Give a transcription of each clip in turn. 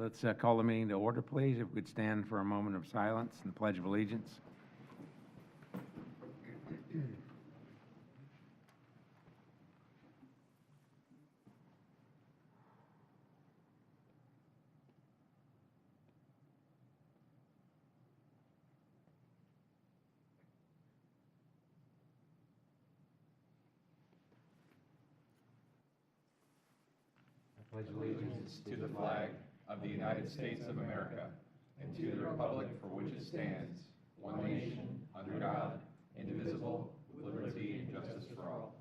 let's call the meeting to order, please. If we could stand for a moment of silence and the Pledge of Allegiance. I pledge allegiance to the flag of the United States of America and to the republic for which it stands, one nation, under God, indivisible, with liberty and justice for all.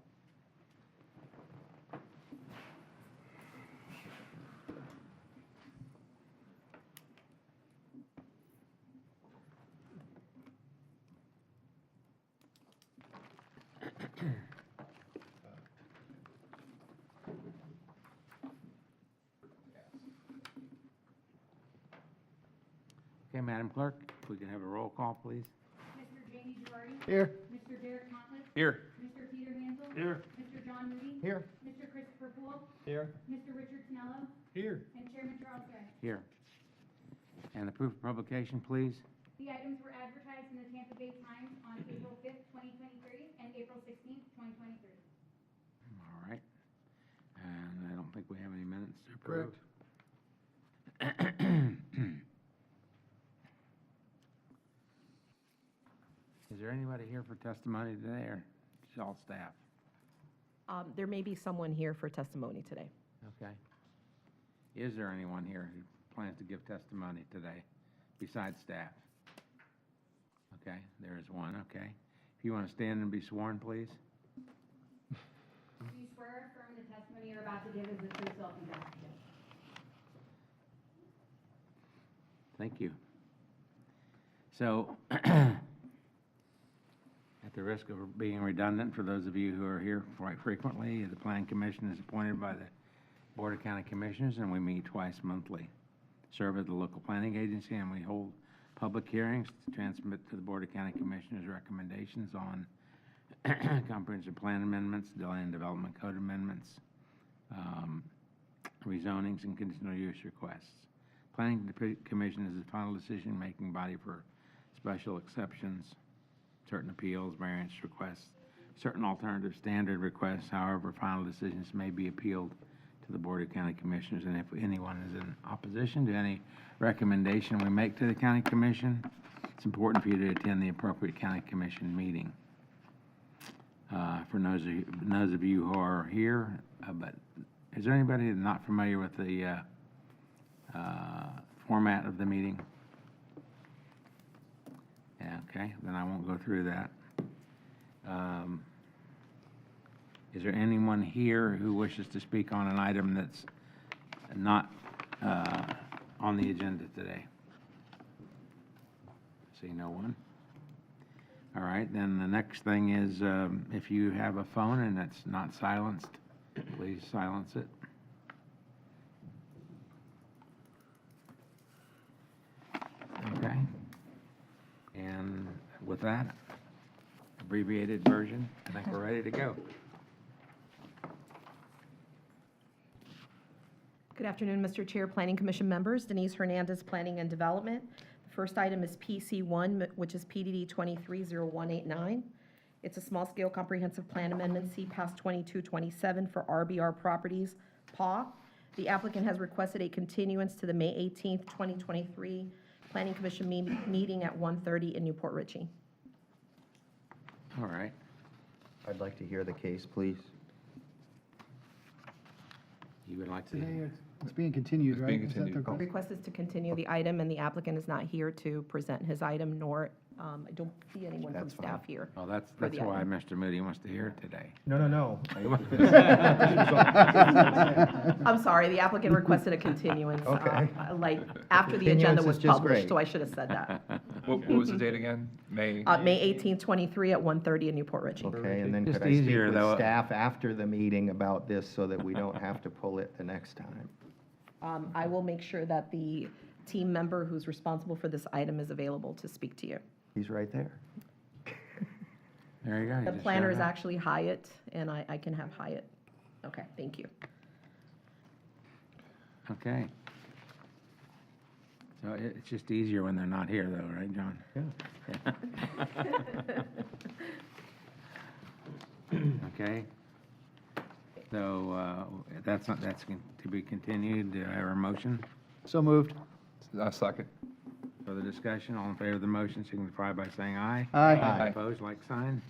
Okay, Madam Clerk, if we can have a roll call, please. Mr. Jamie Girardi. Here. Mr. Derek Conklin. Here. Mr. Peter Hansel. Here. Mr. John Moody. Here. Mr. Christopher Poole. Here. Mr. Richard Snello. Here. And Chairman Charles Gray. Here. And the proof of publication, please. The items were advertised in the Tampa Bay Times on April 5th, 2023 and April 16th, 2023. All right. And I don't think we have any minutes to approve. Is there anybody here for testimony today, or just all staff? There may be someone here for testimony today. Okay. Is there anyone here who plans to give testimony today besides staff? Okay, there is one, okay. If you want to stand and be sworn, please. Do you swear or affirm the testimony you're about to give is the true self you got to give? Thank you. So, at the risk of being redundant, for those of you who are here quite frequently, the Planning Commission is appointed by the Board of County Commissioners, and we meet twice monthly. Serve as the local planning agency, and we hold public hearings to transmit to the Board of County Commissioners recommendations on comprehensive plan amendments, land development code amendments, rezonings, and conditional use requests. Planning Commission is the final decision-making body for special exceptions, certain appeals, variance requests, certain alternative standard requests. However, final decisions may be appealed to the Board of County Commissioners, and if anyone is in opposition to any recommendation we make to the County Commission, it's important for you to attend the appropriate County Commission meeting. For those of you who are here, but is there anybody not familiar with the format of the meeting? Yeah, okay, then I won't go through that. Is there anyone here who wishes to speak on an item that's not on the agenda today? See no one. All right, then the next thing is if you have a phone and it's not silenced, please silence it. Okay. And with that abbreviated version, I think we're ready to go. Good afternoon, Mr. Chair, Planning Commission members. Denise Hernandez, Planning and Development. The first item is PC1, which is PDD 230189. It's a small-scale comprehensive plan amendment, CPAS 2227 for RBR Properties, PAW. The applicant has requested a continuance to the May 18th, 2023 Planning Commission meeting at 1:30 in Newport Richey. All right. I'd like to hear the case, please. You would like to? Today, it's being continued, right? being Is that continued. the- The request is to continue the item, and the applicant is not here to present his item, nor, I don't see anyone from That's fine. staff here. Well, that's for the why item. Mr. Moody wants to hear it today. No. I'm sorry, the applicant requested a continuance, Okay. like, after the agenda Continuance was is just published, great. so I should have said that. What was the date again? May? May 18th, 23 at 1:30 in Newport Richey. Okay, and then Just could I speak easier, with though. staff after the meeting about this so that we don't have to pull it the next time? I will make sure that the team member who's responsible for this item is available to speak to you. He's right there. There you go. You The just planner showed is up. actually Hyatt, and I can have Hyatt. Okay, thank you. Okay. So it's just easier when they're not here, though, right, John? Yeah. Okay. So that's to be continued. Do I have a motion? So moved. Second. Further discussion? All in favor of the motion signify by saying aye. Aye. Opposed, like sign.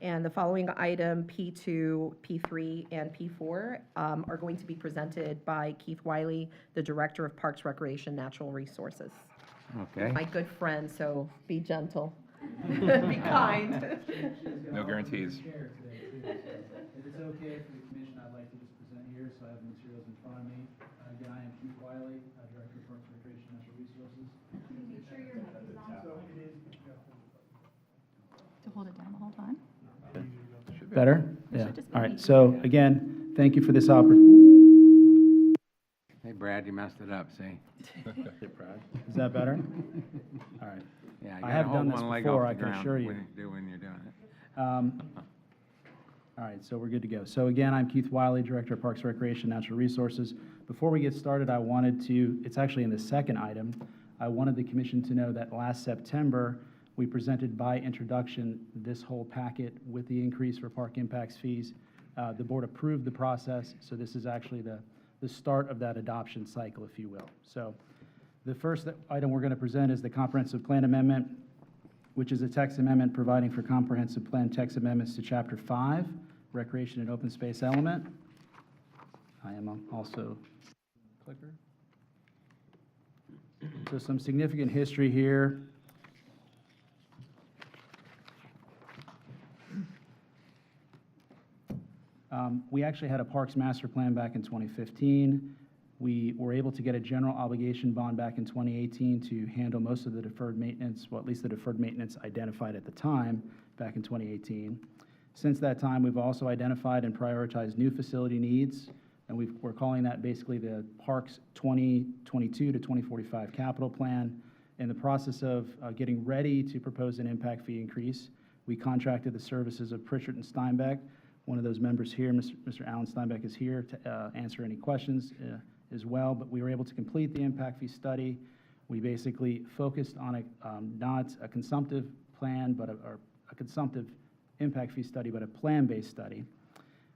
And the following item, P2, P3, and P4, are going to be presented by Keith Wiley, the Director of Parks, Recreation, Natural Resources. Okay. My good friend, so be gentle. Be kind. No guarantees. Chair today, too. If it's okay for the commission, I'd like to just present here, so I have the materials in front of me. Again, I am Keith Wiley, Director of Parks, Recreation, and Natural Resources. Make sure your mic is on. To hold it down the whole time? Better? It Yeah. should just be All right, me. so again, thank you for this opportunity. Hey, Brad, you messed it up, see? Is that better? All right. Yeah, you I gotta have hold done this one leg before, off I the can ground assure you. when you're doing it. All right, so we're good to go. So again, I'm Keith Wiley, Director of Parks, Recreation, Natural Resources. Before we get started, I wanted to, it's actually in the second item, I wanted the commission to know that last September, we presented by introduction this whole packet with the increase for park impacts fees. The board approved the process, so this is actually the start of that adoption cycle, if you will. So the first item we're going to present is the comprehensive plan amendment, which is a text amendment providing for comprehensive plan text amendments to Chapter 5, Recreation and Open Space Element. I am also clicker. So some significant history here. We actually had a Parks Master Plan back in 2015. We were able to get a general obligation bond back in 2018 to handle most of the deferred maintenance, well, at least the deferred maintenance identified at the time, back in 2018. Since that time, we've also identified and prioritized new facility needs, and we're calling that basically the Parks 2022 to 2045 capital plan. In the process of getting ready to propose an impact fee increase, we contracted the services of Pritchard and Steinbeck. One of those members here, Mr. Alan Steinbeck, is here to answer any questions as well, but we were able to complete the impact fee study. We basically focused on not a consumptive plan, but a consumptive impact fee study, but a plan-based study.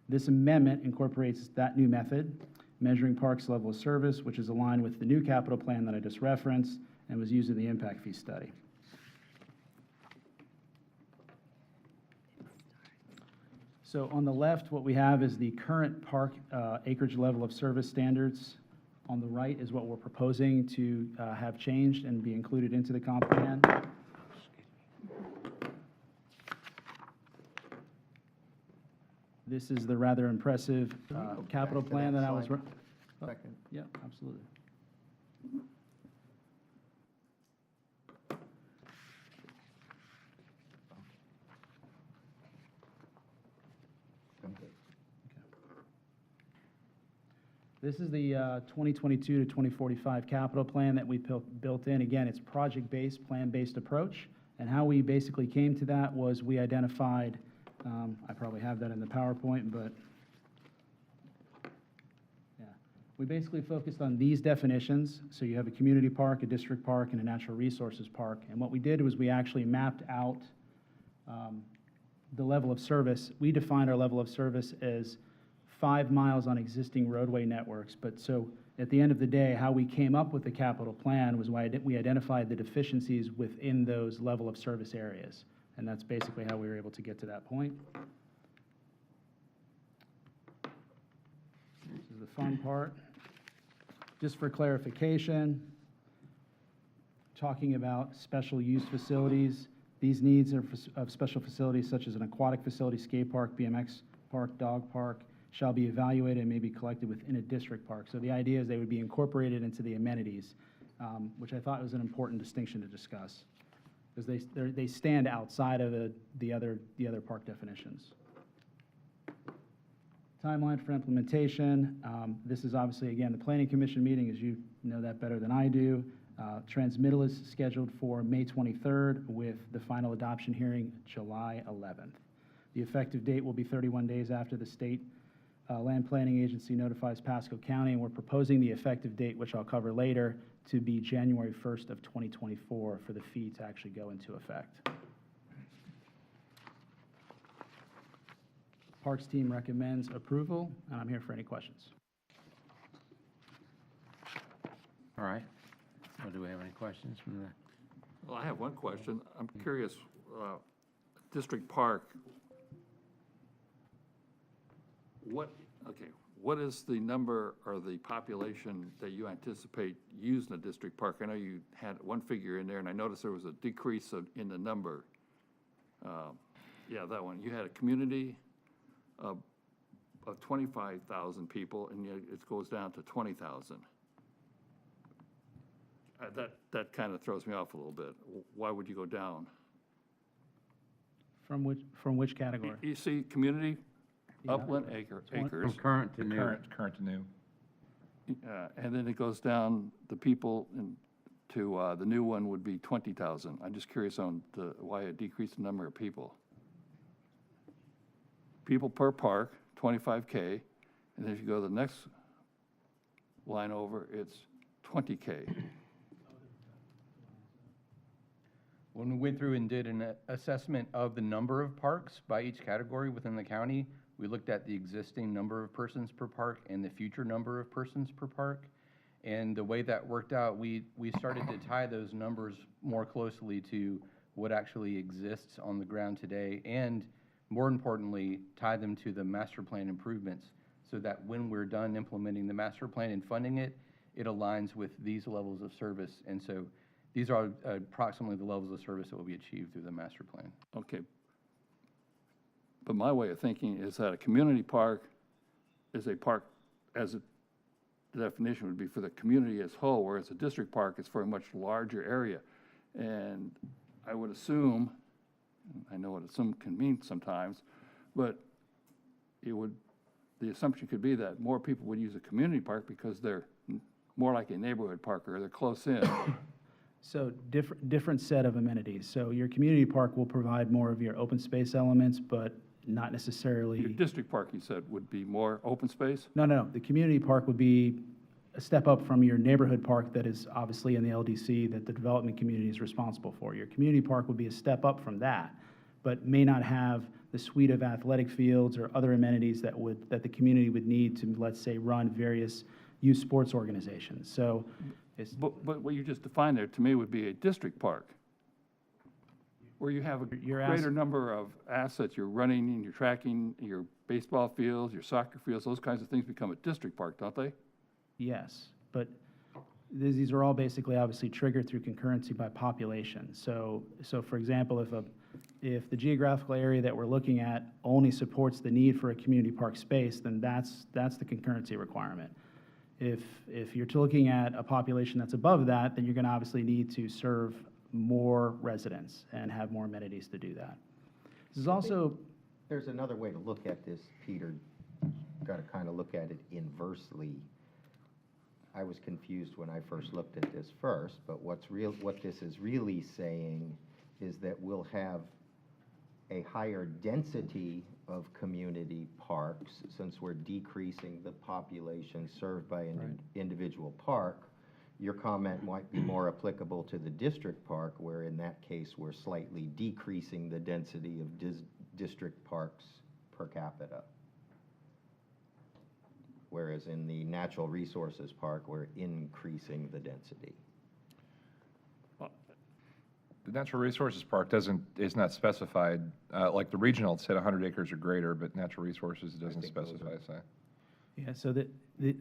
This amendment incorporates that new method, measuring parks level of service, which is aligned with the new capital plan that I just referenced and was used in the impact fee study. So on the left, what we have is the current park acreage level of service standards. On the right is what we're proposing to have changed and be included into the comp plan. This is the rather impressive capital back to plan that that I was. slide? Second. Yeah, absolutely. This is the 2022 to 2045 capital plan that we built in. Again, it's project-based, plan-based approach. And how we basically came to that was we identified, I probably have that in the PowerPoint, but yeah. We basically focused on these definitions. So you have a community park, a district park, and a natural resources park. And what we did was we actually mapped out the level of service. We defined our level of service as 5 miles on existing roadway networks. But so at the end of the day, how we came up with the capital plan was why we identified the deficiencies within those level of service areas. And that's basically how we were able to get to that point. This is the fun part. Just for clarification, talking about special use facilities, these needs of special facilities such as an aquatic facility, skate park, BMX park, dog park, shall be evaluated and may be collected within a district park. So the idea is they would be incorporated into the amenities, which I thought was an important distinction to discuss, because they stand outside of the other park definitions. Timeline for implementation. This is obviously, again, the Planning Commission meeting, as you know that better than I do. Transmittal is scheduled for May 23rd with the final adoption hearing July 11th. The effective date will be 31 days after the state Land Planning Agency notifies Pasco County, and we're proposing the effective date, which I'll cover later, to be January 1st of 2024 for the fee to actually go into effect. Parks team recommends approval, and I'm here for any questions. All right. Well, do we have any questions from the? Well, I have one question. I'm curious, District Park, what is the number or the population that you anticipate using a district park? I know you had one figure in there, and I noticed there was a decrease in the number. Yeah, that one. You had a community of 25,000 people, and yet it goes down to 20,000. That kind of throws me off a little bit. Why would you go down? From which category? You see, community, Yeah. upland acres. From current to new. Current to new. And then it goes down, the people to the new one would be 20,000. I'm just curious on why it decreased the number of people. People per park, 25K, and then if you go to the next line over, it's 20K. When we went through and did an assessment of the number of parks by each category within the county, we looked at the existing number of persons per park and the future number of persons per park. And the way that worked out, we started to tie those numbers more closely to what actually exists on the ground today, and more importantly, tie them to the master plan improvements, so that when we're done implementing the master plan and funding it, it aligns with these levels of service. And so these are approximately the levels of service that will be achieved through the master plan. Okay. But my way of thinking is that a community park is a park, as the definition would be, for the community as whole, whereas a district park is for a much larger area. And I would assume, I know what assume can mean sometimes, but the assumption could be that more people would use a community park because they're more like a neighborhood park, or they're close in. So different set of amenities. So your community park will provide more of your open space elements, but not necessarily. Your district park, you said, would be more open space? No. The community park would be a step up from your neighborhood park that is obviously in the LDC that the development community is responsible for. Your community park would be a step up from that, but may not have the suite of athletic fields or other amenities that the community would need to, let's say, run various youth sports organizations. So it's. But what you just defined there, to me, would be a district park, where you have a greater number of assets. You're running and you're tracking, your baseball fields, your soccer fields, those kinds of things become a district park, don't they? Yes, but these are all basically obviously triggered through concurrency by population. So for example, if the geographical area that we're looking at only supports the need for a community park space, then that's the concurrency requirement. If you're looking at a population that's above that, then you're going to obviously need to serve more residents and have more amenities to do that. This is also. There's another way to look at this, Peter. Got to kind of look at it inversely. I was confused when I first looked at this first, but what this is really saying is that we'll have a higher density of community parks since we're decreasing the population served by an individual park. Your comment might be more applicable to the district park, where in that case we're slightly decreasing the density of district parks per capita. Whereas in the natural resources park, we're increasing the density. The natural resources park is not specified, like the regional, it said 100 acres or greater, but natural resources doesn't specify, so. Yeah, so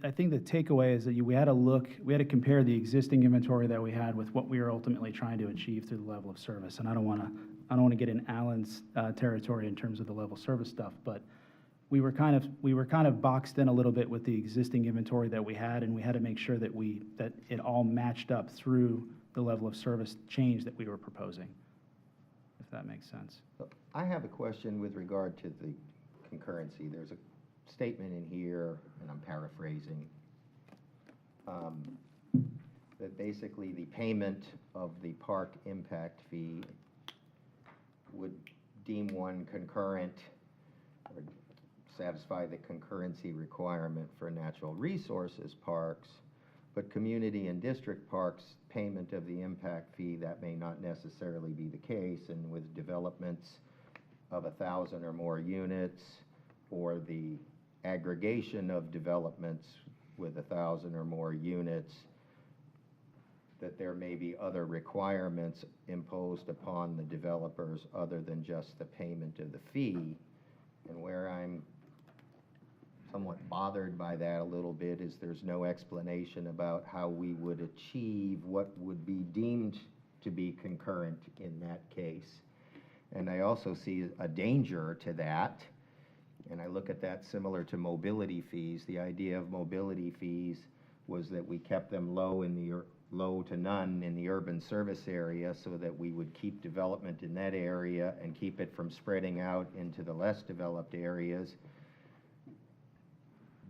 I think the takeaway is that we had to compare the existing inventory that we had with what we were ultimately trying to achieve through the level of service. And I don't want to get in Alan's territory in terms of the level of service stuff, but we were kind of boxed in a little bit with the existing inventory that we had, and we had to make sure that it all matched up through the level of service change that we were proposing, if that makes sense. I have a question with regard to the concurrency. There's a statement in here, and I'm paraphrasing, that basically the payment of the park impact fee would deem one concurrent or satisfy the concurrency requirement for natural resources parks, But community and district parks, payment of the impact fee, that may not necessarily be the case. And with developments of 1,000 or more units, or the aggregation of developments with 1,000 or more units, that there may be other requirements imposed upon the developers other than just the payment of the fee. And where I'm somewhat bothered by that a little bit is there's no explanation about how we would achieve what would be deemed to be concurrent in that case. And I also see a danger to that, and I look at that similar to mobility fees. The idea of mobility fees was that we kept them low to none in the urban service area so that we would keep development in that area and keep it from spreading out into the less developed areas.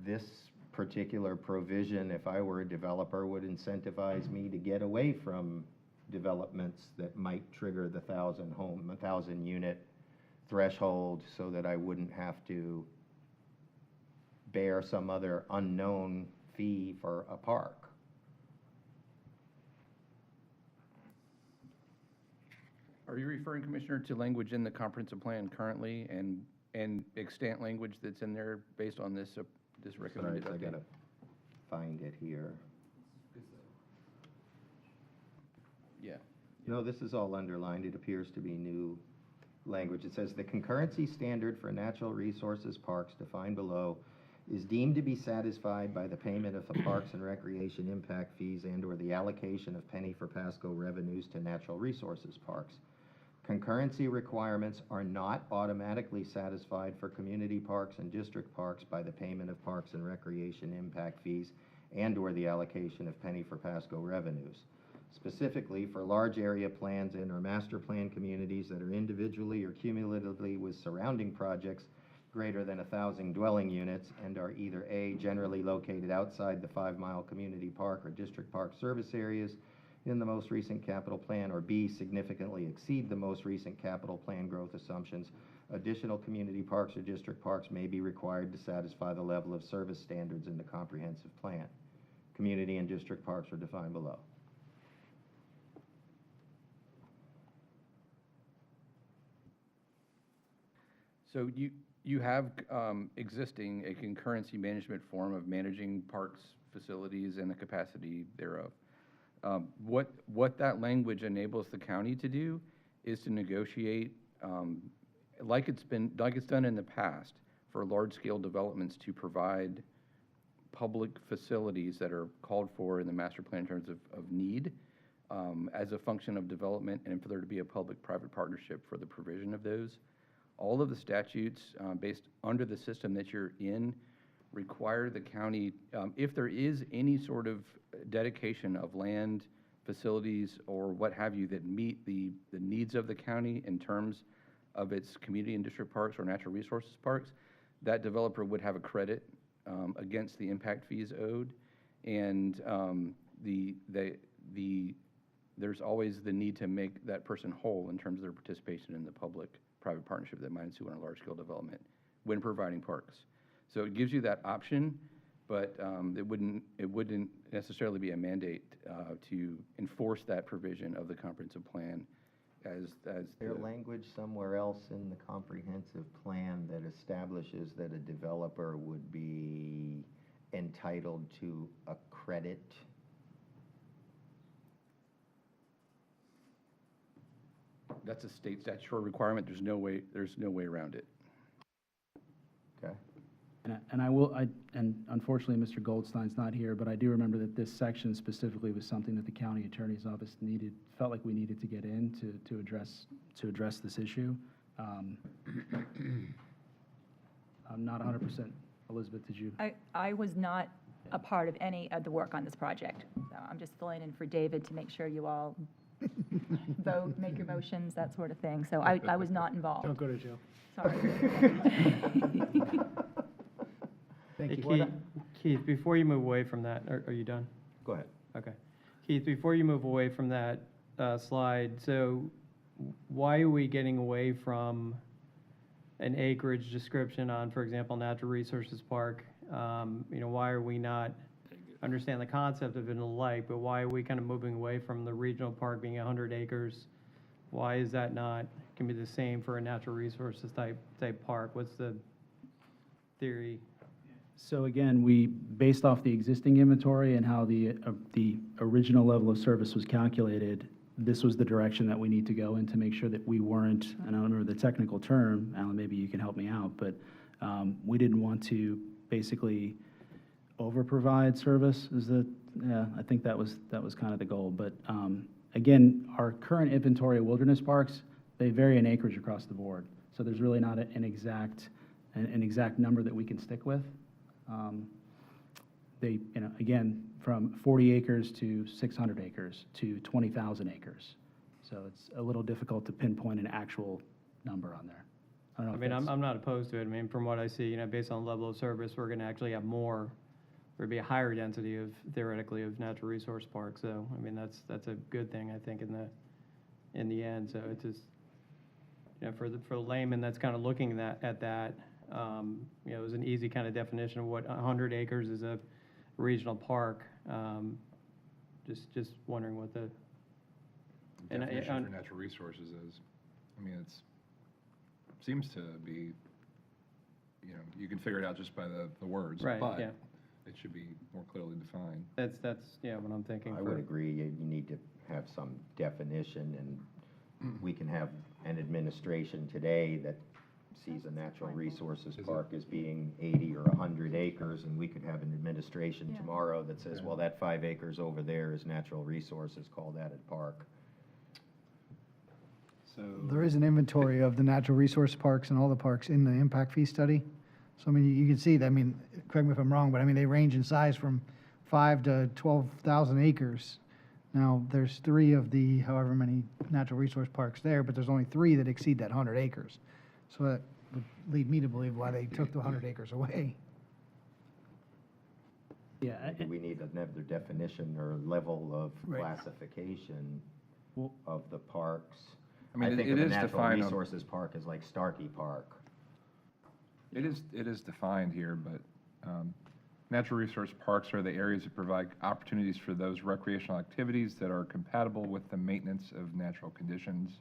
This particular provision, if I were a developer, would incentivize me to get away from developments that might trigger the 1,000 unit threshold so that I wouldn't have to bear some other unknown fee for a park. Are you referring, Commissioner, to language in the comprehensive plan currently and extant language that's in there based on this recommended Sorry, I update? gotta find it here. Yeah. No, this is all underlined. It appears to be new language. It says, "The concurrency standard for natural resources parks defined below is deemed to be satisfied by the payment of the parks and recreation impact fees and/or the allocation of penny for Pasco revenues to natural resources parks. Concurrency requirements are not automatically satisfied for community parks and district parks by the payment of parks and recreation impact fees and/or the allocation of penny for Pasco revenues. Specifically, for large area plans and or master plan communities that are individually or cumulatively with surrounding projects greater than 1,000 dwelling units and are either A, generally located outside the 5-mile community park or district park service areas in the most recent capital plan, or B, significantly exceed the most recent capital plan growth assumptions, additional community parks or district parks may be required to satisfy the level of service standards in the comprehensive plan. Community and district parks are defined below." So you have existing a concurrency management form of managing parks, facilities, and the capacity thereof. What that language enables the county to do is to negotiate, like it's done in the past for large-scale developments, to provide public facilities that are called for in the master plan in terms of need, as a function of development, and for there to be a public-private partnership for the provision of those. All of the statutes based under the system that you're in require the county, if there is any sort of dedication of land, facilities, or what have you that meet the needs of the county in terms of its community and district parks or natural resources parks, that developer would have a credit against the impact fees owed. And there's always the need to make that person whole in terms of their participation in the public-private partnership that might ensue on a large-scale development when providing parks. So it gives you that option, but it wouldn't necessarily be a mandate to enforce that provision of the comprehensive plan as There language somewhere else in the comprehensive plan that establishes that a developer would be entitled to a credit? That's a state statutory requirement. There's no way around it. Okay. And unfortunately, Mr. Goldstein's not here, but I do remember that this section specifically was something that the county attorney's office felt like we needed to get in to address this issue. I'm not 100%. Elizabeth, did you? I was not a part of any of the work on this project. So I'm just filling in for David to make sure you all vote, make your motions, that sort of thing. So I was not involved. Don't go to jail. Sorry. Thank Hey, you. Keith, before you move away from that, are you done? Go ahead. Okay. Keith, before you move away from that slide, so why are we getting away from an acreage description on, for example, natural resources park? Why are we not, understand the concept of it and the like, but why are we kind of moving away from the regional park being 100 acres? Why is that not, can be the same for a natural resources type park? What's the theory? So again, we, based off the existing inventory and how the original level of service was calculated, this was the direction that we need to go in to make sure that we weren't, and I don't remember the technical term, Alan, maybe you can help me out, but we didn't want to basically over-provide service, I think that was kind of the goal. But again, our current inventory of wilderness parks, they vary in acreage across the board. So there's really not an exact number that we can stick with. They, again, from 40 acres to 600 acres to 20,000 acres. So it's a little difficult to pinpoint an actual number on there. I don't know I if mean, that's- I'm not opposed to it. I mean, from what I see, based on level of service, we're going to actually have more, there'd be a higher density of, theoretically, of natural resource parks. So, I mean, that's a good thing, I think, in the end. So it's just, for the layman that's kind of looking at that, it was an easy kind of definition of what 100 acres is a regional park. Just wondering what the, and Definition for natural resources is, I mean, seems to be, you can figure it out just by the words. Right, But yeah. it should be more clearly defined. That's what I'm thinking. I would agree, you need to have some definition, and we can have an administration today that sees a natural resources park as being 80 or 100 acres, and we could have an administration Yeah. tomorrow that says, well, that 5 acres over there is natural resources, call that a park. So. There is an inventory of the natural resource parks and all the parks in the impact fee study. So, I mean, you can see that, I mean, correct me if I'm wrong, but I mean, they range in size from 5 to 12,000 acres. Now, there's 3 of the however many natural resource parks there, but there's only 3 that exceed that 100 acres. So that would lead me to believe why they took the 100 acres away. Yeah, Do we need another definition or level of Right. classification Well- of the parks? I mean, think it of a is natural defined on- resources park as like Starkey Park. It is defined here, but natural resource parks are the areas that provide opportunities for those recreational activities that are compatible with the maintenance of natural conditions.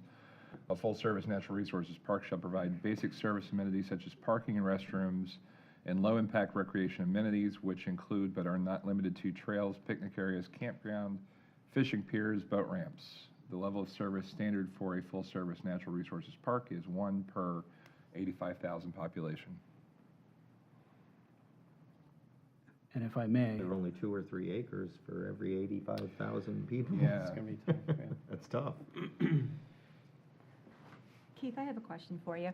A full-service natural resources park shall provide basic service amenities such as parking and restrooms, and low-impact recreation amenities, which include but are not limited to trails, picnic areas, campground, fishing piers, boat ramps. The level of service standard for a full-service natural resources park is 1 per 85,000 population. and if I may, There are only 2 or 3 acres for every 85,000 people. Yeah. It's going to be tough, yeah. That's tough. Keith, I have a question for you.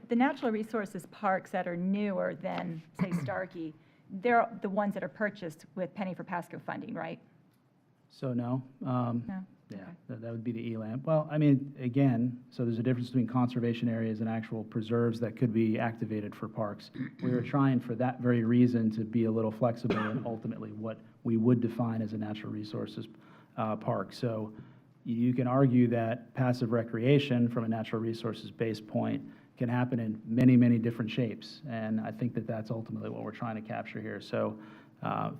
The natural resources parks that are newer than, say, Starkey, they're the ones that are purchased with Penny for Pasco funding, right? so no. No? Yeah, Okay. that would be the ELAMP. Well, I mean, again, so there's a difference between conservation areas and actual preserves that could be activated for parks. We were trying for that very reason to be a little flexible in ultimately what we would define as a natural resources park. So you can argue that passive recreation from a natural resources-based point can happen in many, many different shapes. And I think that that's ultimately what we're trying to capture here. So,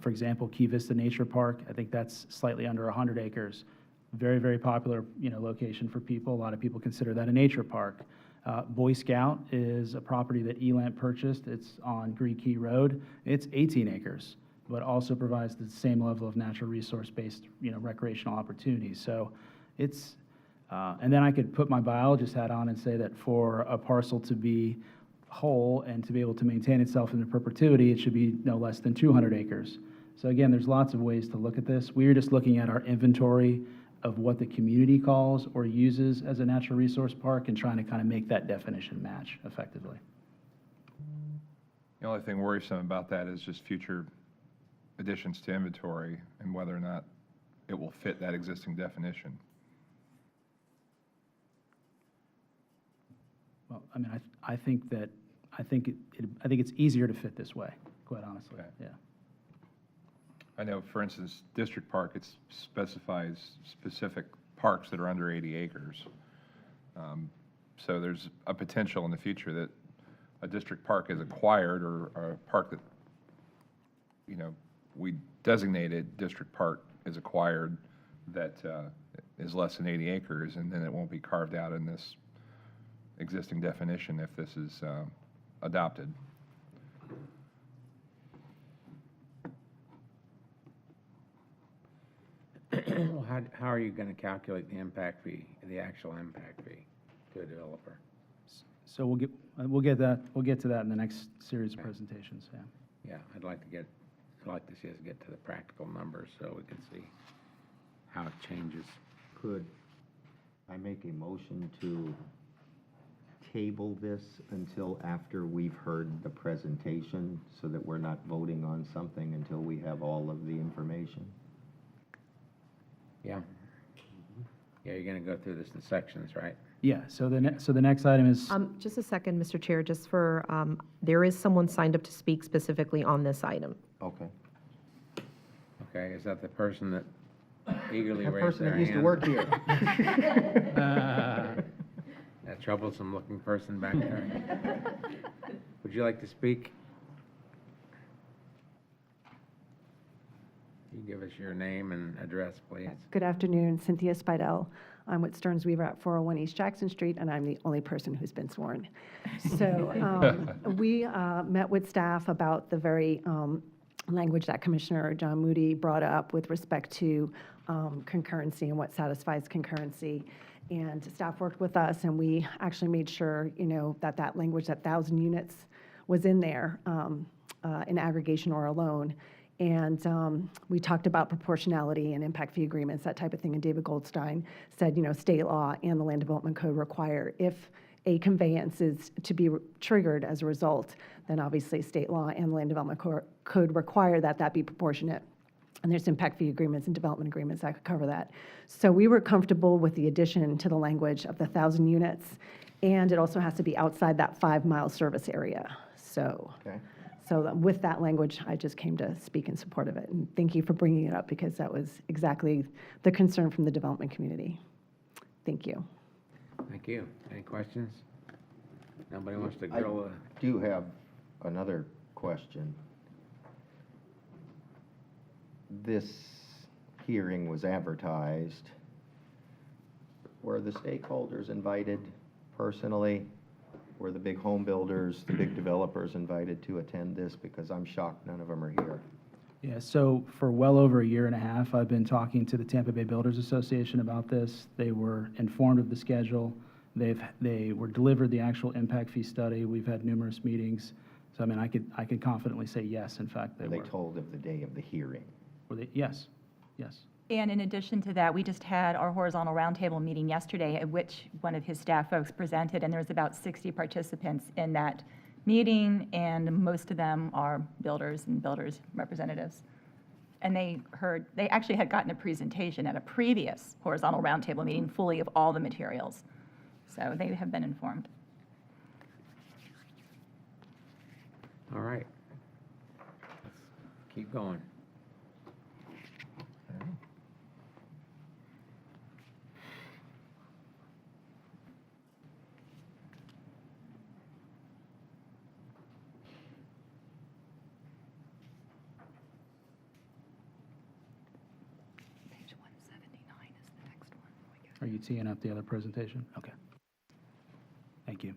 for example, Key Vista Nature Park, I think that's slightly under 100 acres. Very, very popular, location for people. A lot of people consider that a nature park. Boy Scout is a property that ELAMP purchased. It's on Greek Key Road. It's 18 acres, but also provides the same level of natural resource-based, recreational opportunities. So it's, and then I could put my biologist hat on and say that for a parcel to be whole and to be able to maintain itself in perpetuity, it should be no less than 200 acres. So again, there's lots of ways to look at this. We are just looking at our inventory of what the community calls or uses as a natural resource park and trying to kind of make that definition match effectively. The only thing worrisome about that is just future additions to inventory and whether or not it will fit that existing definition. Well, I mean, I think it's easier to fit this way, quite honestly. Okay. Yeah. I know, for instance, District Park, it specifies specific parks that are under 80 acres. So there's a potential in the future that a district park is acquired or a park that, we designated district park is acquired that is less than 80 acres, and then it won't be carved out in this existing definition if this is adopted. Well, how are you going to calculate the impact fee, the actual impact fee to a developer? So we'll get to that in the next series of presentations, yeah. Yeah, I'd like to see us get to the practical numbers so we can see how it changes. Could I make a motion to table this until after we've heard the presentation, so that we're not voting on something until we have all of the information? Yeah. Yeah, you're going to go through this in sections, right? Yeah, so the next item is, Just a second, Mr. Chair, just for, there is someone signed up to speak specifically on this item. Okay. Okay, is that the person that eagerly That raised person their that hand? used to work here. That troublesome-looking person back there. Would you like to speak? You give us your name and address, please. Good afternoon, Cynthia Spidell. I'm with Stearns Weaver at 401 East Jackson Street, and I'm the only person who's been sworn. So we met with staff about the very language that Commissioner John Moody brought up with respect to concurrency and what satisfies concurrency. And staff worked with us, and we actually made sure, that that language, that 1,000 units was in there in aggregation or alone. And we talked about proportionality and impact fee agreements, that type of thing. And David Goldstein said, state law and the Land Development Code require, if a conveyance is to be triggered as a result, then obviously state law and the Land Development Code require that that be proportionate. And there's impact fee agreements and development agreements that could cover that. So we were comfortable with the addition to the language of the 1,000 units. And it also has to be outside that 5-mile service area. So. Okay. So with that language, I just came to speak in support of it. And thank you for bringing it up, because that was exactly the concern from the development community. Thank you. Thank you. Any questions? Nobody wants to I grill do have another question. This hearing was advertised. Were the stakeholders invited personally? Were the big home builders, the big developers invited to attend this? Because I'm shocked none of them are here. yeah, so for well over a year and a half, I've been talking to the Tampa Bay Builders Association about this. They were informed of the schedule. They were delivered the actual impact fee study. We've had numerous meetings. So, I mean, I could confidently say yes, in fact, they Were were. they told of the day of the hearing? Were they? Yes, yes. And in addition to that, we just had our horizontal roundtable meeting yesterday, at which one of his staff folks presented, and there was about 60 participants in that meeting, and most of them are builders and builders representatives. And they actually had gotten a presentation at a previous horizontal roundtable meeting fully of all the materials. So they have been informed. All right. Let's keep going. Page 179 is the next one. Are you teeing up the other presentation? Okay. Thank you.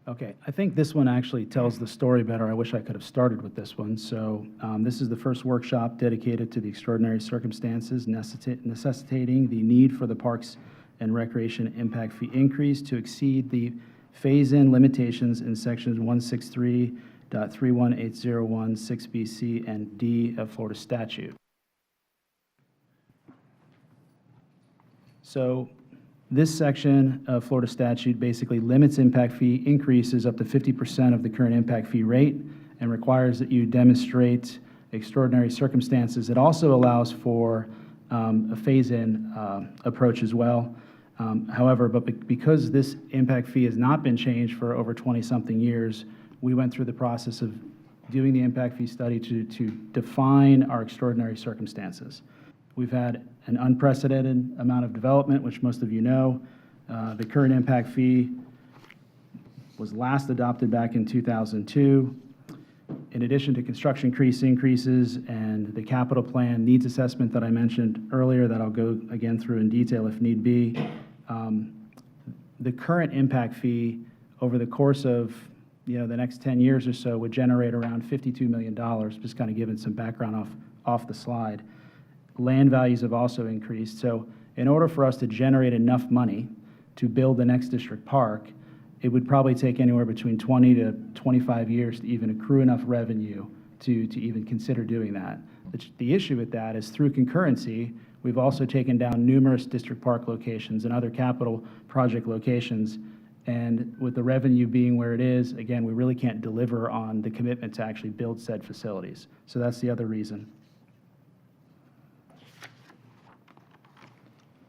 Okay, I think this one actually tells the story better. I wish I could have started with this one. So this is the first workshop dedicated to the extraordinary circumstances necessitating the need for the Parks and Recreation impact fee increase to exceed the phase-in limitations in sections 163.31801, 6B, and D of Florida statute. So this section of Florida statute basically limits impact fee increases up to 50% of the current impact fee rate and requires that you demonstrate extraordinary circumstances. It also allows for a phase-in approach as well. However, because this impact fee has not been changed for over 20-something years, we went through the process of doing the impact fee study to define our extraordinary circumstances. We've had an unprecedented amount of development, which most of you know. The current impact fee was last adopted back in 2002. In addition to construction increases and the capital plan needs assessment that I mentioned earlier that I'll go again through in detail if need be, the current impact fee over the course of the next 10 years or so would generate around $52 million, just kind of giving some background off the slide. Land values have also increased. So in order for us to generate enough money to build the next district park, it would probably take anywhere between 20 to 25 years to even accrue enough revenue to even consider doing that. The issue with that is through concurrency, we've also taken down numerous district park locations and other capital project locations. And with the revenue being where it is, again, we really can't deliver on the commitment to actually build said facilities. So that's the other reason.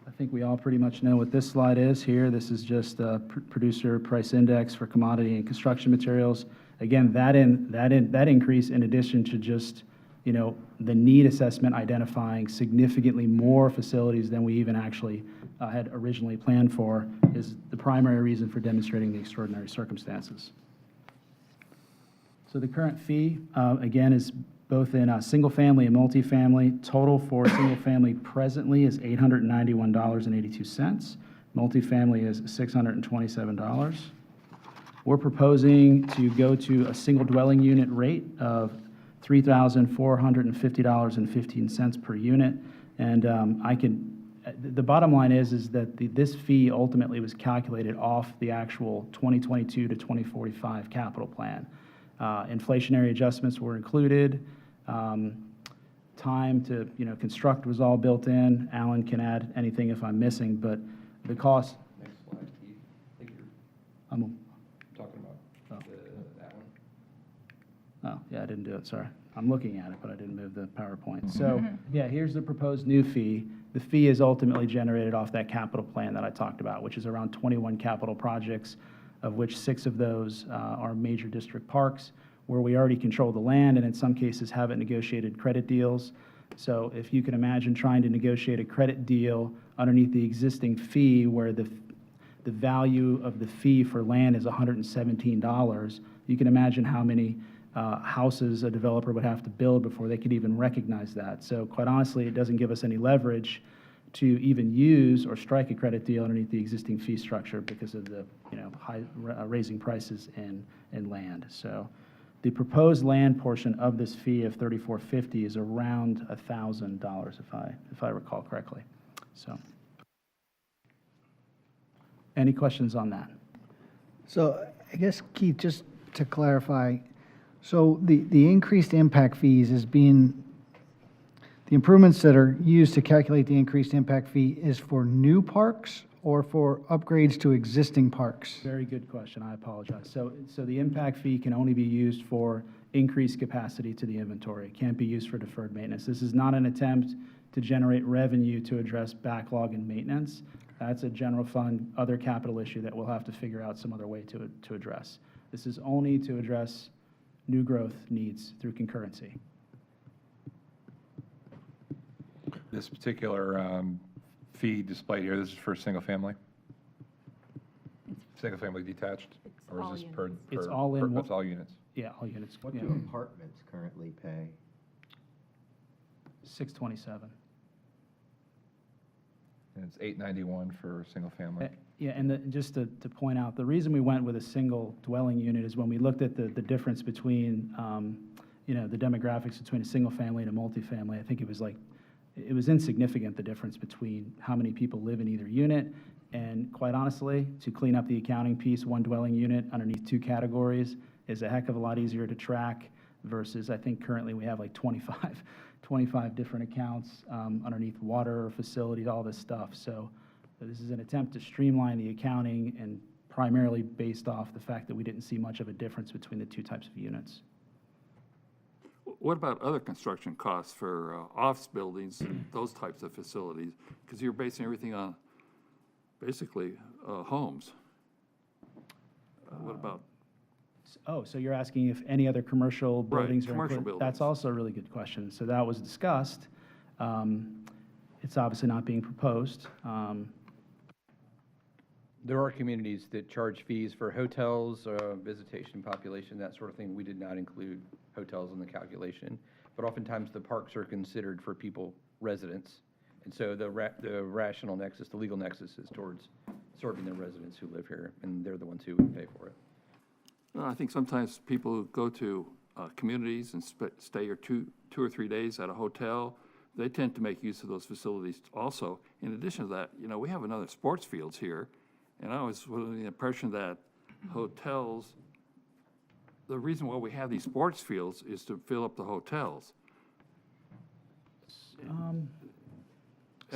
I think we all pretty much know what this slide is here. This is just a producer price index for commodity and construction materials. Again, that increase in addition to just, the need assessment identifying significantly more facilities than we even actually had originally planned for is the primary reason for demonstrating the extraordinary circumstances. So the current fee, again, is both in single-family and multifamily. Total for single-family presently is $891.82. Multifamily is $627. We're proposing to go to a single dwelling unit rate of $3,450.15 per unit. And the bottom line is that this fee ultimately was calculated off the actual 2022 to 2045 capital plan. Inflationary adjustments were included. Time to construct was all built in. Alan can add anything if I'm missing, but the cost. Next slide, Keith. I think you're I'm talking about that one. Oh, yeah, I didn't do it, sorry. I'm looking at it, but I didn't move the PowerPoint. So, yeah, here's the proposed new fee. The fee is ultimately generated off that capital plan that I talked about, which is around 21 capital projects, of which 6 of those are major district parks, where we already control the land and in some cases haven't negotiated credit deals. So if you can imagine trying to negotiate a credit deal underneath the existing fee where the value of the fee for land is $117, you can imagine how many houses a developer would have to build before they could even recognize that. So quite honestly, it doesn't give us any leverage to even use or strike a credit deal underneath the existing fee structure because of the high raising prices in land. So the proposed land portion of this fee of $3,450 is around $1,000 if I recall correctly. So any questions on that? So I guess, Keith, just to clarify, so the increased impact fees is being, the improvements that are used to calculate the increased impact fee is for new parks or for upgrades to existing parks? Very good question. I apologize. So the impact fee can only be used for increased capacity to the inventory. It can't be used for deferred maintenance. This is not an attempt to generate revenue to address backlog and maintenance. That's a general fund, other capital issue that we'll have to figure out some other way to address. This is only to address new growth needs through concurrency. This particular fee displayed here, this is for single family? Single family detached? Or is this per? It's all in It's all units? Yeah, all units. What Yeah. do apartments currently pay? $627. And it's $891 for single family? Yeah, and just to point out, the reason we went with a single dwelling unit is when we looked at the difference between, the demographics between a single family and a multifamily, I think it was insignificant, the difference between how many people live in either unit. And quite honestly, to clean up the accounting piece, one dwelling unit underneath 2 categories is a heck of a lot easier to track versus I think currently we have like 25 different accounts underneath water, facilities, all this stuff. So this is an attempt to streamline the accounting and primarily based off the fact that we didn't see much of a difference between the 2 types of units. What about other construction costs for office buildings and those types of facilities? Because you're basing everything on basically homes. What about? Oh, so you're asking if any other commercial Right, buildings are commercial included? buildings. That's also a really good question. So that was discussed. It's obviously not being proposed. There are communities that charge fees for hotels, visitation population, that sort of thing. We did not include hotels in the calculation. But oftentimes, the parks are considered for people, residents. And so the rational nexus, the legal nexus is towards serving the residents who live here, and they're the ones who would pay for it. Well, I think sometimes people who go to communities and stay here two or 3 days at a hotel, they tend to make use of those facilities also. In addition to that, we have another sports fields here, and I was under the impression that hotels, the reason why we have these sports fields is to fill up the hotels.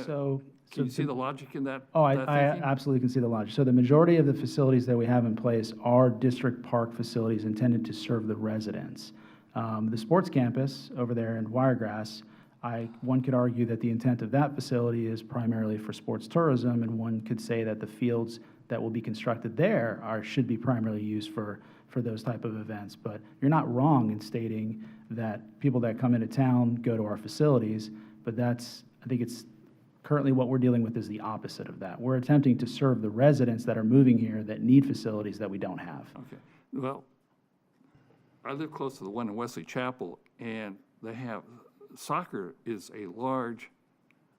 So. Can you see the logic in that? Oh, that I thinking? absolutely can see the logic. So the majority of the facilities that we have in place are district park facilities intended to serve the residents. The sports campus over there in Wiregrass, one could argue that the intent of that facility is primarily for sports tourism, and one could say that the fields that will be constructed there should be primarily used for those type of events. But you're not wrong in stating that people that come into town go to our facilities, but I think it's currently what we're dealing with is the opposite of that. We're attempting to serve the residents that are moving here that need facilities that we don't have. Okay, well, I live close to the one in Wesley Chapel, and they have, soccer is a large,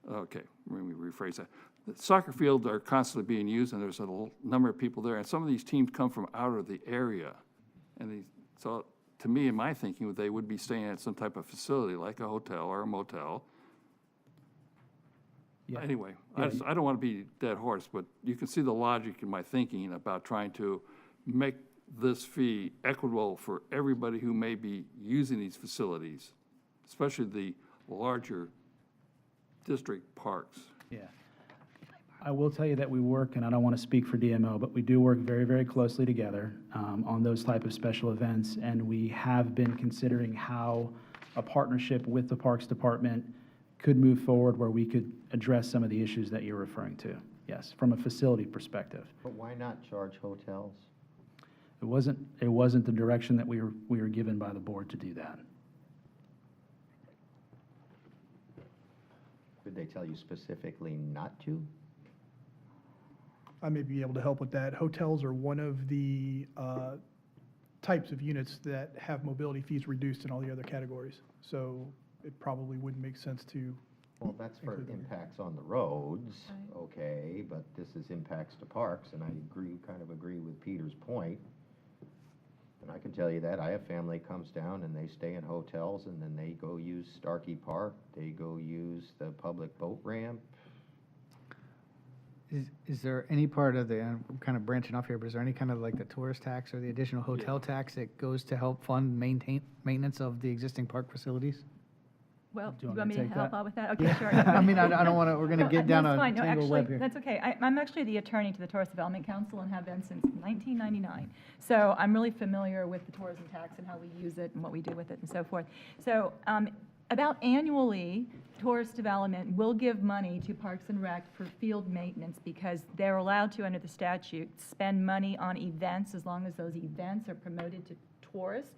okay, let me rephrase that. The soccer fields are constantly being used, and there's a number of people there, and some of these teams come from out of the area. And so, to me, in my thinking, they would be staying at some type of facility, like a hotel or a motel. Yeah. Anyway, I don't want to be dead horse, but you can see the logic in my thinking about trying to make this fee equitable for everybody who may be using these facilities, especially the larger district parks. Yeah. I will tell you that we work, and I don't want to speak for DMO, but we do work very, very closely together on those type of special events, and we have been considering how a partnership with the Parks Department could move forward where we could address some of the issues that you're referring to, yes, from a facility perspective. But why not charge hotels? It wasn't the direction that we were given by the board to do that. Did they tell you specifically not to? I may be able to help with that. Hotels are one of the types of units that have mobility fees reduced in all the other categories. So it probably wouldn't make sense to. Well, that's for include them. impacts on the roads, okay, but this is impacts to parks, and I kind of agree with Peter's point. And I can tell you that, I have family comes down and they stay in hotels, and then they go use Starkey Park, they go use the public boat ramp. Is there any part of the, I'm kind of branching off here, but is there any kind of like the tourist tax or the additional hotel tax that goes to help fund maintenance of the existing park facilities? Well, Do do you you want want me me to to take help that? out with that? Okay, sure. I mean, I don't want to, we're going to get down That's a fine. No, tangled web here. That's okay. I'm actually the attorney to the Tourist Development Council and have been since 1999. So I'm really familiar with the tourism tax and how we use it and what we do with it and so forth. So about annually, Tourist Development will give money to Parks and Rec for field maintenance because they're allowed to, under the statute, spend money on events as long as those events are promoted to tourists.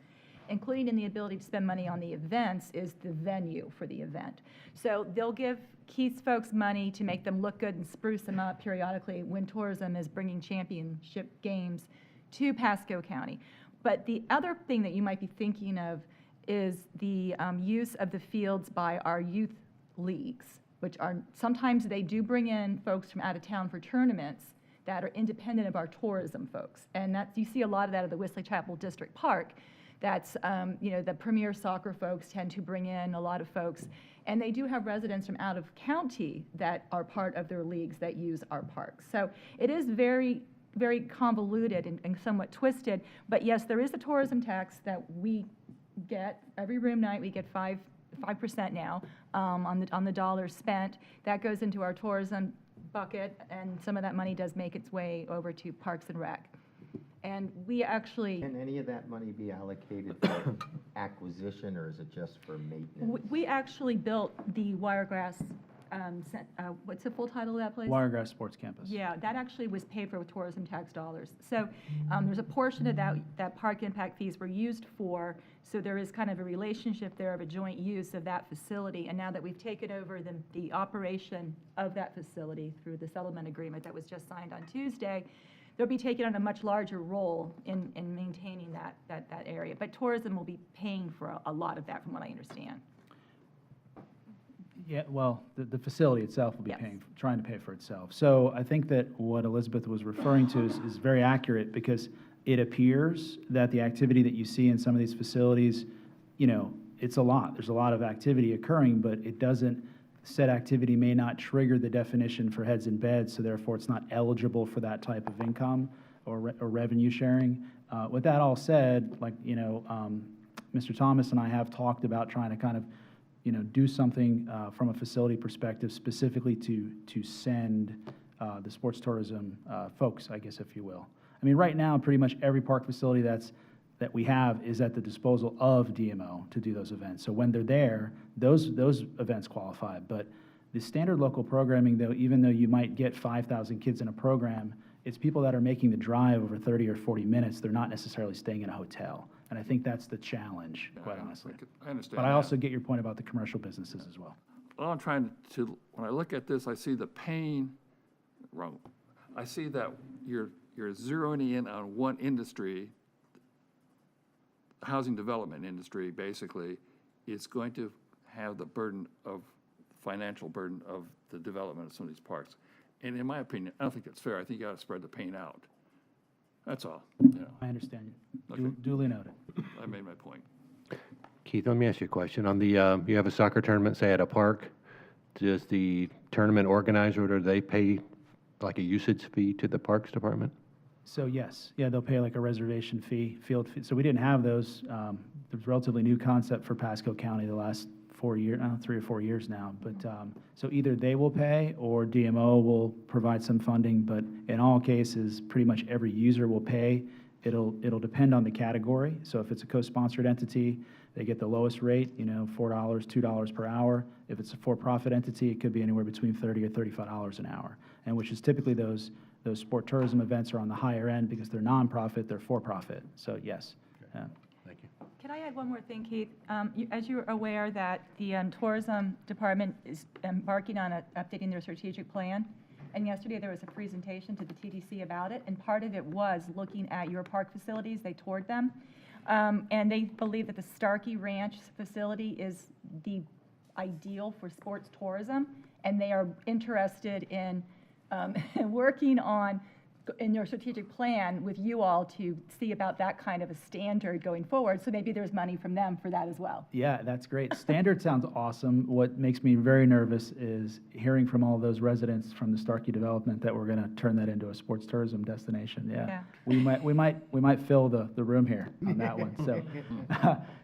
Including in the ability to spend money on the events is the venue for the event. So they'll give Keith's folks money to make them look good and spruce them up periodically when tourism is bringing championship games to Pasco County. But the other thing that you might be thinking of is the use of the fields by our youth leagues, which are, sometimes they do bring in folks from out of town for tournaments that are independent of our tourism folks. And that's, you see a lot of that at the Wesley Chapel District Park. That's, the premier soccer folks tend to bring in a lot of folks. And they do have residents from out of county that are part of their leagues that use our parks. So it is very, very convoluted and somewhat twisted. But yes, there is a tourism tax that we get every room night. We get 5% now on the dollars spent. That goes into our tourism bucket, and some of that money does make its way over to Parks and Rec. And we actually... Can any of that money be allocated for acquisition, or is it just for maintenance? We actually built the Wiregrass what's the full title of that place? Wiregrass Sports Campus. Yeah, that actually was paid for with tourism tax dollars. So there's a portion of that park impact fees were used for, so there is kind of a relationship there of a joint use of that facility. And now that we've taken over the operation of that facility through the settlement agreement that was just signed on Tuesday, they'll be taking on a much larger role in maintaining that area. But tourism will be paying for a lot of that, from what I understand. Yeah, well, the facility itself will be Yes. trying to pay for itself. So I think that what Elizabeth was referring to is very accurate, because it appears that the activity that you see in some of these facilities, you know, it's a lot. There's a lot of activity occurring, but it doesn't, said activity may not trigger the definition for heads in beds, so therefore it's not eligible for that type of income or revenue sharing. With that all said, like, you know, Mr. Thomas and I have talked about trying to kind of, you know, do something from a facility perspective specifically to send the sports tourism folks, I guess, if you will. I mean, right now, pretty much every park facility that we have is at the disposal of DMO to do those events. So when they're there, those events qualify. But the standard local programming, though, even though you might get 5,000 kids in a program, it's people that are making the drive over 30 or 40 minutes. They're not necessarily staying in a hotel. And I think that's the challenge, quite honestly. I understand But I that. also get your point about the commercial businesses as well. Well, I'm trying to, when I look at this, I see the pain, wrong. I see that you're zeroing in on one industry, housing development industry, basically, is going to have the financial burden of the development of some of these parks. And in my opinion, I don't think that's fair. I think you ought to spread the pain out. That's all, you know. I understand you. Okay. Duly noted. I made my point. Keith, let me ask you a question. On the, you have a soccer tournament, say at a park, does the tournament organizer, do they pay like a usage fee to the Parks Department? So yes, yeah, they'll pay like a reservation fee, field fee. So we didn't have those. There's a relatively new concept for Pasco County the last 3 or 4 years now. But so either they will pay or DMO will provide some funding. But in all cases, pretty much every user will pay. It'll depend on the category. So if it's a co-sponsored entity, they get the lowest rate, you know, $4, $2 per hour. If it's a for-profit entity, it could be anywhere between $30 or $35 an hour, and which is typically those sport tourism events are on the higher end because they're nonprofit, they're for-profit. So yes. Thank you. Can I add one more thing, Keith? As you're aware that the tourism department is embarking on updating their strategic plan, and yesterday there was a presentation to the TDC about it, and part of it was looking at your park facilities. They toured them, and they believe that the Starkey Ranch facility is the ideal for sports tourism, and they are interested in working on in your strategic plan with you all to see about that kind of a standard going forward. So maybe there's money from them for that as well. Yeah, that's great. Standard sounds awesome. What makes me very nervous is hearing from all those residents from the Starkey development that we're going to turn that into a sports tourism destination. Yeah. We might fill the room here on that one. So,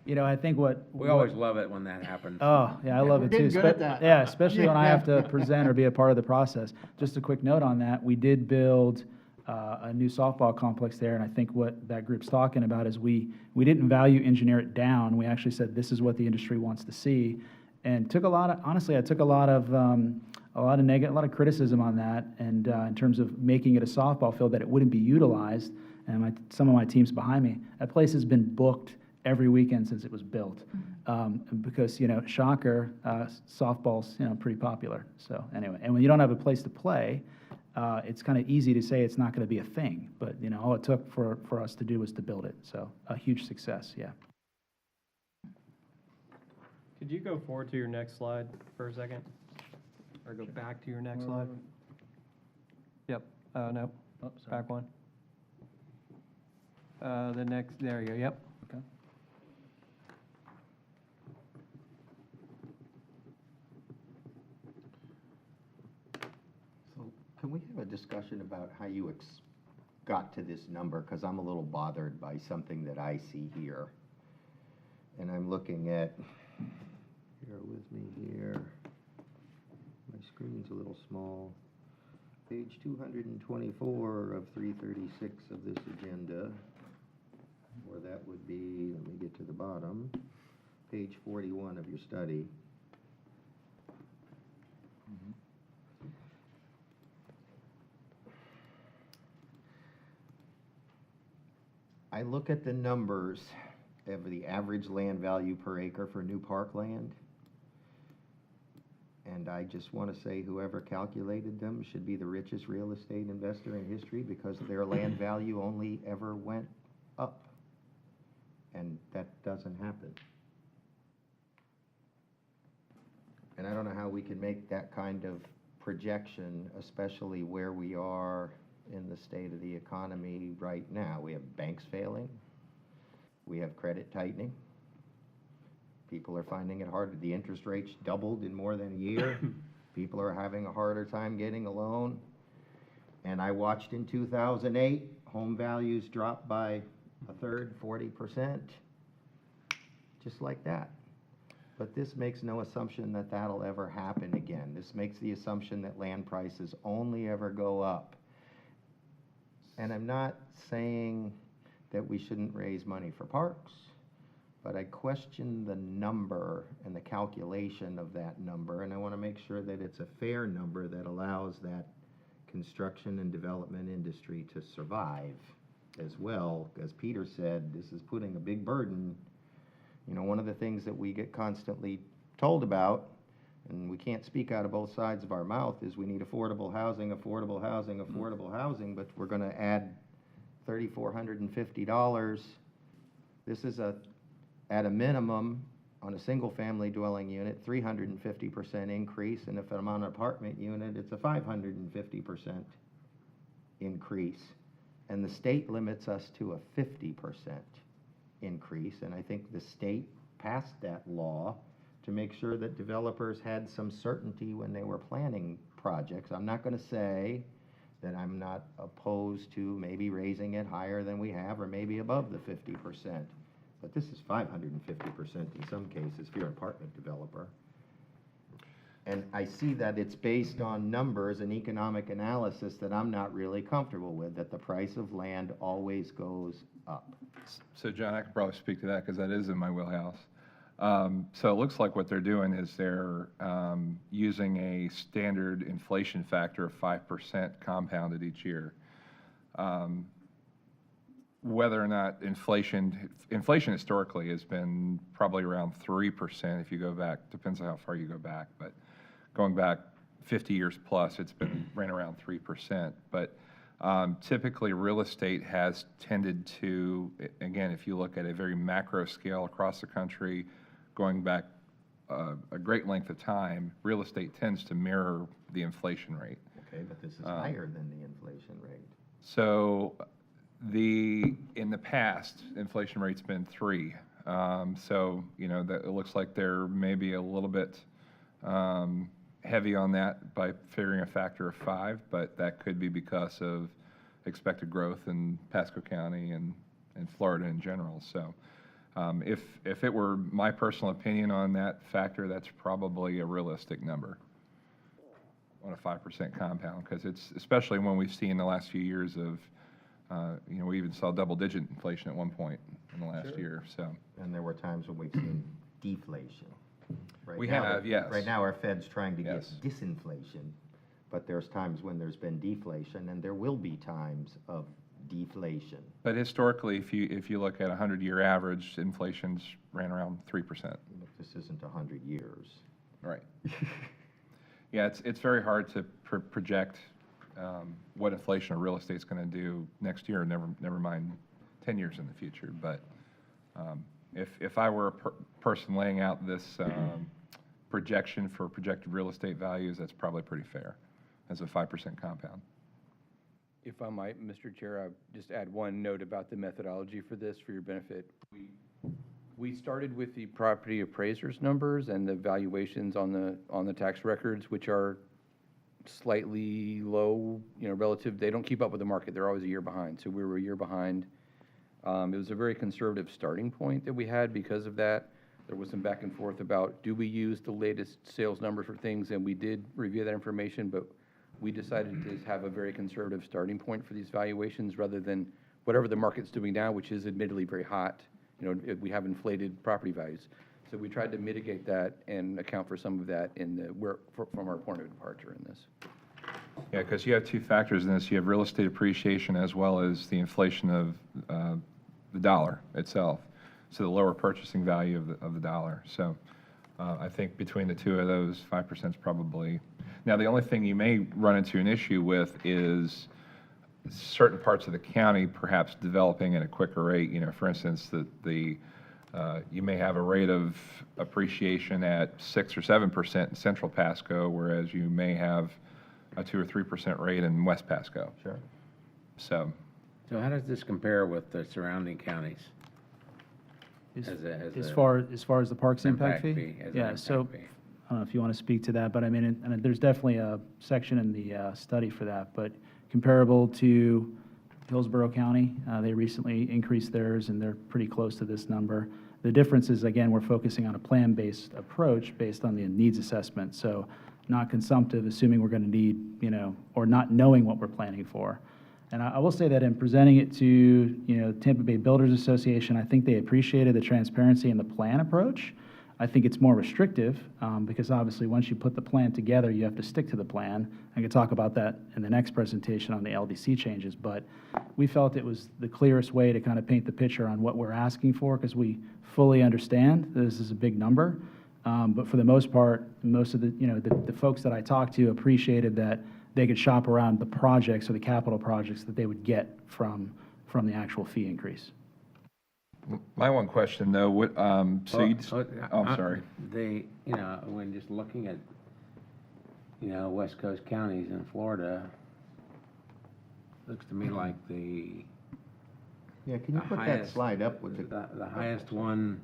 you know, I think We always love it when that happens. Oh, yeah, I love it too. getting good at that. Yeah, especially when I have to present or be a part of the process. Just a quick note on that, we did build a new softball complex there, and I think what that group's talking about is we didn't value engineer it down. We actually said this is what the industry wants to see, and honestly, I took a lot of criticism on that, and in terms of making it a softball field that it wouldn't be utilized. And some of my teams behind me, that place has been booked every weekend since it was built, because, you know, shocker, softball's, you know, pretty popular. So anyway, and when you don't have a place to play, it's kind of easy to say it's not going to be a thing, but, you know, all it took for us to do was to build it. So a huge success, yeah. Could you go forward to your next slide for a second? Or go back to your next slide? Yep, no, Oh, sorry. back one. The next, there you go, yep. Okay. So can we have a discussion about how you got to this number? Because I'm a little bothered by something that I see here. And I'm looking at, bear with me here. My screen's a little small. Page 224 of 336 of this agenda, or that would be, let me get to the bottom, page 41 of your study. I look at the numbers of the average land value per acre for new parkland, and I just want to say whoever calculated them should be the richest real estate investor in history, because their land value only ever went up. And that doesn't happen. And I don't know how we can make that kind of projection, especially where we are in the state of the economy right now. We have banks failing. We have credit tightening. People are finding it hard. The interest rates doubled in more than a year. People are having a harder time getting a loan. And I watched in 2008, home values drop by a third, 40%, just like that. But this makes no assumption that that'll ever happen again. This makes the assumption that land prices only ever go up. And I'm not saying that we shouldn't raise money for parks, but I question the number and the calculation of that number, and I want to make sure that it's a fair number that allows that construction and development industry to survive as well. As Peter said, this is putting a big burden. You know, one of the things that we get constantly told about, and we can't speak out of both sides of our mouth, is we need affordable housing, affordable housing, affordable housing, but we're going to add $3,450. This is at a minimum, on a single-family dwelling unit, 350% increase, and if I'm on an apartment unit, it's a 550% increase. And the state limits us to a 50% increase, and I think the state passed that law to make sure that developers had some certainty when they were planning projects. I'm not going to say that I'm not opposed to maybe raising it higher than we have, or maybe above the 50%, but this is 550% in some cases if you're an apartment developer. And I see that it's based on numbers and economic analysis that I'm not really comfortable with, that the price of land always goes up. So John, I could probably speak to that because that is in my wheelhouse. So it looks like what they're doing is they're using a standard inflation factor of 5% compounded each year. Whether or not inflation historically has been probably around 3% if you go back, depends on how far you go back, but going back 50 years plus, it's been right around 3%. But typically real estate has tended to, again, if you look at a very macro scale across the country, going back a great length of time, real estate tends to mirror the inflation rate. Okay, but this is higher than the inflation rate. So in the past, inflation rate's been 3. So, you know, that it looks like they're maybe a little bit heavy on that by figuring a factor of 5, but that could be because of expected growth in Pasco County and Florida in general. So if it were my personal opinion on that factor, that's probably a realistic number on a 5% compound, because it's, especially when we've seen the last few years of, you know, we even saw double-digit inflation at one point in the last year. So, and there were times when we've seen deflation. Right we now, have, yes. Right now, our Fed's trying to get Yes. disinflation, but there's times when there's been deflation, and there will be times of deflation. But historically, if you look at a 100-year average, inflation's ran around 3%. But this isn't 100 years. Right. Yeah, it's very hard to project what inflation or real estate's going to do next year, never mind 10 years in the future. But if I were a person laying out this projection for projected real estate values, that's probably pretty fair as a 5% compound. If I might, Mr. Chair, I'll just add one note about the methodology for this for your benefit. We started with the property appraisers numbers and the valuations on the tax records, which are slightly low, you know, relative. They don't keep up with the market. They're always a year behind. So we were a year behind. It was a very conservative starting point that we had because of that. There was some back and forth about, do we use the latest sales numbers for things? And we did review that information, but we decided to have a very conservative starting point for these valuations rather than whatever the market's doing now, which is admittedly very hot. You know, we have inflated property values. So we tried to mitigate that and account for some of that from our point of departure in this. Yeah, because you have two factors in this. You have real estate appreciation as well as the inflation of the dollar itself, so the lower purchasing value of the dollar. So I think between the two of those, 5% is probably. Now, the only thing you may run into an issue with is certain parts of the county perhaps developing at a quicker rate. You know, for instance, you may have a rate of appreciation at 6 or 7% in central Pasco, whereas you may have a 2 or 3% rate in West Pasco. Sure. So, So how does this compare with the surrounding counties? As far as the parks impact fee? Yeah, so, I don't know if you want to speak to that, but I mean, and there's definitely a section in the study for that, but comparable to Hillsborough County, they recently increased theirs, and they're pretty close to this number. The difference is, again, we're focusing on a plan-based approach based on the needs assessment, so not consumptive, assuming we're going to need, you know, or not knowing what we're planning for. And I will say that in presenting it to, you know, Tampa Bay Builders Association, I think they appreciated the transparency in the plan approach. I think it's more restrictive because obviously once you put the plan together, you have to stick to the plan. I can talk about that in the next presentation on the LDC changes, but we felt it was the clearest way to kind of paint the picture on what we're asking for, because we fully understand this is a big number. But for the most part, most of the, you know, the folks that I talked to appreciated that they could shop around the projects or the capital projects that they would get from the actual fee increase. my one question though, I'm sorry. They, you know, when just looking at, you know, West Coast counties in Florida, looks to me like Yeah, can you the put that highest- slide up with the highest one,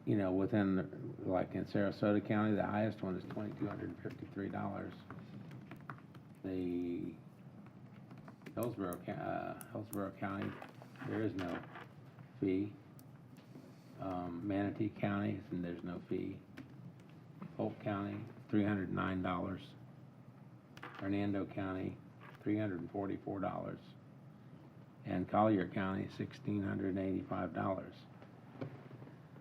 you know, within, like in Sarasota County, the highest one is $2,253. The Hillsborough County, there is no fee. Manatee County, and there's no fee. Polk County, $309. Hernando County, $344. And Collier County, $1,685.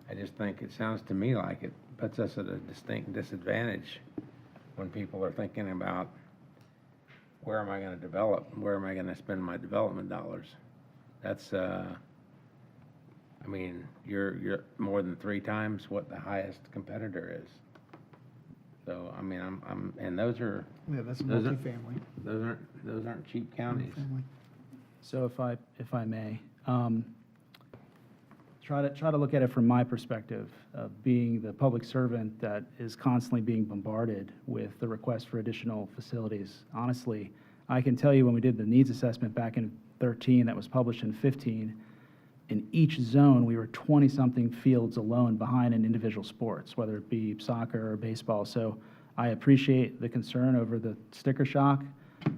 I just think it sounds to me like it puts us at a distinct disadvantage when people are thinking about, where am I going to develop? Where am I going to spend my development dollars? That's, I mean, you're more than 3 times what the highest competitor is. So, I mean, and those are, Yeah, that's those are- multifamily. those aren't cheap counties. Family. So if I may, try to look at it from my perspective of being the public servant that is constantly being bombarded with the request for additional facilities. Honestly, I can tell you when we did the needs assessment back in 13, that was published in 15, in each zone, we were 20-something fields alone behind in individual sports, whether it be soccer or baseball. So I appreciate the concern over the sticker shock,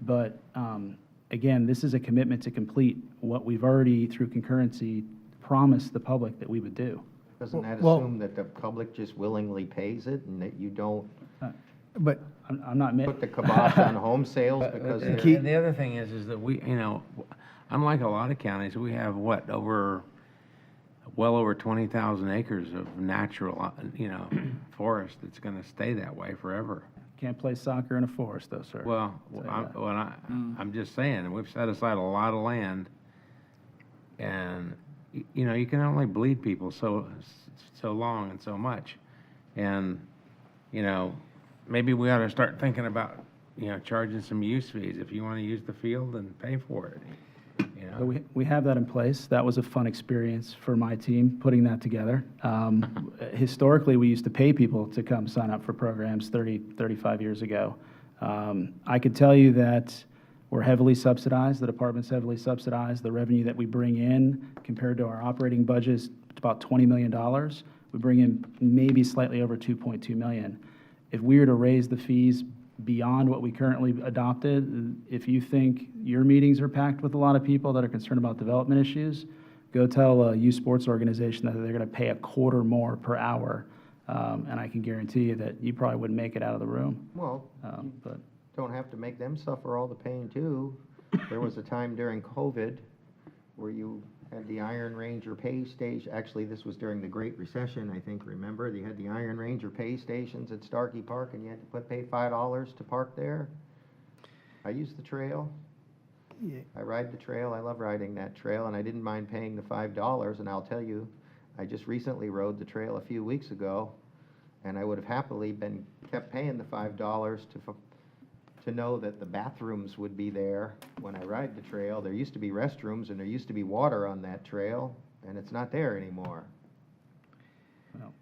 but again, this is a commitment to complete what we've already, through concurrency, promised the public that we would do. Doesn't that Well- assume that the public just willingly pays it and that you don't But I'm not, put the kibosh on home sales because And they're... the other thing is that we, you know, unlike a lot of counties, we have well over 20,000 acres of natural, you know, forest that's going to stay that way forever. can't play soccer in a forest though, sir. Well, Tell you that. I'm just saying, we've set aside a lot of land, and, you know, you can only bleed people so long and so much. And, you know, maybe we ought to start thinking about, you know, charging some use fees. If you want to use the field, then pay for it, you know? So we have that in place. That was a fun experience for my team, putting that together. Historically, we used to pay people to come sign up for programs 35 years ago. I could tell you that we're heavily subsidized, the department's heavily subsidized. The revenue that we bring in compared to our operating budget is about $20 million. We bring in maybe slightly over $2.2 million. If we were to raise the fees beyond what we currently adopted, if you think your meetings are packed with a lot of people that are concerned about development issues, go tell a youth sports organization that they're going to pay a quarter more per hour, and I can guarantee you that you probably wouldn't make it out of the room. Well, But don't have to make them suffer all the pain too. There was a time during COVID where you had the Iron Ranger pay station. Actually, this was during the Great Recession, I think, remember? You had the Iron Ranger pay stations at Starkey Park, and you had to pay $5 to park there. I used the trail. Yeah. I ride the trail, I love riding that trail, and I didn't mind paying the $5, and I'll tell you, I just recently rode the trail a few weeks ago, and I would have happily kept paying the $5 to know that the bathrooms would be there when I ride the trail. There used to be restrooms, and there used to be water on that trail, and it's not there anymore. Well,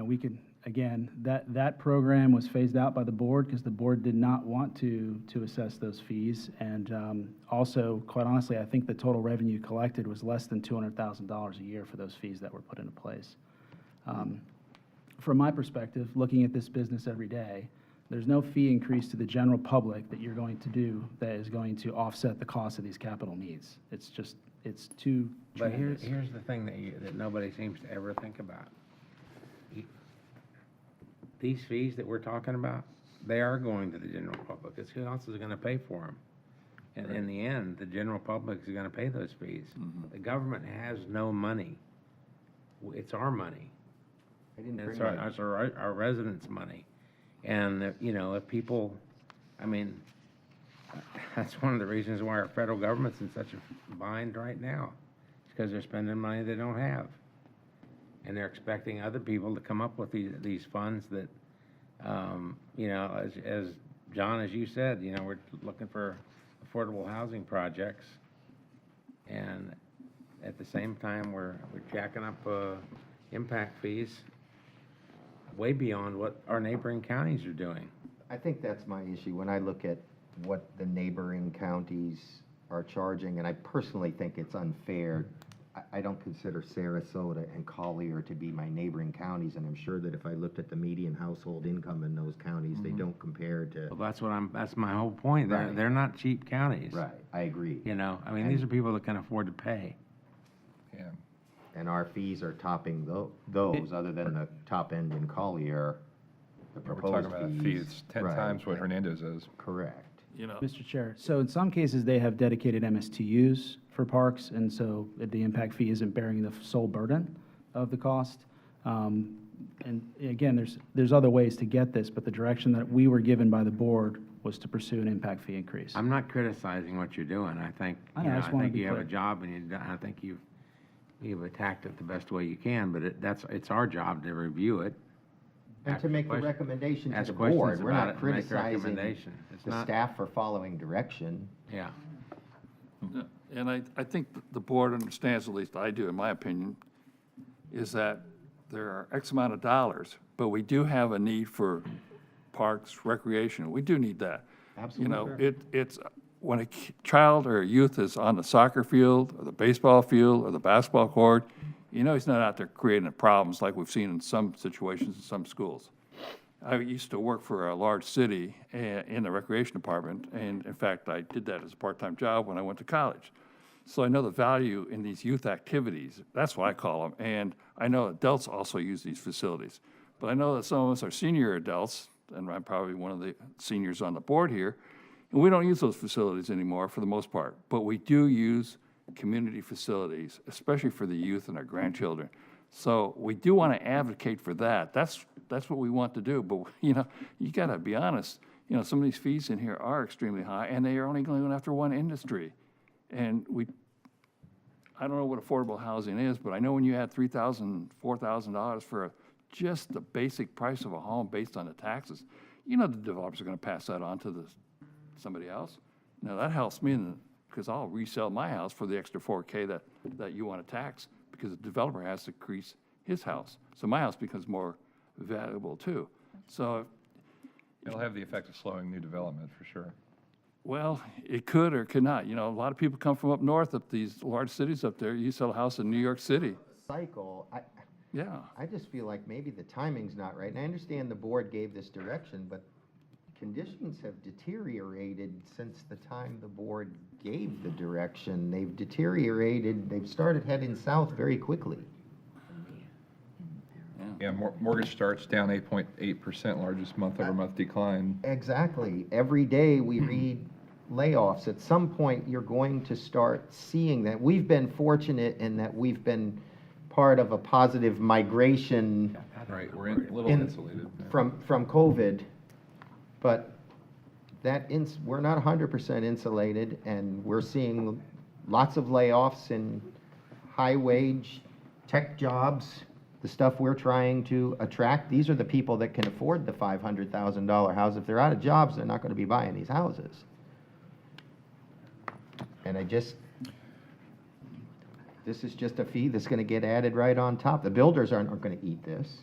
we could, again, that program was phased out by the board because the board did not want to assess those fees. And also, quite honestly, I think the total revenue collected was less than $200,000 a year for those fees that were put into place. From my perspective, looking at this business every day, there's no fee increase to the general public that you're going to do that is going to offset the cost of these capital needs. It's just, it's too But tremendous. here's the thing that nobody seems to ever think about. These fees that we're talking about, they are going to the general public. It's who else is gonna pay for them? And in the end, the general public is gonna pay those fees. The government has no money. It's our money. I didn't It's bring our residents' money. And, if people, that's one of the reasons why our federal government's in such a bind right now. It's because they're spending money they don't have. And they're expecting other people to come up with these funds that, as John, as you said, we're looking for affordable housing projects. And at the same time, we're jacking up impact fees way beyond what our neighboring counties are doing. I think that's my issue, when I look at what the neighboring counties are charging, and I personally think it's unfair. I don't consider Sarasota and Collier to be my neighboring counties, and I'm sure that if I looked at the median household income in those counties, they don't compare to. Well, that's my whole point. Right. They're not cheap counties. Right, I agree. These are people that can afford to pay. Yeah. And our fees are topping those, other than the top end in Collier, the We're proposed talking about a fee fees. that's 10 Right, times what right. Hernandez is. Correct. Mr. Chair, so in some cases, they have dedicated MSTUs for parks, and so the impact fee isn't bearing the sole burden of the cost. And again, there's other ways to get this, but the direction that we were given by the board was to pursue an impact fee increase. I'm not criticizing what you're doing. I think, I know, I just wanna be you have a clear. job, and I think you've attacked it the best way you can, but it's our job to review it. And to make a recommendation to ask the questions board. We're about not it and make a criticizing recommendation. It's the not- staff for following direction. Yeah. And I think the board understands, at least I do, in my opinion, is that there are X amount of dollars, but we do have a need for parks, recreation. We do need that. Absolutely. It's, when a child or a youth is on the soccer field, or the baseball field, or the basketball court, he's not out there creating problems like we've seen in some situations in some schools. I used to work for a large city in the recreation department, and in fact, I did that as a part-time job when I went to college. So I know the value in these youth activities. That's what I call them. And I know adults also use these facilities. But I know that some of us are senior adults, and I'm probably one of the seniors on the board here, and we don't use those facilities anymore for the most part. But we do use community facilities, especially for the youth and our grandchildren. So we do want to advocate for that. That's what we want to do. But, you got to be honest, some of these fees in here are extremely high, and they are only going after one industry. And I don't know what affordable housing is, but I know when you add $3,000, $4,000 for just the basic price of a home based on the taxes, the developers are going to pass that on to somebody else. Now, that helps me because I'll resell my house for the extra $4K that you want to tax, because the developer has to increase his house. So my house becomes more valuable too. So, It'll have the effect of slowing new development, for sure. well, it could or could not. A lot of people come from up north, up these large cities up there. You sell a house in New York City. Cycle, Yeah. I just feel like maybe the timing's not right. And I understand the board gave this direction, but conditions have deteriorated since the time the board gave the direction. They've deteriorated, they've started heading south very quickly. Yeah, mortgage starts down 8.8%, largest month-over-month decline. Exactly. Every day we read layoffs. At some point, you're going to start seeing that. We've been fortunate in that we've been part of a positive migration Right, we're a little in- insulated. from COVID, but we're not 100% insulated, and we're seeing lots of layoffs in high-wage tech jobs, the stuff we're trying to attract. These are the people that can afford the $500,000 house. If they're out of jobs, they're not going to be buying these houses. And this is just a fee that's going to get added right on top. The builders aren't going to eat this.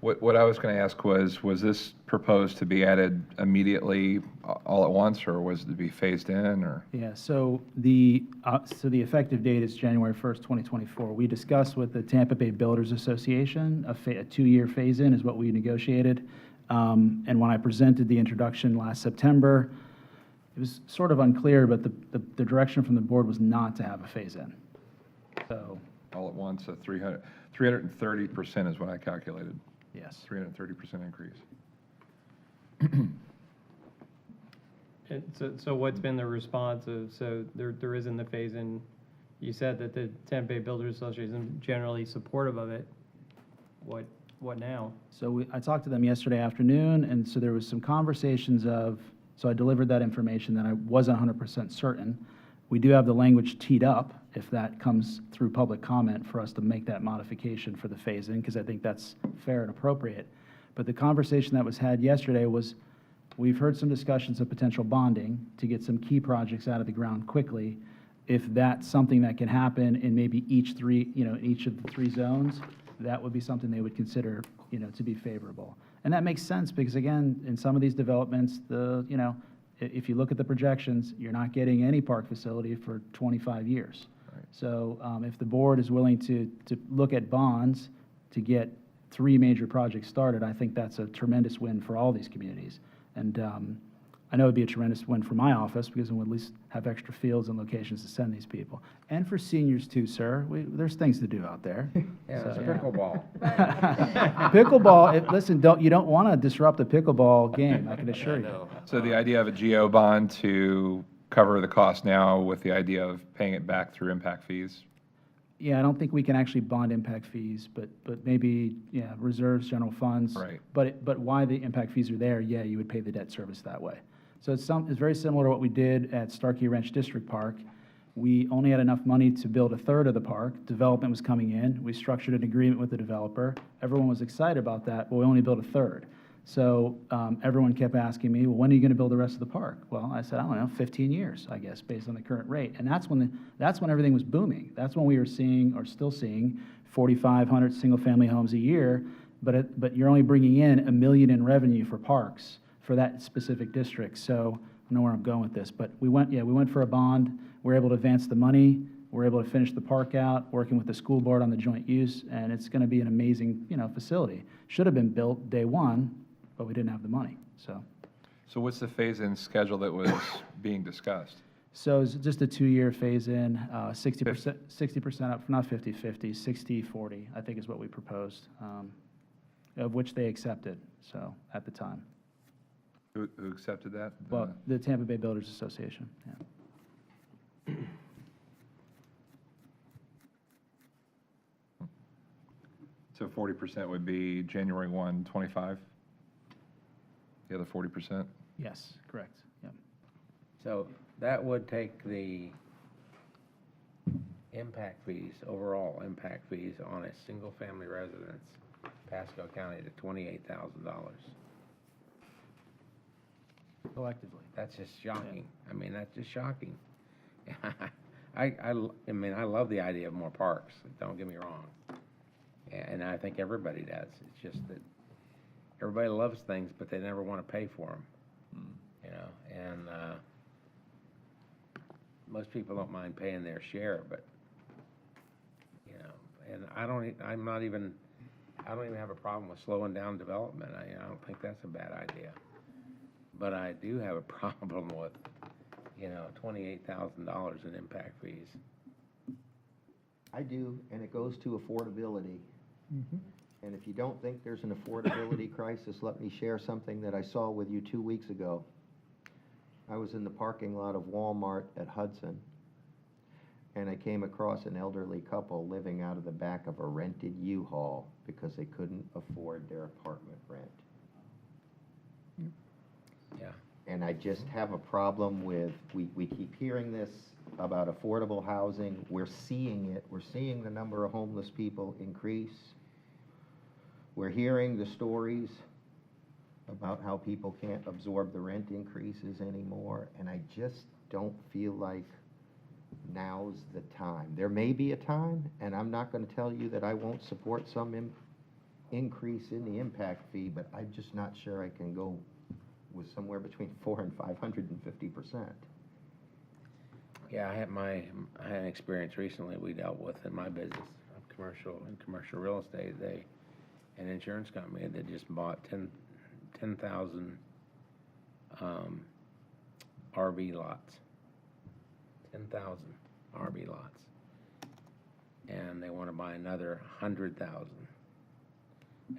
What I was going to ask was this proposed to be added immediately all at once, or was it to be phased in, or? Yeah, so the effective date is January 1st, 2024. We discussed with the Tampa Bay Builders Association, a 2-year phase-in is what we negotiated. And when I presented the introduction last September, it was sort of unclear, but the direction from the board was not to have a phase-in. So, All at once, so 330% is what I calculated. yes. 330% increase. And so what's been the response of, so there isn't the phase-in, you said that the Tampa Bay Builders Association is generally supportive of it. What now? So I talked to them yesterday afternoon, and so there was some conversations so I delivered that information that I wasn't 100% certain. We do have the language teed up, if that comes through public comment, for us to make that modification for the phase-in, because I think that's fair and appropriate. But the conversation that was had yesterday was, we've heard some discussions of potential bonding to get some key projects out of the ground quickly. If that's something that can happen in maybe each of the 3 zones, that would be something they would consider, to be favorable. And that makes sense, because again, in some of these developments, if you look at the projections, you're not getting any park facility for 25 years. Right. So if the board is willing to look at bonds to get 3 major projects started, I think that's a tremendous win for all these communities. And I know it'd be a tremendous win for my office, because we'll at least have extra fields and locations to send these people. And for seniors too, sir. There's things to do out there. Yeah, it's pickleball. Pickleball, listen, you don't want to disrupt the pickleball game, I can assure you. So the idea of a GO bond to cover the cost now with the idea of paying it back through impact fees? Yeah, I don't think we can actually bond impact fees, but maybe, reserves, general funds. Right. But why the impact fees are there, you would pay the debt service that way. So it's very similar to what we did at Starkey Ranch District Park. We only had enough money to build a third of the park. Development was coming in. We structured an agreement with the developer. Everyone was excited about that, but we only built a third. So everyone kept asking me, well, when are you going to build the rest of the park? Well, I said, I don't know, 15 years, I guess, based on the current rate. And that's when everything was booming. That's when we were seeing, or still seeing, 4,500 single-family homes a year, but you're only bringing in $1 million in revenue for parks for that specific district. So I know where I'm going with this, but we went for a bond. We were able to advance the money. We were able to finish the park out, working with the school board on the joint use, and it's going to be an amazing, facility. Should have been built day one, but we didn't have the money, so. So what's the phase-in schedule that was being discussed? So it's just a 2-year phase-in, 60% up, not 50/50, 60/40, I think is what we proposed, of which they accepted, so, at the time. Who accepted that? Well, the Tampa Bay Builders Association, yeah. So 40% would be January 1, 25? The other 40%? Yes, correct, yeah. So that would take the impact fees, overall impact fees on a single-family residence, Pasco County, to $28,000. Collectively. That's just shocking. I mean, that's just shocking. I mean, I love the idea of more parks, don't get me wrong. And I think everybody does. It's just that everybody loves things, but they never want to pay for them. And most people don't mind paying their share, but, and I don't even have a problem with slowing down development. I don't think that's a bad idea. But I do have a problem with, $28,000 in impact fees. I do, and it goes to affordability. And if you don't think there's an affordability crisis, let me share something that I saw with you 2 weeks ago. I was in the parking lot of Walmart at Hudson, and I came across an elderly couple living out of the back of a rented U-Haul because they couldn't afford their apartment rent. Yeah. And I just have a problem with, we keep hearing this about affordable housing. We're seeing it. We're seeing the number of homeless people increase. We're hearing the stories about how people can't absorb the rent increases anymore. And I just don't feel like now's the time. There may be a time, and I'm not going to tell you that I won't support some increase in the impact fee, but I'm just not sure I can go with somewhere between 400 and 550%. Yeah, I had an experience recently we dealt with in my business, commercial real estate. An insurance company that just bought 10,000 RV lots. 10,000 RV lots. And they want to buy another 100,000.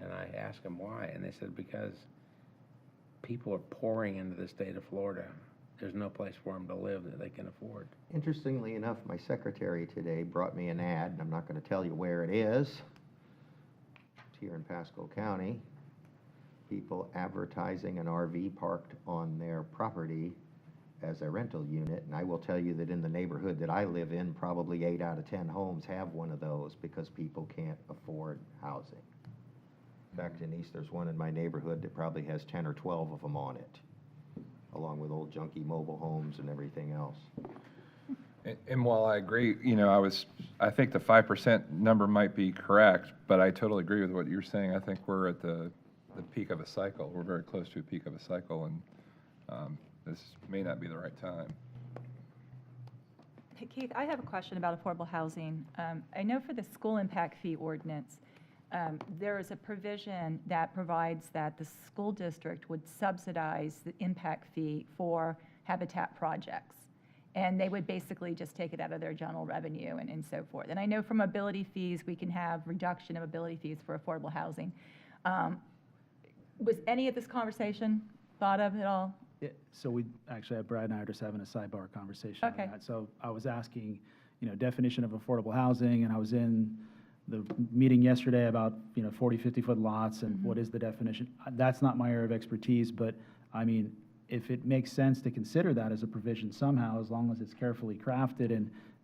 And I asked them why, and they said because people are pouring into the state of Florida. There's no place for them to live that they can afford. Interestingly enough, my secretary today brought me an ad, and I'm not going to tell you where it is. It's here in Pasco County. People advertising an RV parked on their property as a rental unit, and I will tell you that in the neighborhood that I live in, probably 8 out of 10 homes have one of those because people can't afford housing. In fact, Denise, there's one in my neighborhood that probably has 10 or 12 of them on it, along with old junky mobile homes and everything else. And while I agree, I think the 5% number might be correct, but I totally agree with what you're saying. I think we're at the peak of a cycle. We're very close to a peak of a cycle, and this may not be the right time. Hey, Keith, I have a question about affordable housing. I know for the school impact fee ordinance, there is a provision that provides that the school district would subsidize the impact fee for habitat projects. And they would basically just take it out of their general revenue and so forth. And I know from mobility fees, we can have reduction of mobility fees for affordable housing. Was any of this conversation thought of at all? Yeah, so Brad and I are just having a sidebar conversation on Okay. that. So I was asking, definition of affordable housing, and I was in the meeting yesterday about, 40, 50-foot lots, and what is the definition? That's not my area of expertise, but, I mean, if it makes sense to consider that as a provision somehow, as long as it's carefully crafted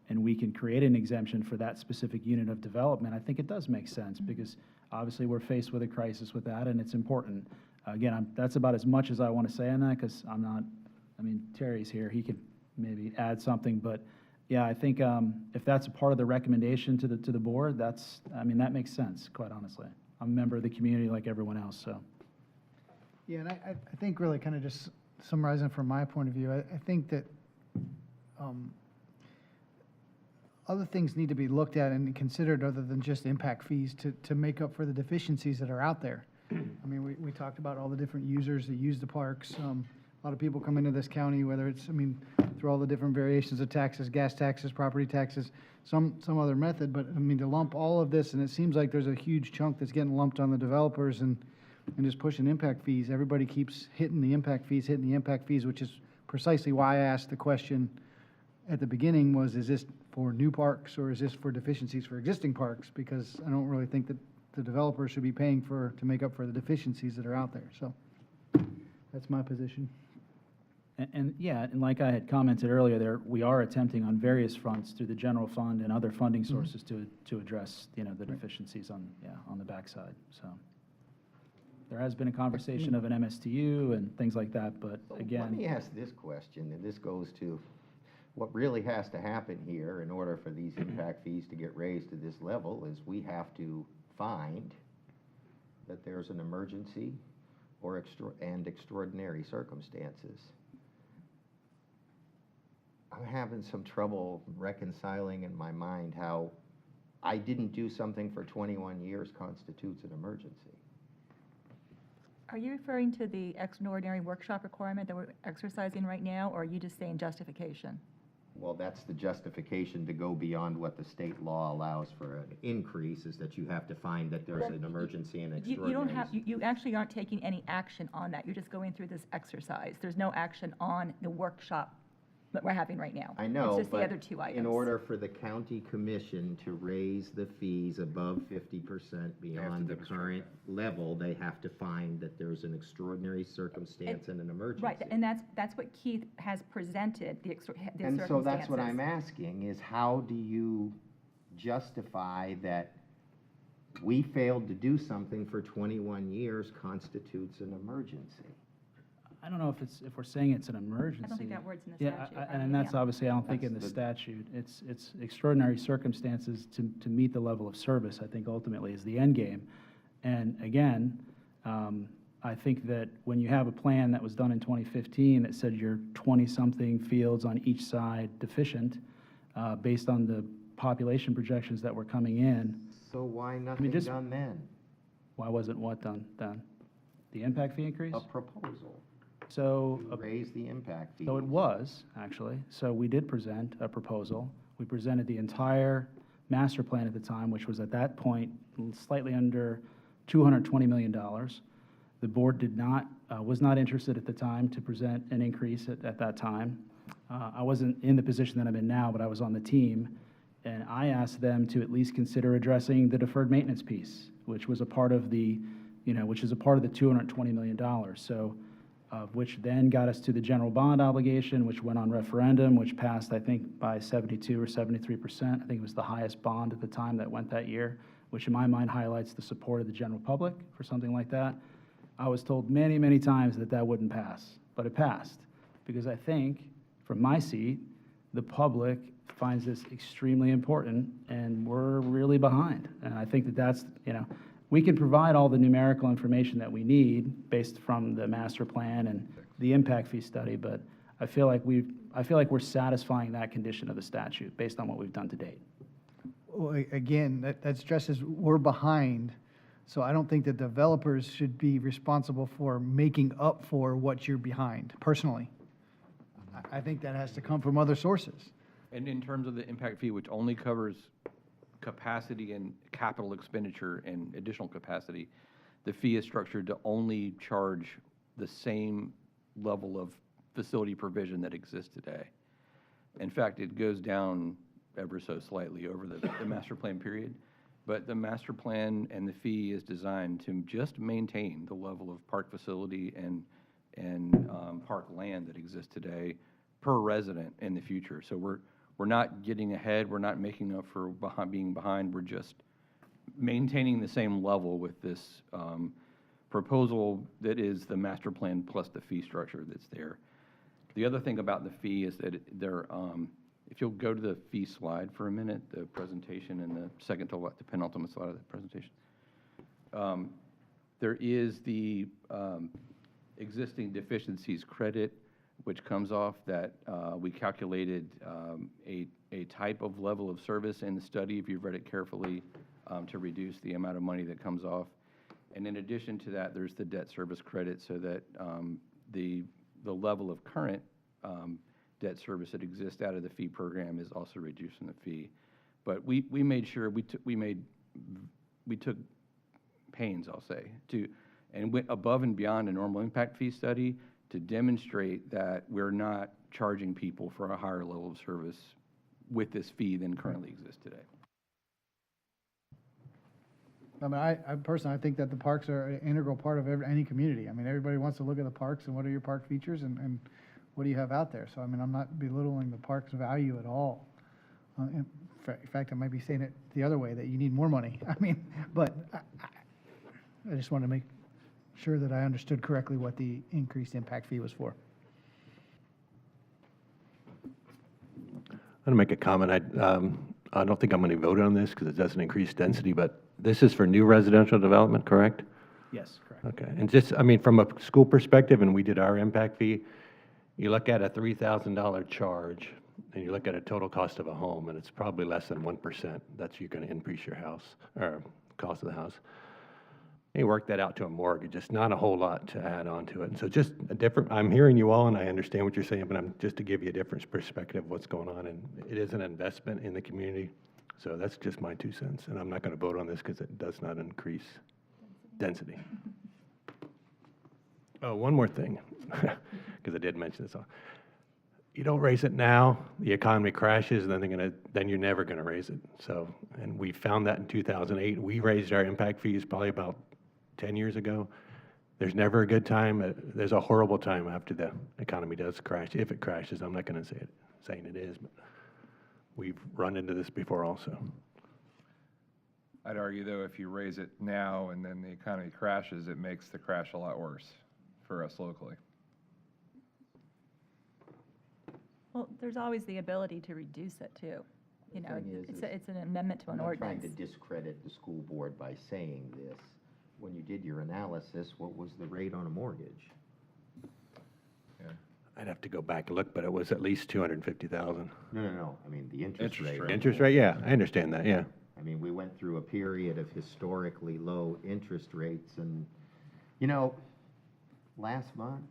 and we can create an exemption for that specific unit of development, I think it does make sense, because obviously we're faced with a crisis with that, and it's important. Again, that's about as much as I want to say on that, because Terry's here, he could maybe add something, but yeah, I think if that's a part of the recommendation to the board, that makes sense, quite honestly. I'm a member of the community like everyone else, so. Yeah, and I think really kind of just summarizing from my point of view, I think that other things need to be looked at and considered other than just impact fees to make up for the deficiencies that are out there. I mean, we talked about all the different users that use the parks. A lot of people come into this county, whether it's, through all the different variations of taxes, gas taxes, property taxes, some other method, but to lump all of this, and it seems like there's a huge chunk that's getting lumped on the developers and just pushing impact fees. Everybody keeps hitting the impact fees, which is precisely why I asked the question at the beginning was, is this for new parks or is this for deficiencies for existing parks? Because I don't really think that the developers should be paying to make up for the deficiencies that are out there. So that's my position. And like I had commented earlier, we are attempting on various fronts through the general fund and other funding sources to address, the deficiencies on the backside, so. There has been a conversation of an MSTU and things like that, but again. Let me ask this question, and this goes to what really has to happen here in order for these impact fees to get raised to this level is we have to find that there's an emergency or extraordinary circumstances. I'm having some trouble reconciling in my mind how I didn't do something for 21 years constitutes an emergency. Are you referring to the extraordinary workshop requirement that we're exercising right now, or are you just saying justification? Well, that's the justification to go beyond what the state law allows for an increase, is that you have to find that there's an emergency and extraordinary. You don't have, you actually aren't taking any action on that. You're just going through this exercise. There's no action on the workshop that we're having right now. I know, It's just the but other two items. in order for the county commission to raise the fees above 50% beyond the demonstrate current level, they have to find that there's an extraordinary circumstance and an emergency. Right, and that's what Keith has presented, the And circumstances. so that's what I'm asking, is how do you justify that we failed to do something for 21 years constitutes an emergency? I don't know if we're saying it's an emergency. I don't think that word's in the Yeah, statute. and that's obviously, I don't think in the That's the- statute. It's extraordinary circumstances to meet the level of service, I think ultimately is the end game. And again, I think that when you have a plan that was done in 2015 that said you're 20-something fields on each side deficient, based on the population projections that were coming in, So why nothing just- done then? why wasn't what done then? The impact fee increase? A proposal So, to raise the impact fees. so it was, actually. So we did present a proposal. We presented the entire master plan at the time, which was at that point slightly under $220 million. The board did not, was not interested at the time to present an increase at that time. I wasn't in the position that I'm in now, but I was on the team. And I asked them to at least consider addressing the deferred maintenance piece, which was a part of the, which is a part of the $220 million. So, which then got us to the general bond obligation, which went on referendum, which passed, I think, by 72 or 73%. I think it was the highest bond at the time that went that year, which in my mind highlights the support of the general public for something like that. I was told many, many times that that wouldn't pass, but it passed, because I think, from my seat, the public finds this extremely important, and we're really behind. And I think that that's, we can provide all the numerical information that we need based from the master plan and the impact fee study, but I feel like we're satisfying that condition of the statute based on what we've done to date. Well, again, that stresses we're behind, so I don't think that developers should be responsible for making up for what you're behind, personally. I think that has to come from other sources. And in terms of the impact fee, which only covers capacity and capital expenditure and additional capacity, the fee is structured to only charge the same level of facility provision that exists today. In fact, it goes down ever so slightly over the master plan period, but the master plan and the fee is designed to just maintain the level of park facility and park land that exists today per resident in the future. So we're not getting ahead, we're not making up for being behind, we're just maintaining the same level with this proposal that is the master plan plus the fee structure that's there. The other thing about the fee is that if you'll go to the fee slide for a minute, the presentation and the second to the penultimate slide of the presentation, there is the existing deficiencies credit, which comes off that we calculated a type of level of service in the study, if you've read it carefully, to reduce the amount of money that comes off. And in addition to that, there's the debt service credit, so that the level of current debt service that exists out of the fee program is also reducing the fee. But we made sure, we took pains, I'll say, and went above and beyond a normal impact fee study to demonstrate that we're not charging people for a higher level of service with this fee than currently exists today. I mean, I personally, I think that the parks are an integral part of any community. I mean, everybody wants to look at the parks and what are your park features and what do you have out there? So, I mean, I'm not belittling the park's value at all. In fact, I might be saying it the other way, that you need more money. I mean, but I just wanted to make sure that I understood correctly what the increased impact fee was for. I'm going to make a comment. I don't think I'm going to vote on this because it doesn't increase density, but this is for new residential development, correct? Yes, correct. Okay. And just, I mean, from a school perspective, and we did our impact fee, you look at a $3,000 charge, and you look at a total cost of a home, and it's probably less than 1%. That's you're going to increase your house, or cost of the house. You work that out to a mortgage. It's not a whole lot to add on to it. And so just a different, I'm hearing you all, and I understand what you're saying, but I'm just to give you a different perspective of what's going on. And it is an investment in the community. So that's just my 2 cents. And I'm not going to vote on this because it does not increase density. Oh, one more thing, because I did mention this. You don't raise it now, the economy crashes, and then you're never gonna raise it. So, and we found that in 2008. We raised our impact fees probably about 10 years ago. There's never a good time. There's a horrible time after the economy does crash, if it crashes. I'm not gonna saying it is, but we've run into this before also. I'd argue, though, if you raise it now and then the economy crashes, it makes the crash a lot worse for us locally. Well, there's always the ability to reduce it too. You know, thing is, it's an amendment to I'm an not trying ordinance. to discredit the school board by saying this. When you did your analysis, what was the rate on a mortgage? I'd have to go back and look, but it was at least 250,000. No. I mean, the interest Interest rate. rate. Interest rate, yeah, I understand that, yeah. I mean, we went through a period of historically low interest rates, and, you know, last month,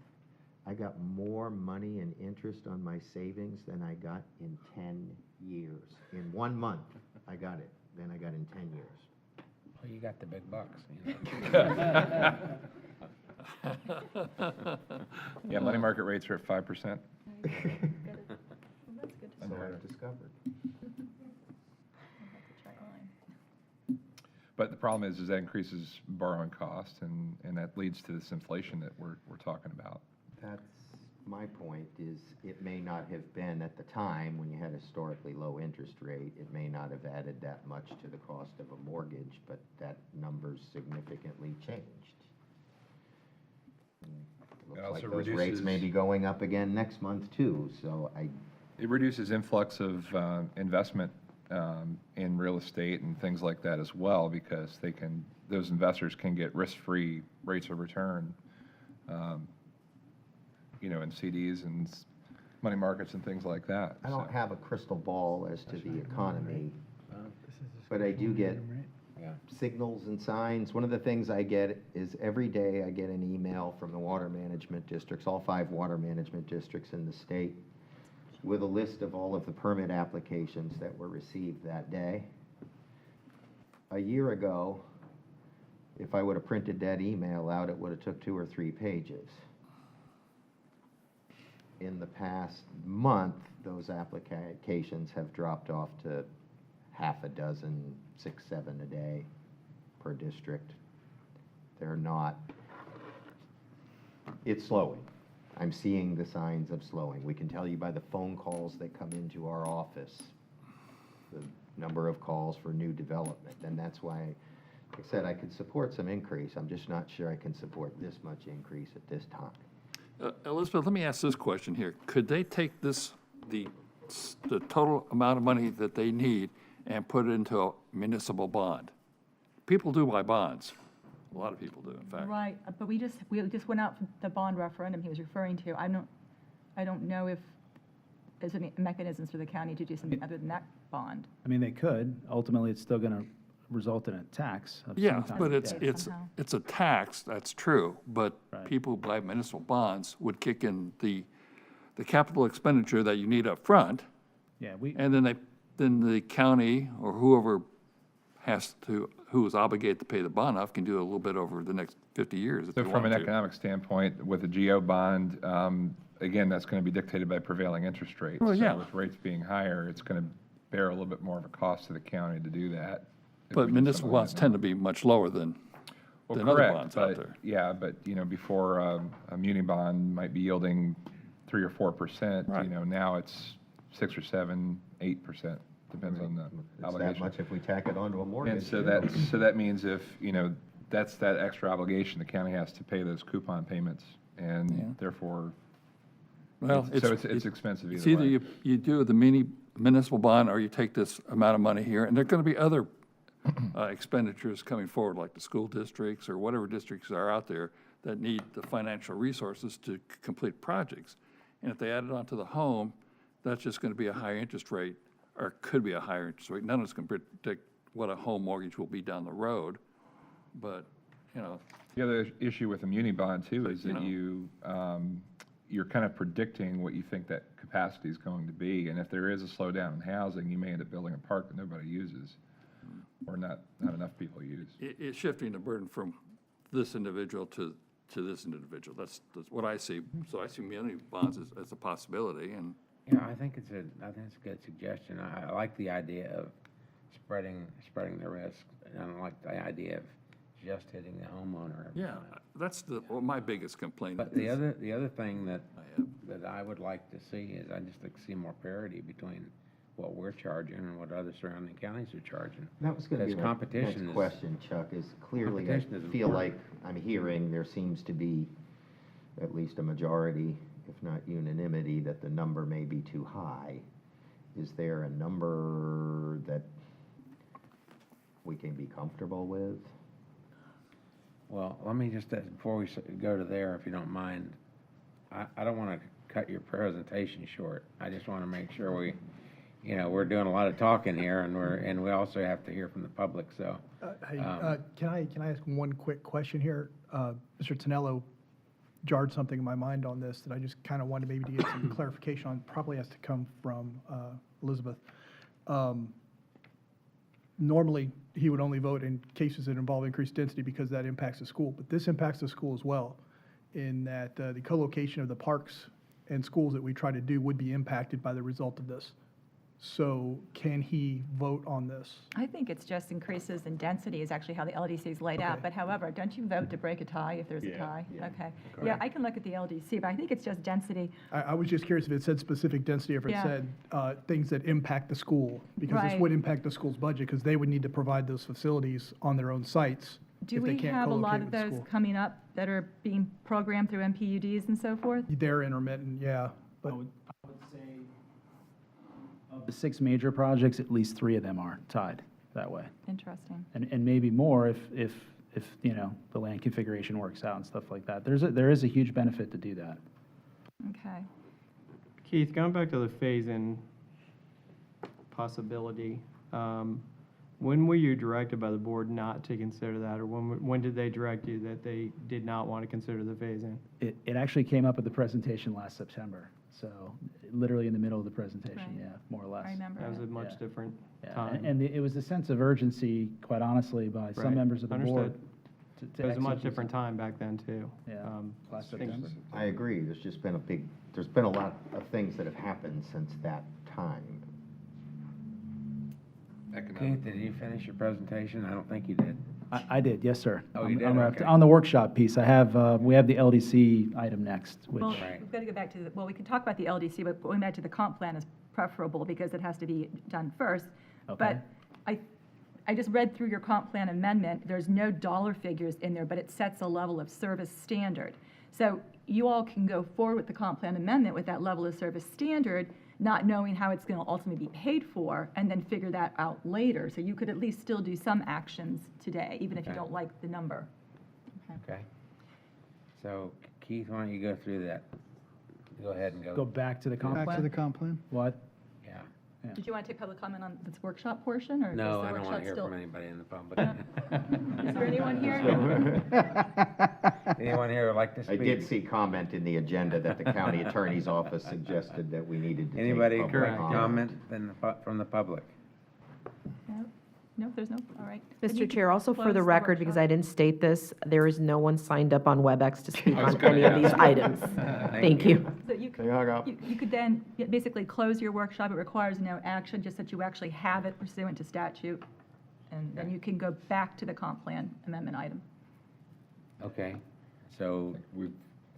I got more money in interest on my savings than I got in 10 years. In 1 month, I got it, than I got in 10 years. Well, you got the big bucks. You know. Yeah, money market rates are at 5%. So I've discovered. But the problem is that increases borrowing costs, and that leads to this inflation that we're talking about. That's my point, is it may not have been at the time when you had a historically low interest rate, it may not have added that much to the cost of a mortgage, but that number's significantly changed. It Looks also like those rates reduces- may be going up again next month too, so It reduces influx of investment in real estate and things like that as well, because those investors can get risk-free rates of return, in CDs and money markets and things like that. I don't So- have a crystal ball as to the economy, but I do get signals and signs. One of the things I get is every day I get an email from the water management districts, all 5 water management districts in the state, with a list of all of the permit applications that were received that day. A year ago, if I would have printed that email out, it would have took 2 or 3 pages. In the past month, those applications have dropped off to half a dozen, 6, 7 a day per district. They're not, it's slowing. I'm seeing the signs of slowing. We can tell you by the phone calls that come into our office, the number of calls for new development. And that's why, like I said, I could support some increase. I'm just not sure I can support this much increase at this time. Elizabeth, let me ask this question here. Could they take the total amount of money that they need and put it into a municipal bond? People do buy bonds. A lot of people do, in fact. Right, but we just went out for the bond referendum he was referring to. I don't know if there's any mechanisms for the county to do something other than that bond. I mean, they could. Ultimately, it's still going to result in a tax of some Yeah, kind. but Yeah. Somehow. it's a tax, that's true, but Right. people who buy municipal bonds would kick in the capital expenditure that you need up front, Yeah, and then the county or whoever who is obligated to pay the bond off can do a little bit over the next 50 years if So they from want an to. economic standpoint, with a GO bond, again, that's going to be dictated by prevailing interest rates. Well, yeah. So with rates being higher, it's going to bear a little bit more of a cost to the county to do that. if But we did municipal something like bonds that tend now. to be much lower than Well, other correct, bonds out but, there. yeah, but, before, a muni bond might be yielding 3 or 4%, Right. now it's 6 or 7, 8%, depends on the It's that obligation. much if we tack it onto a mortgage. And so too. that means if, that's that extra obligation, the county has to pay those coupon payments, Yeah. and therefore, Well, so it's expensive It's either either way. you do the municipal bond, or you take this amount of money here, and there are going to be other expenditures coming forward, like the school districts or whatever districts are out there that need the financial resources to complete projects. And if they add it onto the home, that's just going to be a higher interest rate, or could be a higher interest rate. None of us can predict what a home mortgage will be down the road, but, The other issue with a muni bond too So, is you that you're kind of predicting what you think that capacity is going to be, and if there is a slowdown in housing, you may end up building a park that nobody uses, or not enough people use. it's shifting the burden from this individual to this individual. That's what I see. So I see muni bonds as a possibility, and Yeah, I think it's a good suggestion. I like the idea of spreading the risk. I don't like the idea of just hitting the homeowner. Yeah, that's my biggest complaint. But the other thing that I would like to see is I just like to see more parity between what we're charging and what other surrounding counties are charging. That was going to be Because my competition next is- question, Chuck, is clearly, I competition is feel like important. I'm hearing there seems to be at least a majority, if not unanimity, that the number may be too high. Is there a number that we can be comfortable with? Well, let me just, before we go to there, if you don't mind, I don't want to cut your presentation short. I just want to make sure we're doing a lot of talking here, and we also have to hear from the public, so. Hey, can I ask one quick question here? Mr. Tonello jarred something in my mind on this that I just kind of wanted maybe to get some clarification on, probably has to come from Elizabeth. Normally, he would only vote in cases that involve increased density because that impacts the school, but this impacts the school as well, in that the co-location of the parks and schools that we try to do would be impacted by the result of this. So can he vote on this? I think it's just increases in density is actually how the LDC is laid out. Okay. But however, don't you vote to break a tie if there's a tie? Okay. Yeah, I can look at the LDC, but I think it's just density. I was just curious if it said specific density, or if it Yeah. said things that impact the school, because this Right. would impact the school's budget, because they would need to provide those facilities on their own sites Do if they we can't have a lot co-locate of with the those school. coming up that are being programmed through MPUDs and so forth? They're intermittent, yeah, but I would say of the 6 major projects, at least 3 of them are tied that way. Interesting. And maybe more if the land configuration works out and stuff like that. There is a huge benefit to do that. Okay. Keith, going back to the phase-in possibility, when were you directed by the board not to consider that, or when did they direct you that they did not want to consider the phase-in? It actually came up at the presentation last September, so literally in the middle of the presentation, Right. yeah, more or less. I remember That was a it. much Yeah. different Yeah, time. and it was a sense of urgency, quite honestly, by some Right. members of the board. Understood. to It was a much execute different time back then, too. Yeah, last things- September. I agree, there's been a lot of things that have happened since that time. Keith, did you finish your presentation? I don't think you did. I did, yes, sir. Oh, you I'm did? wrapped. Okay. On the workshop piece, we have the LDC item next, which, Well, Right. we've got to go back to, well, we can talk about the LDC, but going back to the comp plan is preferable because it has to be done first. Okay. But I just read through your comp plan amendment. There's no dollar figures in there, but it sets a level of service standard. So you all can go forward with the comp plan amendment with that level of service standard, not knowing how it's going to ultimately be paid for, and then figure that out later. So you could at least still do some actions today, even if you Okay. don't like the number. Okay. So Keith, why don't you go through that? Go ahead and go back to the comp plan? Back to the comp plan? What? Yeah. Did you want to take public comment on this workshop portion, or is the No, I don't want workshop to hear still? from anybody in the public. Is there anyone here? Anyone here would like to I speak? did see comment in the agenda that the county attorney's office suggested that we needed to take Anybody public comment from the public? No, there's no, all right. Then you Mr. can Chair, also for close the record, because workshop. I didn't state this, there is no one signed up on WebEx to speak I was on gonna any of these ask. items. Thank you. So you could, They hung up. you could then basically close your workshop. It requires no action, just that you actually have it pursuant to statute. And then you can go back to the comp plan amendment item. Okay, so, We've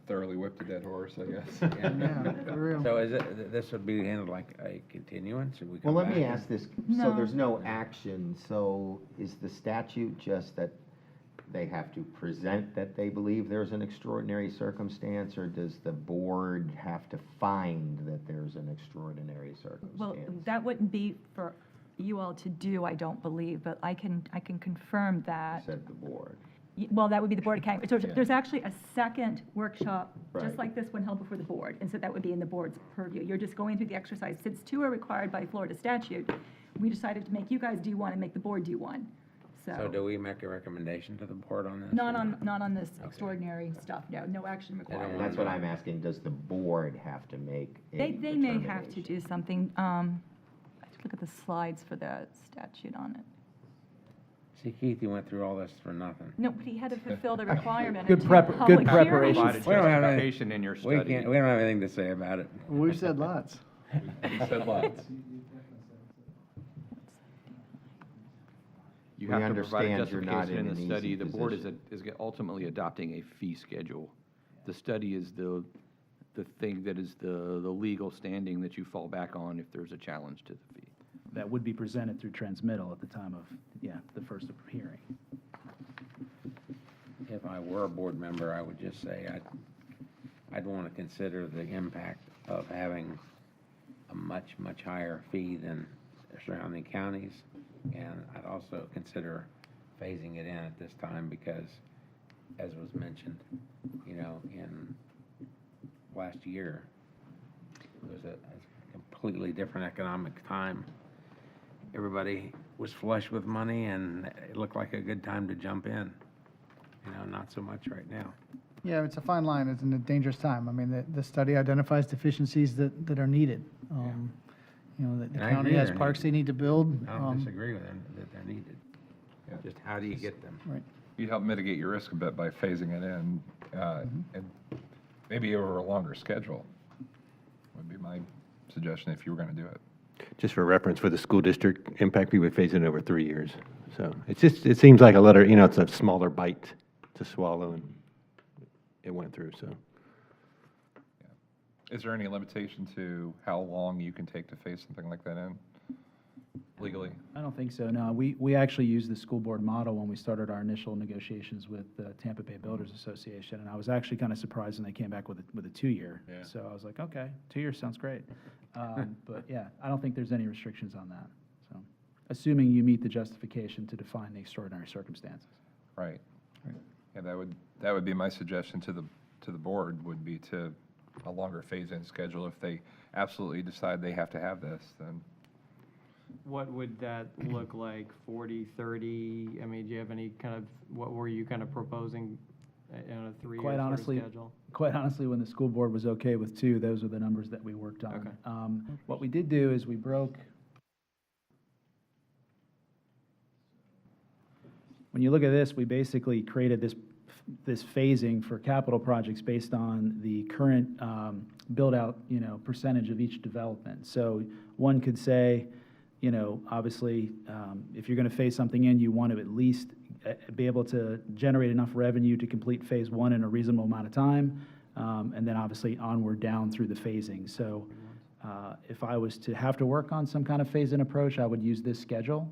thoroughly whipped a dead horse, I guess. Yeah, for real. so this would be handled like a continuance, and we come Well, back? let me ask this, so No. there's no action, so is the statute just that they have to present that they believe there's an extraordinary circumstance, or does the board have to find that there's an extraordinary Well, circumstance? that wouldn't be for you all to do, I don't believe, but I can confirm that. Said the board. Well, that would be the Board of County. So there's actually a second workshop, Right. just like this one held before the board, and so that would be in the board's purview. You're just going through the exercise. Since 2 are required by Florida statute, we decided to make you guys do one and make the board do one. So do we make a recommendation to the board on this? Not or on this extraordinary stuff, no action required. And that's what I'm asking, does the board have to make a They may have to determination? do something. I have to look at the slides for the statute on it. See, Keith, you went through all this for nothing. No, but he had to fulfill the requirement. Good of prep- two good public preparation. hearings. Provided We don't have any- justification in your We study. can't, we don't have anything to say about it. We've said lots. We said lots. You We have to provide a understand you're not justification in in the an study. easy The board is, position. is ultimately adopting a fee schedule. The study is the thing that is the legal standing that you fall back on if there's a challenge to the fee. That would be presented through transmittal at the time of, the first hearing. If I were a board member, I would just say I'd want to consider the impact of having a much, much higher fee than the surrounding counties. And I'd also consider phasing it in at this time because, as was mentioned, in last year, it was a completely different economic time. Everybody was flush with money and it looked like a good time to jump in. Not so much right now. Yeah, it's a fine line. It's in a dangerous time. I mean, the study identifies deficiencies that are needed. The And I county agree has they're parks needed. they need to build. I don't disagree with them that they're needed. Yeah. Just how do you get them? Right. You help mitigate your risk a bit by phasing it in, and maybe over a longer schedule would be my suggestion if you were going to do it. Just for reference, for the school district, impact fee would phase in over 3 years. So it seems like a letter, it's a smaller bite to swallow, and it went through, so. Is there any limitation to how long you can take to phase something like that in legally? I don't think so, no. We actually used the school board model when we started our initial negotiations with the Tampa Bay Builders Association, and I was actually kind of surprised when they came back with a 2-year. Yeah. So I was like, okay, 2 years sounds great. But yeah, I don't think there's any restrictions on that, so. Assuming you meet the justification to define the extraordinary circumstances. Right. Yeah, that would be my suggestion to the board, would be to a longer phase-in schedule. If they absolutely decide they have to have this, then. What would that look like, 40, 30? I mean, do you have any kind of, what were you kind of proposing in a 3-year Quite sort of honestly, schedule? when the school board was okay with 2, those are the numbers that we worked on. Okay. What we did do is we broke. When you look at this, we basically created this phasing for capital projects based on the current build-out, percentage of each development. So one could say, obviously, if you're going to phase something in, you want to at least be able to generate enough revenue to complete phase 1 in a reasonable amount of time, and then obviously onward down through the phasing. So if I was to have to work on some kind of phase-in approach, I would use this schedule.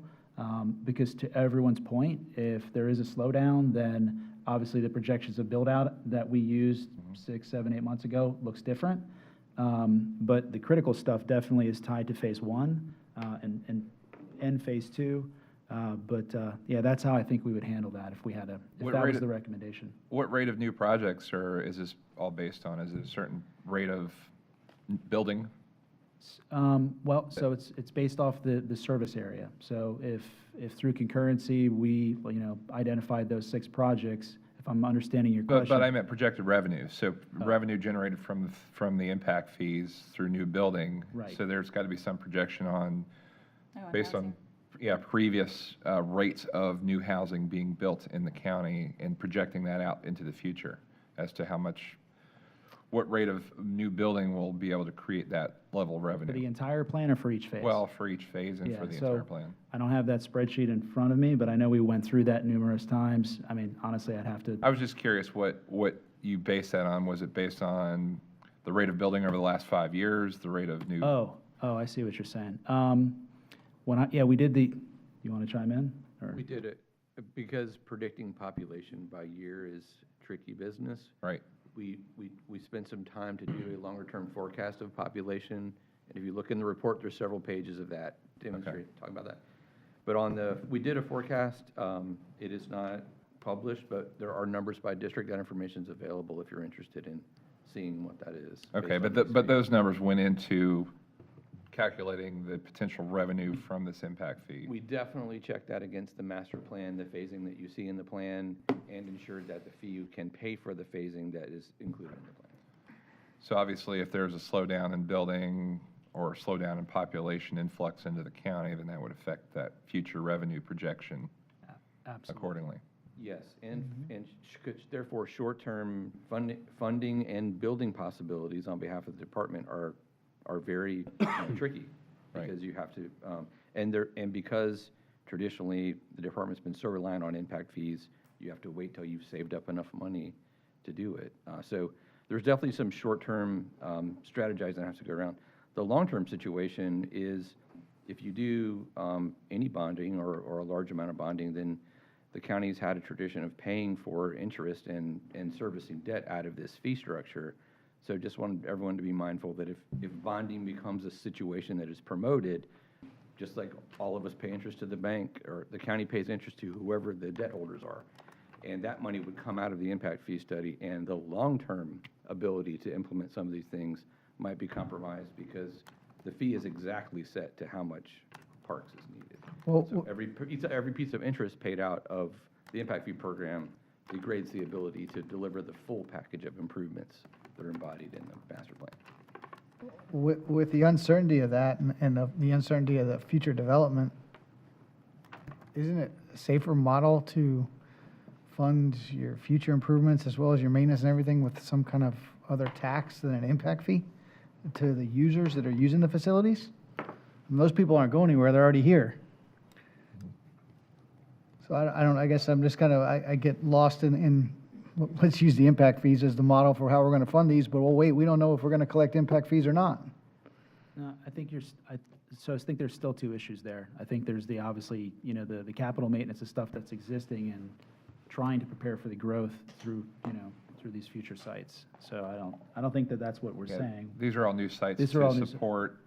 Because to everyone's point, if there is a slowdown, then obviously the projections of build-out that we used 6, 7, 8 months ago looks different. But the critical stuff definitely is tied to phase 1 and phase 2. Yeah, that's how I think we would handle that if that was the recommendation. What rate of new projects is this all based on? Is it a certain rate of building? Well, so it's based off the service area. So if through concurrency, we, identified those 6 projects, if I'm understanding your question. But I meant projected revenue, so revenue generated from the impact fees through new building. Right. So there's got to be some projection on, Oh, based on, previous rates of new housing being built in the county and projecting that out into the future as to what rate of new building will be able to create that level of For the revenue. entire plan or for each phase? Well, for each phase and for the entire plan. I don't have that spreadsheet in front of me, but I know we went through that numerous times. I mean, honestly, I'd have to. I was just curious what you based that on. Was it based on the rate of building over the last 5 years, the rate of new? Oh, I see what you're saying. We did you want to chime in? Or? We did it because predicting population by year is tricky business. Right. We spent some time to do a longer-term forecast of population, and if you look in the report, there's several pages of that talking about that. But we did a forecast. It is not published, but there are numbers by district. That information is available if you're interested in seeing what that is. Okay, but those numbers went into calculating the potential revenue from this impact fee. We definitely checked that against the master plan, the phasing that you see in the plan, and ensured that the fee can pay for the phasing that is included in the plan. So obviously, if there's a slowdown in building or a slowdown in population influx into the county, then that would affect that future revenue projection accordingly. Yes, and therefore, short-term funding and building possibilities on behalf of the department are are very tricky, because you have to, and because traditionally the department's been so reliant on impact fees, you have to wait till you've saved up enough money to do it. So there's definitely some short-term strategizing that has to go around. The long-term situation is, if you do any bonding or a large amount of bonding, then the county's had a tradition of paying for interest and servicing debt out of this fee structure. So just want everyone to be mindful that if bonding becomes a situation that is promoted, just like all of us pay interest to the bank, or the county pays interest to whoever the debt holders are, and that money would come out of the impact fee study, and the long-term ability to implement some of these things might be compromised, because the fee is exactly set to how much parks is needed. Well, So every piece of interest paid out of the impact fee program degrades the ability to deliver the full package of improvements that are embodied in the master plan. with the uncertainty of that and the uncertainty of the future development, isn't it a safer model to fund your future improvements as well as your maintenance and everything with some kind of other tax than an impact fee to the users that are using the facilities? And those people aren't going anywhere, they're already here. So I guess I'm just kind of, I get lost in, let's use the impact fees as the model for how we're going to fund these, but well, wait, we don't know if we're going to collect impact fees or not. No, I think I think there's still two issues there. I think there's obviously, the capital maintenance of stuff that's existing and trying to prepare for the growth through these future sites. So I don't think that that's what we're saying. These are all new sites These are all new to support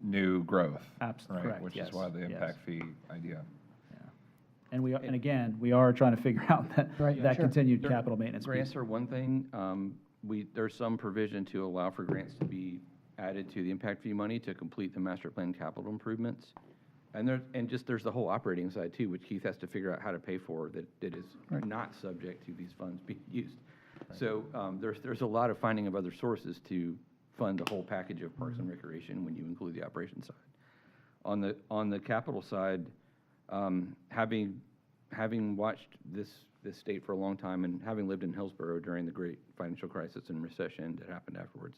new growth. Absolutely, Right, correct, which yes, is why the yes. impact fee idea. And again, we are trying to figure out that Right, that sure. continued capital maintenance To piece. answer one thing, there's some provision to allow for grants to be added to the impact fee money to complete the master plan capital improvements. And there's the whole operating side too, which Keith has to figure out how to pay for, that is Right. not subject to these funds being used. So there's a lot of finding of other sources to fund the whole package of parks and recreation when you include the operations side. On the capital side, having watched this state for a long time, and having lived in Hillsborough during the great financial crisis and recession that happened afterwards,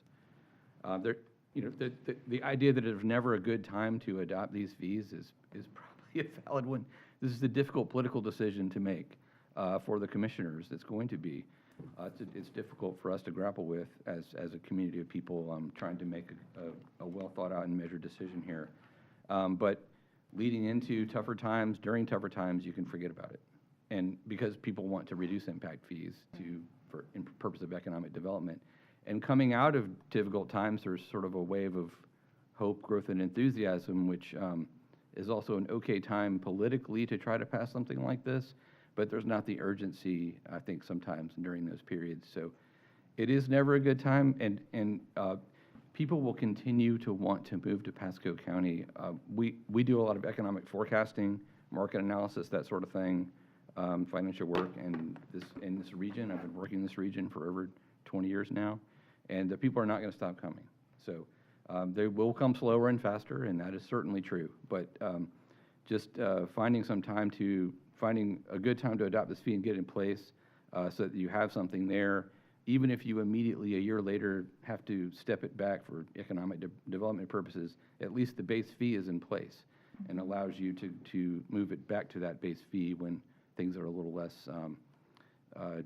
the idea that it was never a good time to adopt these fees is probably a valid one. This is a difficult political decision to make for the commissioners. It's going to be. It's difficult for us to grapple with as a community of people trying to make a well thought out and measured decision here. But leading into tougher times, during tougher times, you can forget about it. And because people want to reduce impact fees for purpose of economic development. And coming out of difficult times, there's sort of a wave of hope, growth, and enthusiasm, which is also an okay time politically to try to pass something like this. But there's not the urgency, I think, sometimes during those periods. So it is never a good time, and people will continue to want to move to Pasco County. We do a lot of economic forecasting, market analysis, that sort of thing, financial work, and in this region. I've been working in this region for over 20 years now, and the people are not going to stop coming. So they will come slower and faster, and that is certainly true. But just finding a good time to adopt this fee and get it in place so that you have something there, even if you immediately, a year later, have to step it back for economic development purposes, at least the base fee is in place and allows you to move it back to that base fee when things are a little less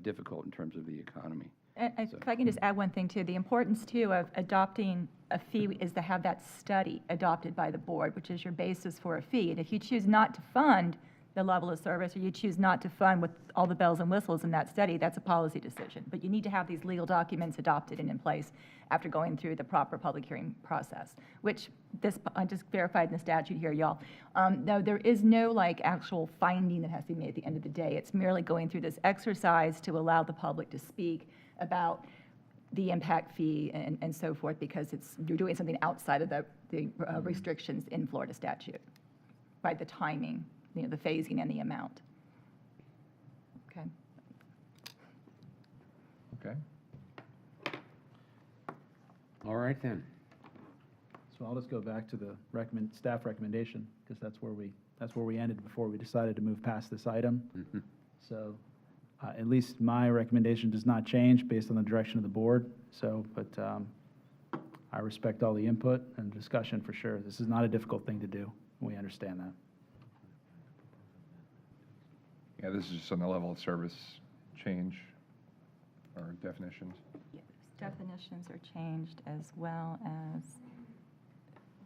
difficult in terms of the economy. And if I can just add one thing too, the importance too of adopting a fee is to have that study adopted by the board, which is your basis for a fee. And if you choose not to fund the level of service, or you choose not to fund with all the bells and whistles in that study, that's a policy decision. But you need to have these legal documents adopted and in place after going through the proper public hearing process, which I just verified in the statute here, y'all. No, there is no actual finding that has to be made at the end of the day. It's merely going through this exercise to allow the public to speak about the impact fee and so forth, because you're doing something outside of the restrictions in Florida statute by the timing, the phasing and the amount. Okay. Okay. All right then. So I'll just go back to the staff recommendation, because that's where we ended before we decided to move past this item. So at least my recommendation does not change based on the direction of the board. So, but I respect all the input and discussion for sure. This is not a difficult thing to do. We understand that. Yeah, this is just on the level of service change or definitions. Yes, definitions are changed as well as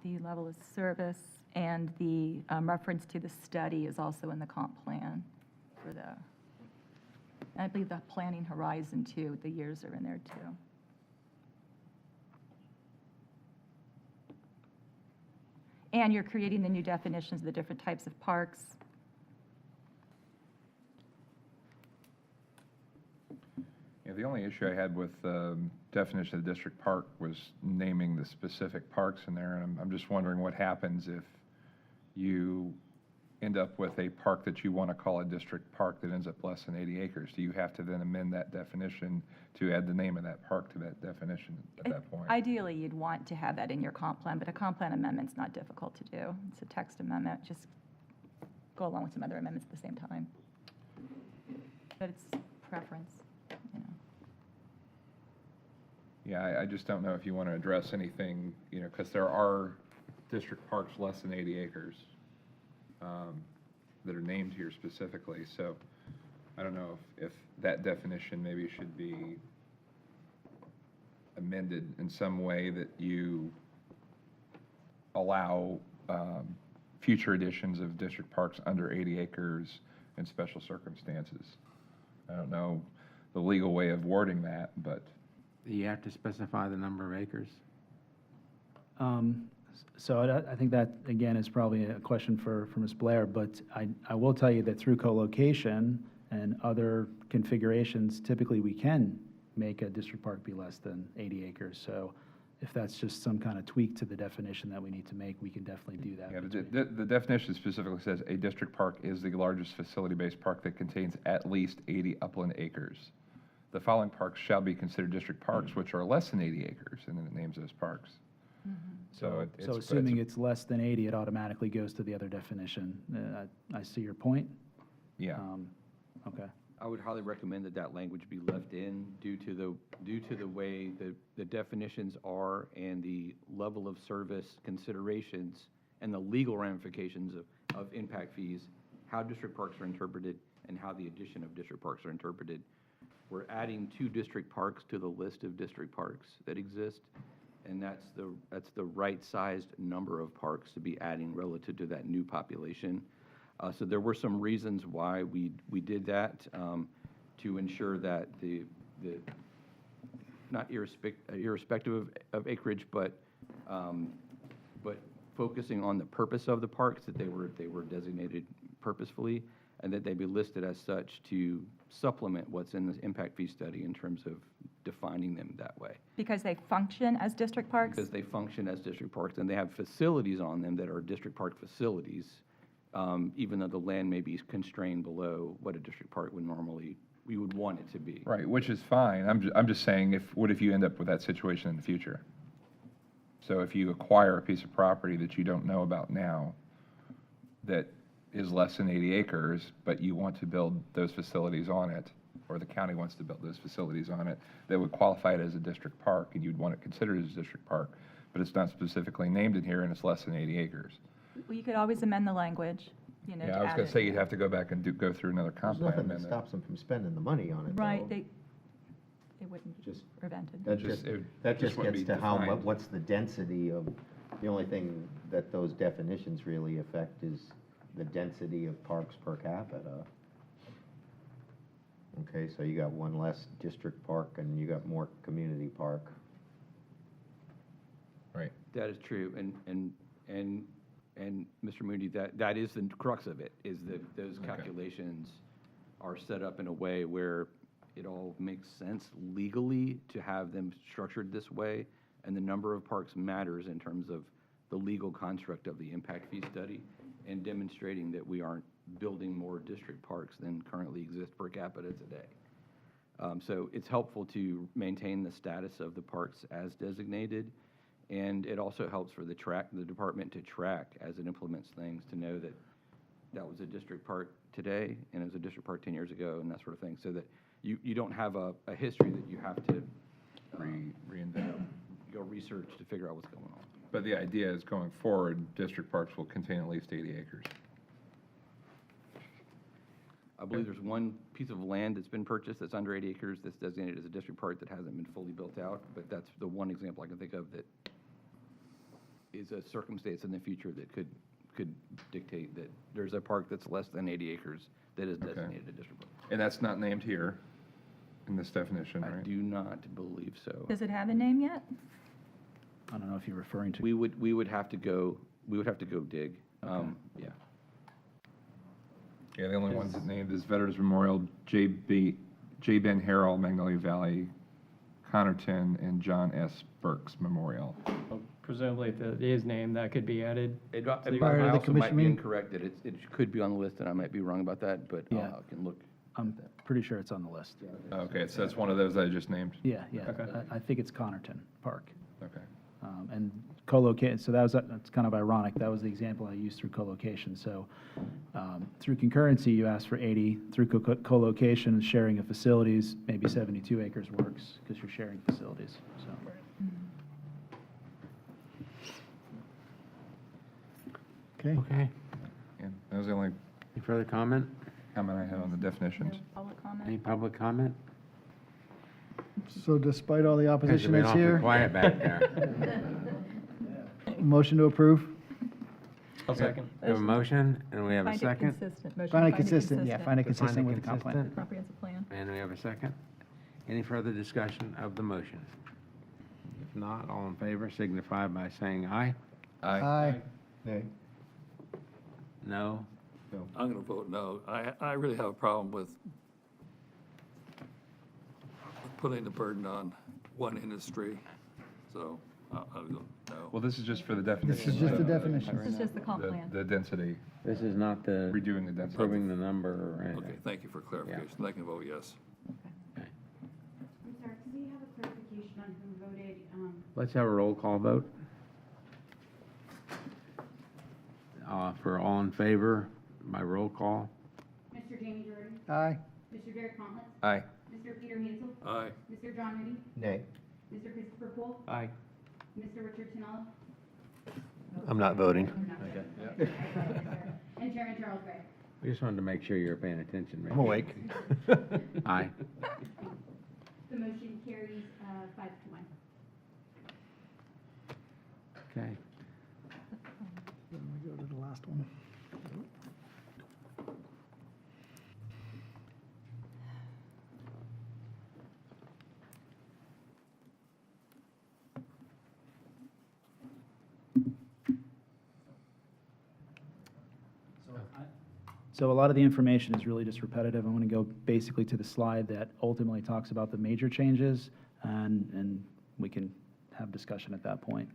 the level of service, and the reference to the study is also in the comp plan for the, I believe the planning horizon too, the years are in there too. And you're creating the new definitions of the different types of parks. Yeah, the only issue I had with definition of district park was naming the specific parks in there, and I'm just wondering what happens if you end up with a park that you want to call a district park that ends up less than 80 acres. Do you have to then amend that definition to add the name of that park to that definition at that point? Ideally, you'd want to have that in your comp plan, but a comp plan amendment's not difficult to do. It's a text amendment, just go along with some other amendments at the same time. But it's preference, you know. Yeah, I just don't know if you want to address anything, you know, because there are district parks less than 80 acres that are named here specifically. So I don't know if that definition maybe should be amended in some way that you allow future editions of district parks under 80 acres in special circumstances. I don't know the legal way of wording that, but You have to specify the number of acres. So I think that, again, is probably a question for Ms. Blair, but I will tell you that through co-location and other configurations, typically we can make a district park be less than 80 acres. So if that's just some kind of tweak to the definition that we need to make, we can definitely do that. yeah, the definition specifically says a district park is the largest facility-based park that contains at least 80 upland acres. The following parks shall be considered district parks, which are less than 80 acres, and then it names those parks. So So assuming it's less than 80, it automatically goes to the other definition. I see your point. Yeah. Okay. I would highly recommend that that language be left in due to the way the definitions are and the level of service considerations and the legal ramifications of impact fees, how district parks are interpreted and how the addition of district parks are interpreted. We're adding 2 district parks to the list of district parks that exist, and that's the right-sized number of parks to be adding relative to that new population. So there were some reasons why we did that to ensure that the not irrespective of acreage, but focusing on the purpose of the parks, that they were designated purposefully, and that they be listed as such to supplement what's in the impact fee study in terms of defining them that way. Because they function as district parks? Because they function as district parks, and they have facilities on them that are district park facilities, even though the land may be constrained below what a district park would normally, we would want it to be. Right, which is fine. I'm just saying, what if you end up with that situation in the future? So if you acquire a piece of property that you don't know about now, that is less than 80 acres, but you want to build those facilities on it, or the county wants to build those facilities on it, that would qualify it as a district park, and you'd want it considered as a district park, but it's not specifically named in here, and it's less than 80 acres. Well, you could always amend the language, you know, Yeah, to I was add going to it. say you'd have to go back and go through another comp There's plan nothing that amendment. stops them from spending the money on it, though. Right, they wouldn't be Just- prevented. That Just- just, it that just just wouldn't gets be to how, defined. what's the density of, the only thing that those definitions really affect is the density of parks per capita. Okay, so you got one less district park and you got more community park. Right. That is true, and Mr. Moody, that is the crux of it, is that those calculations are set up in a way where it all makes sense legally to have them structured this way, and the number of parks matters in terms of the legal construct of the impact fee study, and demonstrating that we aren't building more district parks than currently exist per capita today. So it's helpful to maintain the status of the parks as designated, and it also helps for the department to track as it implements things, to know that that was a district park today, and it was a district park 10 years ago, and that sort of thing, so that you don't have a history that you have to Reinvent. go research to figure out what's going on. But the idea is going forward, district parks will contain at least 80 acres. I believe there's one piece of land that's been purchased that's under 80 acres that's designated as a district park that hasn't been fully built out, but that's the one example I can think of that is a circumstance in the future that could dictate that there's a park that's less than 80 acres that is designated a district park. And that's not named here in this definition, I right? do not believe so. Does it have a name yet? I don't know if you're referring to. We would have to go dig. Yeah. Yeah, the only ones that named is Veterans Memorial, J. Ben Harrell, Magnolia Valley, Connerton, and John S. Burks Memorial. Presumably, if it is named, that could be added. It So you- Prior to I the also commission might be meeting? incorrect that it could be on the list, and I might be wrong about that, but Yeah. I can look. I'm pretty sure it's on the list. Okay, so that's one of those I just named? Yeah, yeah. Okay. I think it's Connerton Park. Okay. And co-locate, so that's kind of ironic. That was the example I used through co-location. So through concurrency, you asked for 80. Through co-location, sharing of facilities, maybe 72 acres works because you're sharing facilities, so. Okay. Okay. Yeah, that was the only Any further comment? comment I had on the definitions. Public comment? Any public comment? So despite all the Guys have opposition been that's awfully here, quiet back there. motion to approve? I'll second. We have a motion, and we have a Find it second. consistent. Motion to Find it find consistent, yeah, find it To find consistent it with the comp plan. consistent, Comprehensive plan. And we have a second. Any further discussion of the motion? If not, all in favor signify by saying aye. Aye. No? I'm going to vote no. I really have a problem with putting the burden on one industry, so I'll go no. Well, this is just for the This definition. is just the of definition This right is now. just the comp plan. The density, This is not the redoing the density. approving the number or anything. Okay, thank you for clarification. I can vote yes. I'm sorry, could we have a clarification on who voted, Let's have a roll call vote. For all in favor, by roll call. Mr. Jamie Jordan, Aye. Mr. Derek Conlon, Aye. Mr. Peter Hansel, Aye. Mr. John Moody, Nay. Mr. Christopher Poole, Aye. Mr. Richard Tinella. I'm not voting. And Chairman Charles Gray. We just wanted to make sure you're paying attention. I'm awake. Aye. The motion carries 5-1. Okay. Then we go to the last one. So a lot of the information is really just repetitive. I'm going to go basically to the slide that ultimately talks about the major changes, and we can have discussion at that point.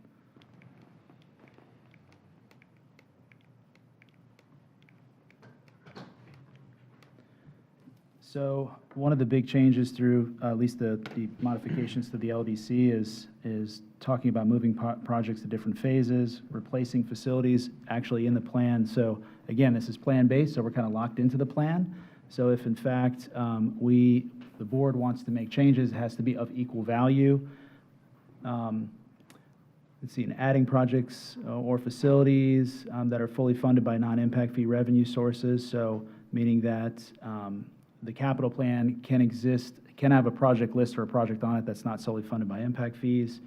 So one of the big changes through at least the modifications to the LDC is talking about moving projects to different phases, replacing facilities actually in the plan. So again, this is plan-based, so we're kind of locked into the plan. So if in fact the board wants to make changes, it has to be of equal value. Let's see, and adding projects or facilities that are fully funded by non-impact fee revenue sources. So meaning that the capital plan can have a project list or a project on it that's not solely funded by impact fees.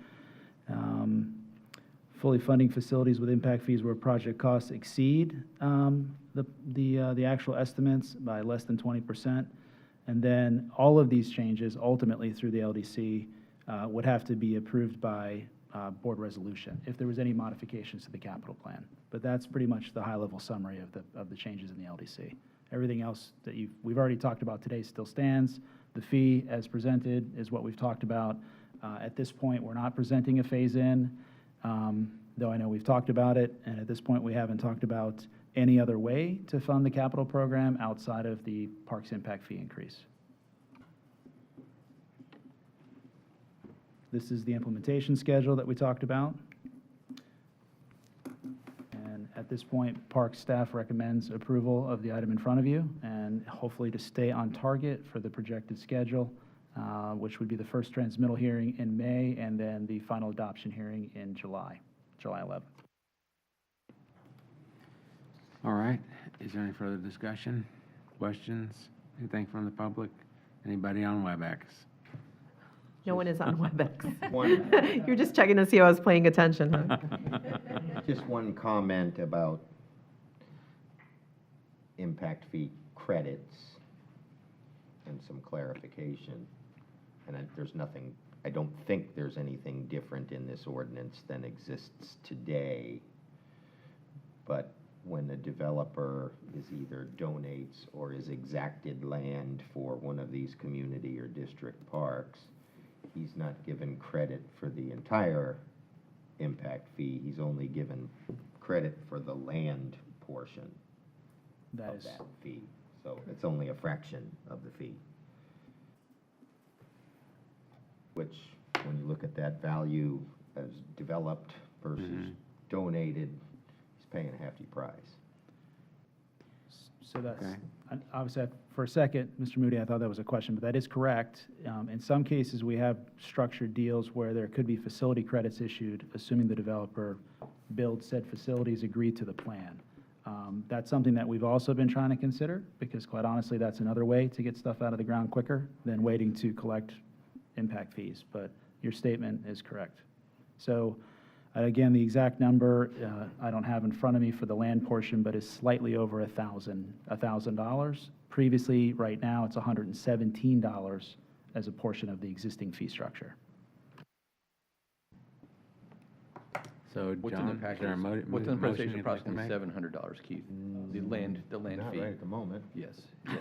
Fully funding facilities with impact fees where project costs exceed the actual estimates by less than 20%. And then all of these changes ultimately through the LDC would have to be approved by board resolution if there was any modifications to the capital plan. But that's pretty much the high-level summary of the changes in the LDC. Everything else that we've already talked about today still stands. The fee as presented is what we've talked about. At this point, we're not presenting a phase-in, though I know we've talked about it, and at this point, we haven't talked about any other way to fund the capital program outside of the Parks Impact Fee increase. This is the implementation schedule that we talked about. And at this point, Parks staff recommends approval of the item in front of you and hopefully to stay on target for the projected schedule. which would be the first transmittal hearing in May, and then the final adoption hearing in July 11th. All right, is there any further discussion, questions, anything from the public? Anybody on WebEx? No one is on WebEx. One- You're just checking to see if I was paying attention, huh? Just one comment about impact fee credits and some clarification. And there's nothing, I don't think there's anything different in this ordinance than exists today. But when a developer is either donates or is exacted land for one of these community or district parks, he's not given credit for the entire impact fee. He's only given credit for the land portion of that fee. So it's only a fraction of the fee. Which, when you look at that value as developed versus donated, he's paying a hefty price. So that's, Okay. obviously, for a second, Mr. Moody, I thought that was a question, but that is correct. In some cases, we have structured deals where there could be facility credits issued, assuming the developer builds said facilities agreed to the plan. That's something that we've also been trying to consider, because quite honestly, that's another way to get stuff out of the ground quicker than waiting to collect impact fees. But your statement is correct. So, again, the exact number, I don't have in front of me for the land portion, but is slightly over $1,000. Previously, right now, it's $117 as a portion of the existing fee structure. So, What's in the John, is package? there a What's in the motion presentation? you'd like to Approximately make? $700, Keith. The land Not fee. right at the moment. Yes, yes.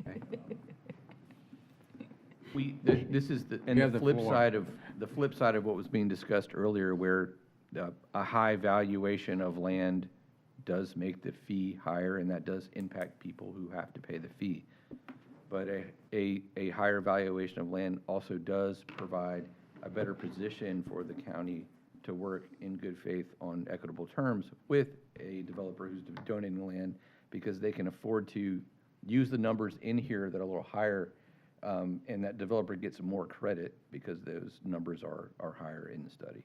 Okay. This is the, and You have the the flip floor. side of, what was being discussed earlier, where a high valuation of land does make the fee higher, and that does impact people who have to pay the fee. But a higher valuation of land also does provide a better position for the county to work in good faith on equitable terms with a developer who's donating land, because they can afford to use the numbers in here that are a little higher, and that developer gets more credit because those numbers are higher in the study.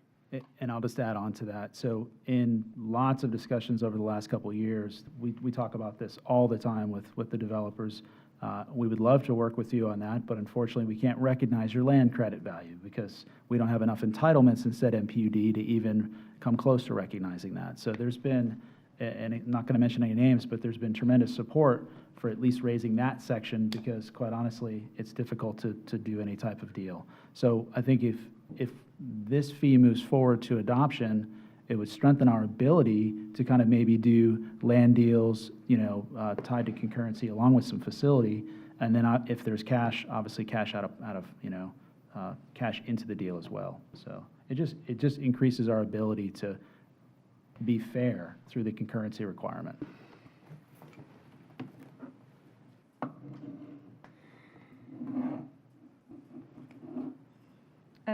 And I'll just add on to that. So in lots of discussions over the last couple of years, we talk about this all the time with the developers. We would love to work with you on that, but unfortunately, we can't recognize your land credit value because we don't have enough entitlements in said MPUD to even come close to recognizing that. So there's been, and I'm not going to mention any names, but there's been tremendous support for at least raising that section, because quite honestly, it's difficult to do any type of deal. So I think if this fee moves forward to adoption, it would strengthen our ability to kind of maybe do land deals, tied to concurrency along with some facility. And then if there's cash, obviously cash out of cash into the deal as well. So it just increases our ability to be fair through the concurrency requirement.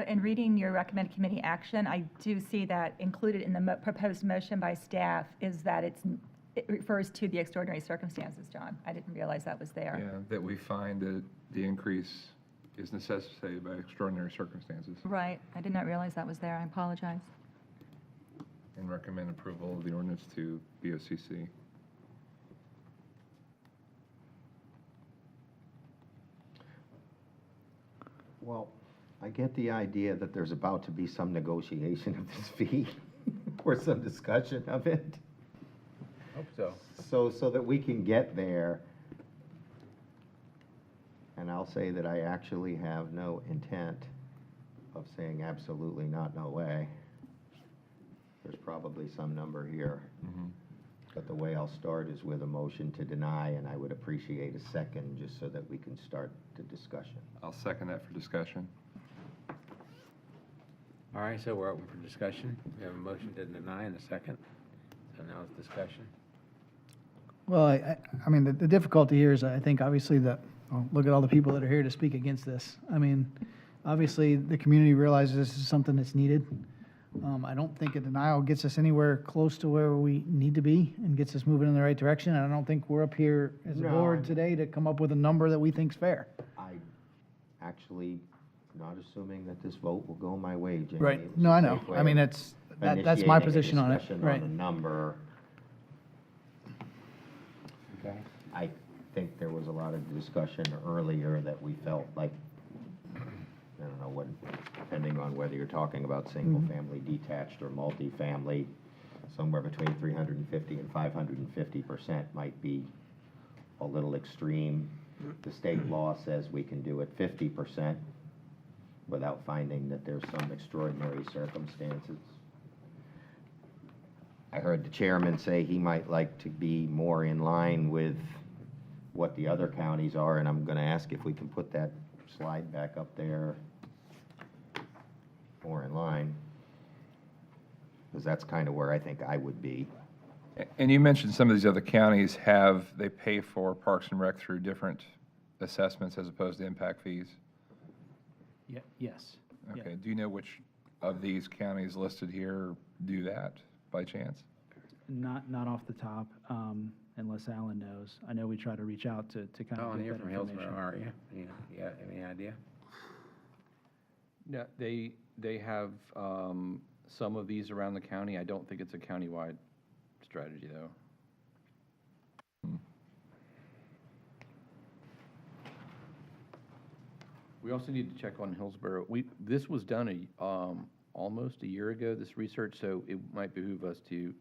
In reading your recommended committee action, I do see that included in the proposed motion by staff is that it refers to the extraordinary circumstances, John. I didn't realize that was there. Yeah, that we find that the increase is necessitated by extraordinary circumstances, Right, I did not realize that was there, I apologize. and recommend approval of the ordinance to BOCC. Well, I get the idea that there's about to be some negotiation of this fee or some discussion of it. Hope so. So that we can get there. And I'll say that I actually have no intent of saying absolutely not, no way. There's probably some number here. But the way I'll start is with a motion to deny, and I would appreciate a second just so that we can start the discussion. I'll second that for discussion. All right, so we're open for discussion. We have a motion to deny and a second. So now it's discussion. Well, I mean, the difficulty here is, I think, obviously, look at all the people that are here to speak against this. I mean, obviously, the community realizes this is something that's needed. I don't think a denial gets us anywhere close to where we need to be and gets us moving in the right direction. And I don't think we're up here as a No, board today to come up with a number that we think's fair. I actually not assuming that this vote will go my way, Jamie. Right. It was No, a I know. safe way I mean, of that's my initiating a position on it. discussion Right. on a number. Okay. I think there was a lot of discussion earlier that we felt like, I don't know what, depending on whether you're talking about single-family detached or multifamily, somewhere between 350 and 550% might be a little extreme. The state law says we can do it 50% without finding that there's some extraordinary circumstances. I heard the chairman say he might like to be more in line with what the other counties are, and I'm going to ask if we can put that slide back up there, more in line, because that's kind of where I think I would be. And you mentioned some of these other counties they pay for Parks and Rec through different assessments as opposed to impact fees? Yes. Yeah. Okay, do you know which of these counties listed here do that by chance? Not off the top, unless Alan knows. I know we try to reach out to kind Oh, of and get you're that from information. Hillsborough, are you? Yeah, any idea? No, they have some of these around the county. I don't think it's a countywide strategy, though. We also need to check on Hillsborough. This was done almost a year ago, this research, so it might behoove us to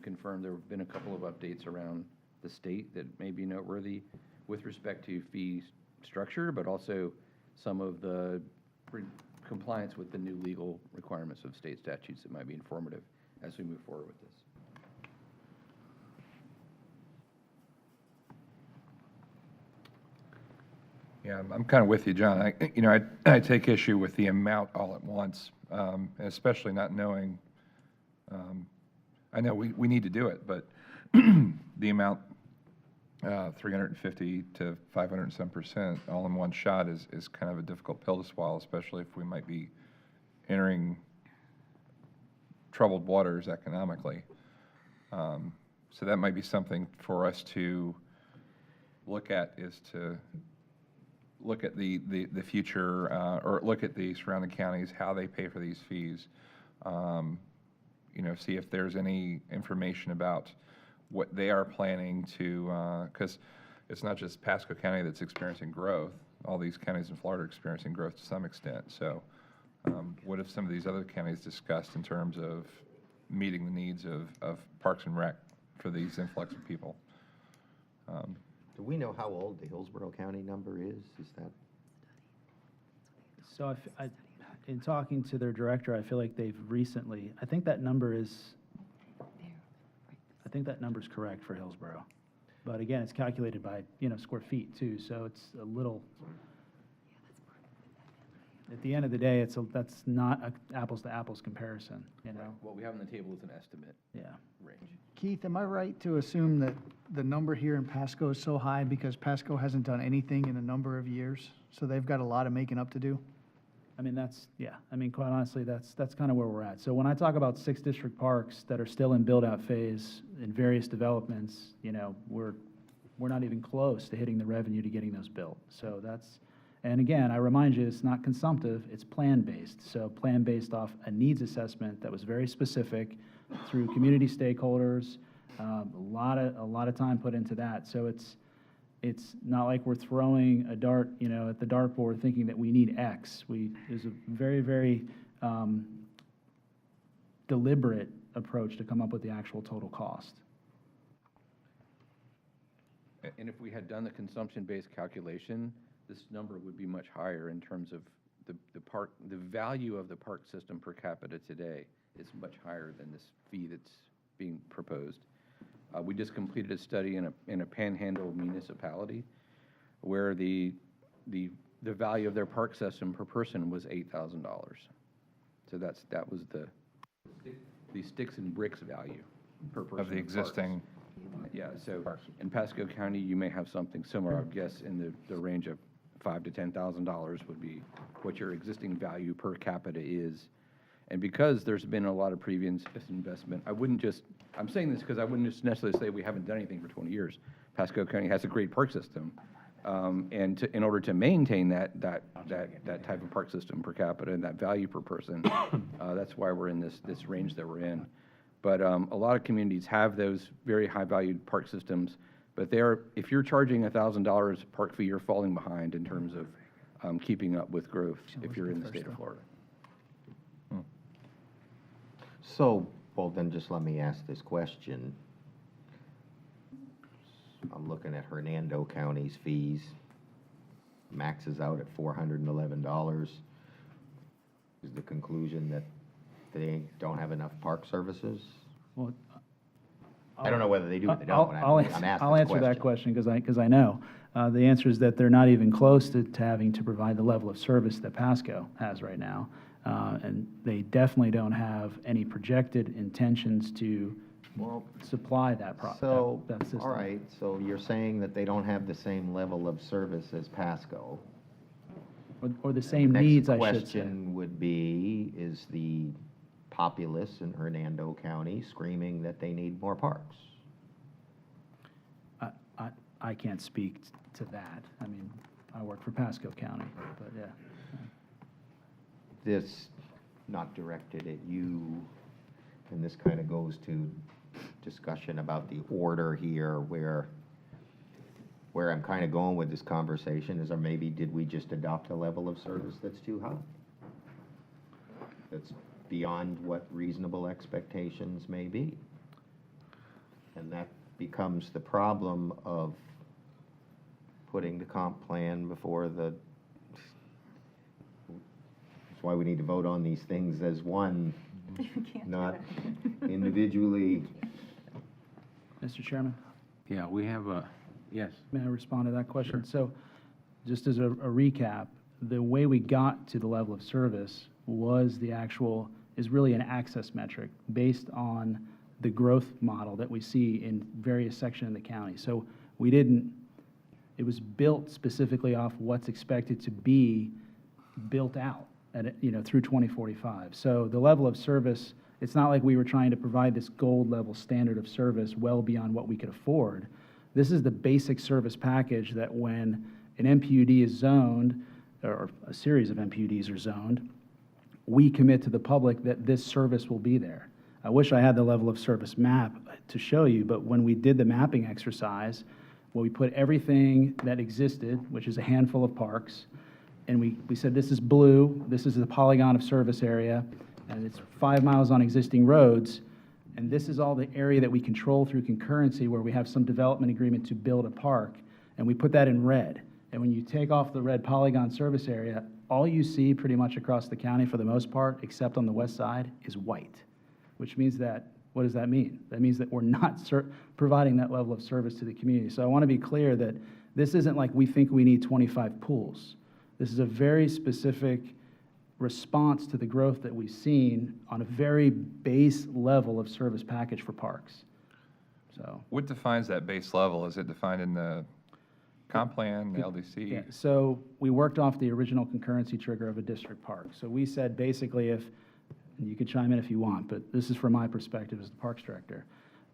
confirm. There have been a couple of updates around the state that may be noteworthy with respect to fee structure, but also some of the compliance with the new legal requirements of state statutes that might be informative as we move forward with this. Yeah, I'm kind of with you, John. I take issue with the amount all at once, especially not knowing. I know we need to do it, but the amount, 350 to 500 and some percent all in one shot is kind of a difficult pill to swallow, especially if we might be entering troubled waters economically. So that might be something for us to look at, is to look at the future, or look at the surrounding counties, how they pay for these fees. See if there's any information about what they are planning to, because it's not just Pasco County that's experiencing growth. All these counties in Florida are experiencing growth to some extent. So what if some of these other counties discussed in terms of meeting the needs of Parks and Rec for these influx of people? Do we know how old the Hillsborough County number is? Is that? So in talking to their director, I feel like they've recently, I think that number's correct for Hillsborough. But again, it's calculated by, square feet too, so it's a little, at the end of the day, that's not an apples to apples comparison, What we have on the table is an estimate Yeah. range. Keith, am I right to assume that the number here in Pasco is so high because Pasco hasn't done anything in a number of years? So they've got a lot of making up to do? Quite honestly, that's kind of where we're at. So when I talk about 6 district parks that are still in build-out phase in various developments, we're not even close to hitting the revenue to getting those built. So and again, I remind you, it's not consumptive, it's plan-based. So plan-based off a needs assessment that was very specific through community stakeholders, a lot of time put into that. So it's not like we're throwing a dart, at the dartboard thinking that we need X. There's a very, very deliberate approach to come up with the actual total cost. And if we had done the consumption-based calculation, this number would be much higher in terms of the value of the park system per capita today is much higher than this fee that's being proposed. We just completed a study in a panhandle municipality where the value of their park system per person was $8,000. So that was the sticks and bricks value per person. Of the existing. Yeah, so in Pasco County, you may have something similar, I would guess, in the range of $5,000 to $10,000 would be what your existing value per capita is. And because there's been a lot of previous investment, I'm saying this because I wouldn't just necessarily say we haven't done anything for 20 years. Pasco County has a great park system, And in order to maintain that type of park system per capita and that value per person, that's why we're in this range that we're in. But a lot of communities have those very high-valued park systems, but if you're charging $1,000 park fee, you're falling behind in terms of keeping up with growth if you're in the state of Florida. So, well, then just let me ask this question. I'm looking at Hernando County's fees, maxes out at $411. Is the conclusion that they don't have enough park services? Well, I don't know whether they do or they don't. I'll answer that question because I know. The answer is that they're not even close to having to provide the level of service that Pasco has right now. And they definitely don't have any projected intentions to supply that system. All right, so you're saying that they don't have the same level of service as Pasco? Or the same needs, I should say. Next question would be, is the populace in Hernando County screaming that they need more parks? I can't speak to that. I mean, I work for Pasco County, but yeah. This, not directed at you, and this kind of goes to discussion about the order here, where I'm kind of going with this conversation is, or maybe did we just adopt a level of service that's too high? That's beyond what reasonable expectations may be. And that becomes the problem of putting the comp plan before the, that's why we need to vote on these things as one, not individually. Mr. Chairman? Yeah, we have a, yes. May I respond to that question? So just as a recap, the way we got to the level of service is really an access metric based on the growth model that we see in various sections of the county. So it was built specifically off what's expected to be built out through 2045. So the level of service, it's not like we were trying to provide this gold level standard of service well beyond what we could afford. This is the basic service package that when an MPUD is zoned, or a series of MPUDs are zoned, we commit to the public that this service will be there. I wish I had the level of service map to show you, but when we did the mapping exercise, well, we put everything that existed, which is a handful of parks, and we said this is blue, this is the polygon of service area, and it's 5 miles on existing roads, and this is all the area that we control through concurrency where we have some development agreement to build a park, and we put that in red. And when you take off the red polygon service area, all you see pretty much across the county for the most part, except on the west side, is white, which means that, what does that mean? That means that we're not providing that level of service to the community. So I want to be clear that this isn't like we think we need 25 pools. This is a very specific response to the growth that we've seen on a very base level of service package for parks. So What defines that base level? Is it defined in the comp plan, the LDC? yeah, so we worked off the original concurrency trigger of a district park. So we said basically and you can chime in if you want, but this is from my perspective as the Parks Director.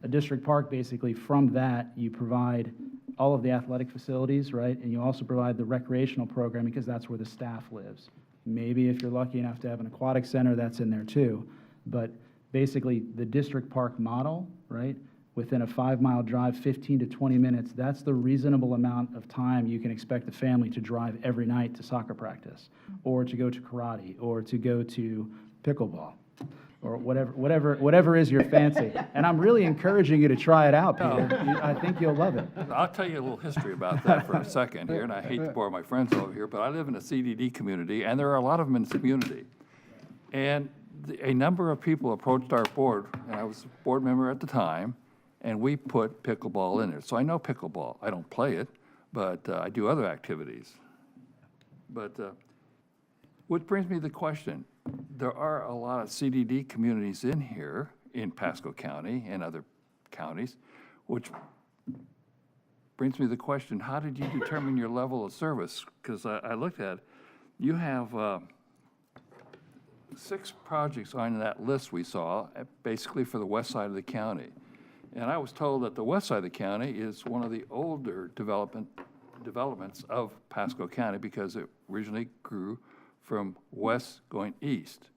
A district park, basically from that, you provide all of the athletic facilities, right? And you also provide the recreational program because that's where the staff lives. Maybe if you're lucky enough to have an aquatic center, that's in there too. But basically, the district park model, right? Within a 5-mile drive, 15 to 20 minutes, that's the reasonable amount of time you can expect a family to drive every night to soccer practice, or to go to karate, or to go to pickleball, or whatever is your fancy. And I'm really encouraging you to try it out, Peter. I think you'll love it. I'll tell you a little history about that for a second here, and I hate to bore my friends over here, but I live in a CDD community, and there are a lot of them in this community. And a number of people approached our board, and I was a board member at the time, and we put pickleball in it. So I know pickleball. I don't play it, but I do other activities. But which brings me to the question. There are a lot of CDD communities in here, in Pasco County and other counties, which brings me to the question, how did you determine your level of service? Because I looked at, you have 6 projects on that list we saw, basically for the west side of the county. And I was told that the west side of the county is one of the older development developments of Pasco County because it originally grew from west going east.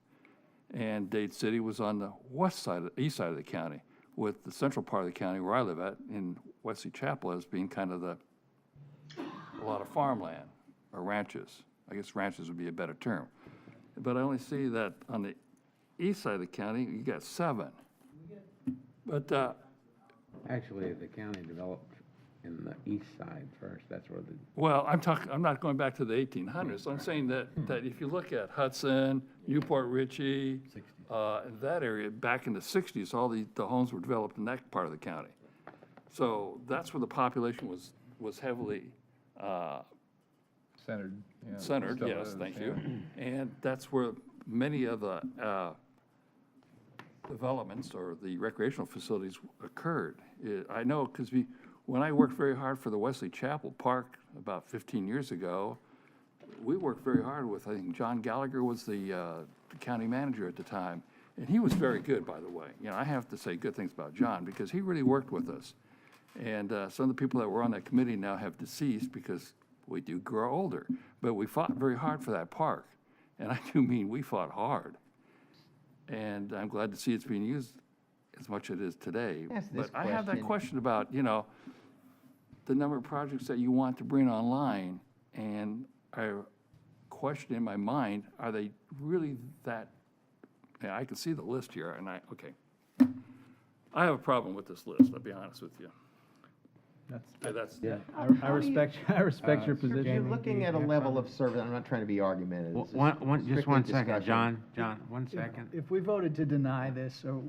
And Dade City was on the west side, east side of the county, with the central part of the county where I live at in Wesley Chapel as being kind of a lot of farmland or ranches. I guess ranches would be a better term. But I only see that on the east side of the county, you got 7. But Actually, the county developed in the east side first, that's where the, well, I'm not going back to the 1800s. I'm saying that if you look at Hudson, Newport Richey, that area, back in the 60s, all the homes were developed in that part of the county. So that's where the population was heavily Centered. Yeah, centered, still yes, is, thank yeah. you. And that's where many of the developments or the recreational facilities occurred. I know because when I worked very hard for the Wesley Chapel Park about 15 years ago, we worked very hard with, I think John Gallagher was the county manager at the time, and he was very good, by the way. You know, I have to say good things about John because he really worked with us. And some of the people that were on that committee now have deceased because we do grow older. But we fought very hard for that park, and I do mean we fought hard. And I'm glad to see it's being used as much as it is today. Ask this But I have that question. question about, you know, the number of projects that you want to bring online, and I question in my mind, are they really that, yeah, I can see the list here, and okay. I have a problem with this list, I'll be honest with you. That's, I respect your If position. you're looking at a level of service, I'm not trying to be argumentative. this is just strictly one second, discussion. John, 1 second. If we voted to deny this, are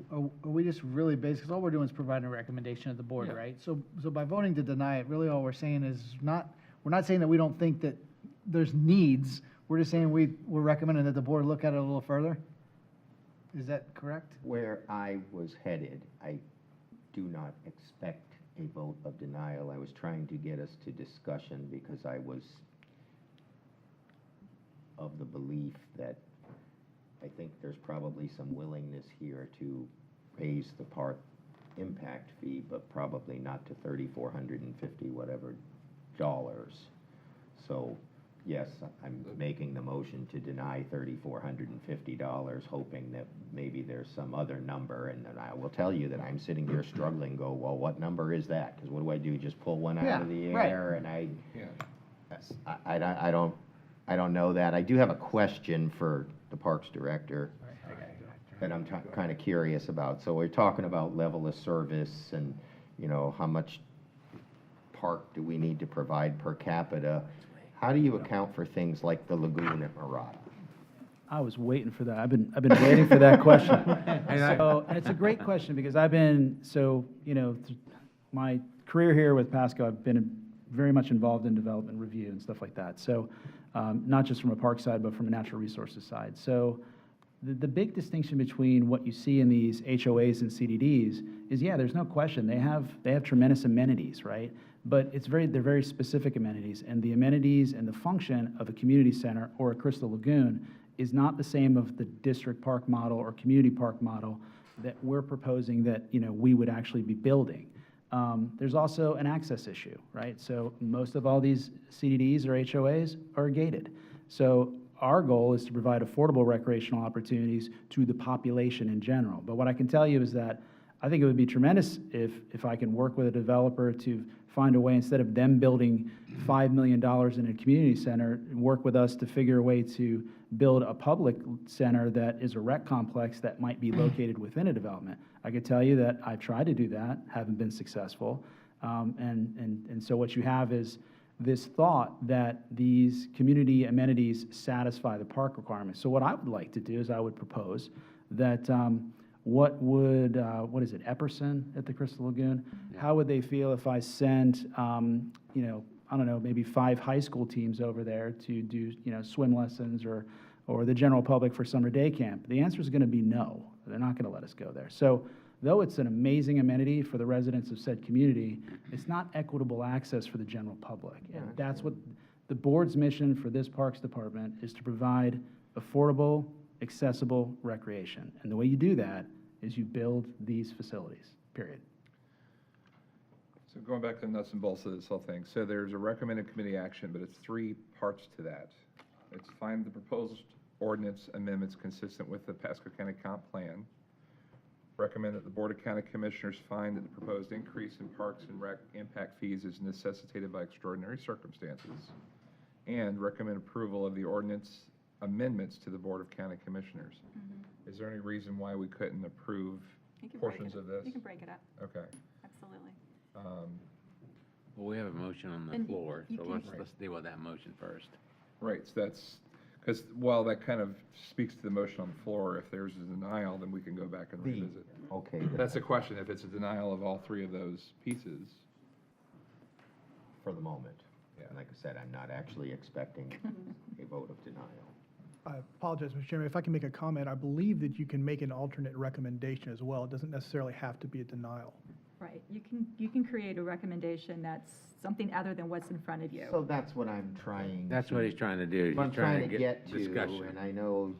we just really basically, all we're doing is providing a recommendation to the board, Yeah. right? So by voting to deny it, really all we're saying is we're not saying that we don't think that there's needs. We're just saying we're recommending that the board look at it a little further. Is that correct? Where I was headed, I do not expect a vote of denial. I was trying to get us to discussion because I was of the belief that I think there's probably some willingness here to raise the park impact fee, but probably not to $3,450 whatever dollars. So yes, I'm making the motion to deny $3,450, hoping that maybe there's some other number, and then I will tell you that I'm sitting here struggling, go, well, what number is that? Because what do I do, just pull one out of the Yeah, right. air? And Yeah. I don't know that. I do have a question for the Parks Director that I'm kind of curious about. So we're talking about level of service and, you know, how much park do we need to provide per capita? How do you account for things like the lagoon at Marata? I was waiting for that. I've been waiting for that question. And it's a great question because my career here with Pasco, I've been very much involved in development review and stuff like that. So not just from a park side, but from a natural resources side. So the big distinction between what you see in these HOAs and CDDs is, yeah, there's no question. They have tremendous amenities, right? But they're very specific amenities, and the amenities and the function of a community center or a Crystal Lagoon is not the same of the district park model or community park model that we're proposing that, you know, we would actually be building. There's also an access issue, right? So most of all these CDDs or HOAs are gated. So our goal is to provide affordable recreational opportunities to the population in general. But what I can tell you is that I think it would be tremendous if I can work with a developer to find a way, instead of them building $5 million in a community center, work with us to figure a way to build a public center that is a rec complex that might be located within a development. I could tell you that I've tried to do that, haven't been successful. And so what you have is this thought that these community amenities satisfy the park requirements. So what I would like to do is I would propose that what is it, Epperson at the Crystal Lagoon? Yeah. How would they feel if I send, I don't know, maybe 5 high school teams over there to do, swim lessons or the general public for summer day camp? The answer is going to be no. They're not going to let us go there. So though it's an amazing amenity for the residents of said community, it's not equitable access for the general public. And that's what the board's mission for this Parks Department is, to provide affordable, accessible recreation. And the way you do that is you build these facilities, period. So going back to the nuts and bolts of this whole thing, so there's a recommended committee action, but it's three parts to that. It's find the proposed ordinance amendments consistent with the Pasco County Comp Plan. Recommend that the Board of County Commissioners find that the proposed increase in parks and rec impact fees is necessitated by extraordinary circumstances. And recommend approval of the ordinance amendments to the Board of County Commissioners. Is there any reason why we couldn't approve You can break portions it- of this? You can break it up, Okay. absolutely. Well, we have a motion on the And floor, you so can- let's deal with that motion first. Right, so that's, because while that kind of speaks to the motion on the floor, if there's a denial, then we can go back and revisit. Okay, That's the question, if it's a denial of all three of those pieces. for the moment. Yeah. And like I said, I'm not actually expecting a vote of denial. I apologize, Mr. Chairman, if I can make a comment, I believe that you can make an alternate recommendation as well. It doesn't necessarily have to be a denial. Right, you can create a recommendation that's something other than what's in front of you. So that's what I'm trying. That's what he's trying to do. What I'm He's trying to get to, discussion. and I know,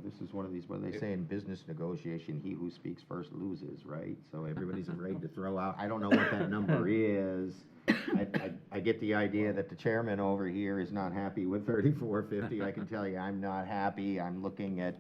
this is one of these, what do they say in business negotiation, he who speaks first loses, right? So everybody's afraid to throw out, I don't know what that number is. I get the idea that the chairman over here is not happy with 3450. I can tell you, I'm not happy. I'm looking at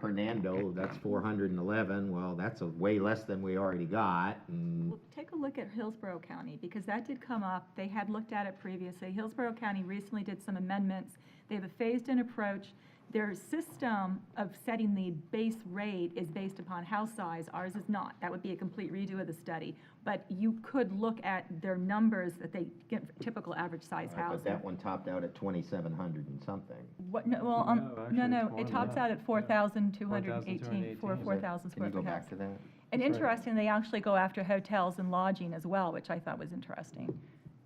Hernando, that's 411. Well, that's a way less than we already got, and Well, take a look at Hillsborough County, because that did come up. They had looked at it previously. Hillsborough County recently did some amendments. They have a phased-in approach. Their system of setting the base rate is based upon house size. Ours is not. That would be a complete redo of the study. But you could look at their numbers that they get for typical average size but housing. that one topped out at 2,700 and something. What, no, well, No, actually, it's more it than tops that. out at 4,218 for 4,218. 4,000 Can square you go foot house. back to that? And interesting, they actually go after hotels and lodging as well, which I thought was interesting.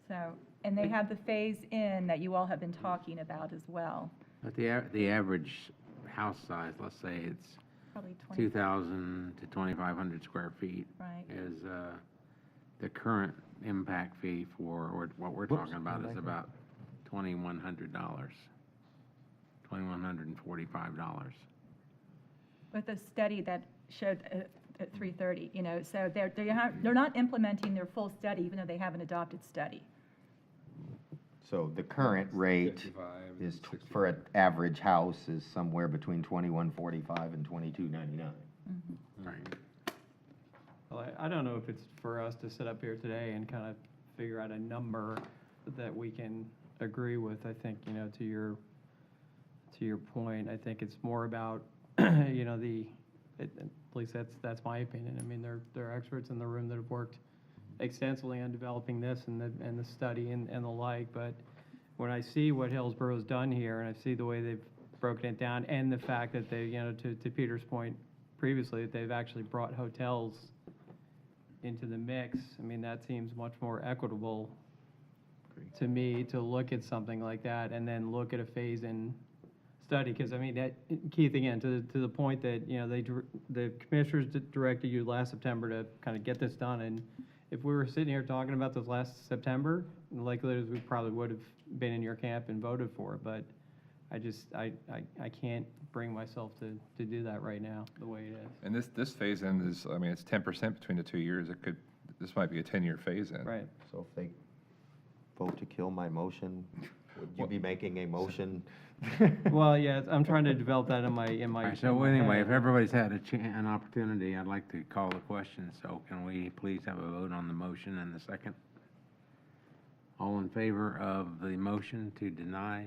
So, and they have the phase-in that you all have been talking about as well. But the average house size, let's say it's Probably 20, 2,000 to 2,500 square feet, right? is the current impact fee for, or what we're talking about is about $2,100, $2,145. With a study that showed at 330, so they're not implementing their full study, even though they have an adopted study. So the current rate 55 is, and 60. for an average house, is somewhere between 2,145 and 2,299. Right. Well, I don't know if it's for us to sit up here today and kind of figure out a number that we can agree with. I think, to your point, I think it's more about, at least that's my opinion. I mean, there are experts in the room that have worked extensively on developing this and the study and the like, but when I see what Hillsborough's done here, and I see the way they've broken it down, and the fact that they, to Peter's point previously, that they've actually brought hotels into the mix, I mean, that seems much more equitable to me to look at something like that and then look at a phase-in study, because I mean, that, Keith, again, to the point that, the commissioners directed you last September to kind of get this done, and if we were sitting here talking about this last September, the likelihood is we probably would have been in your camp and voted for it, but I can't bring myself to do that right now, the way it is. And this phase-in is, I mean, it's 10% between the 2 years. This might be a 10-year phase-in. Right. So if they vote to kill my motion, would you be making a motion? Well, yeah, I'm trying to develop that in my. All right, in so my anyway, head. if everybody's had an opportunity, I'd like to call the question, so can we please have a vote on the motion and the second? All in favor of the motion to deny,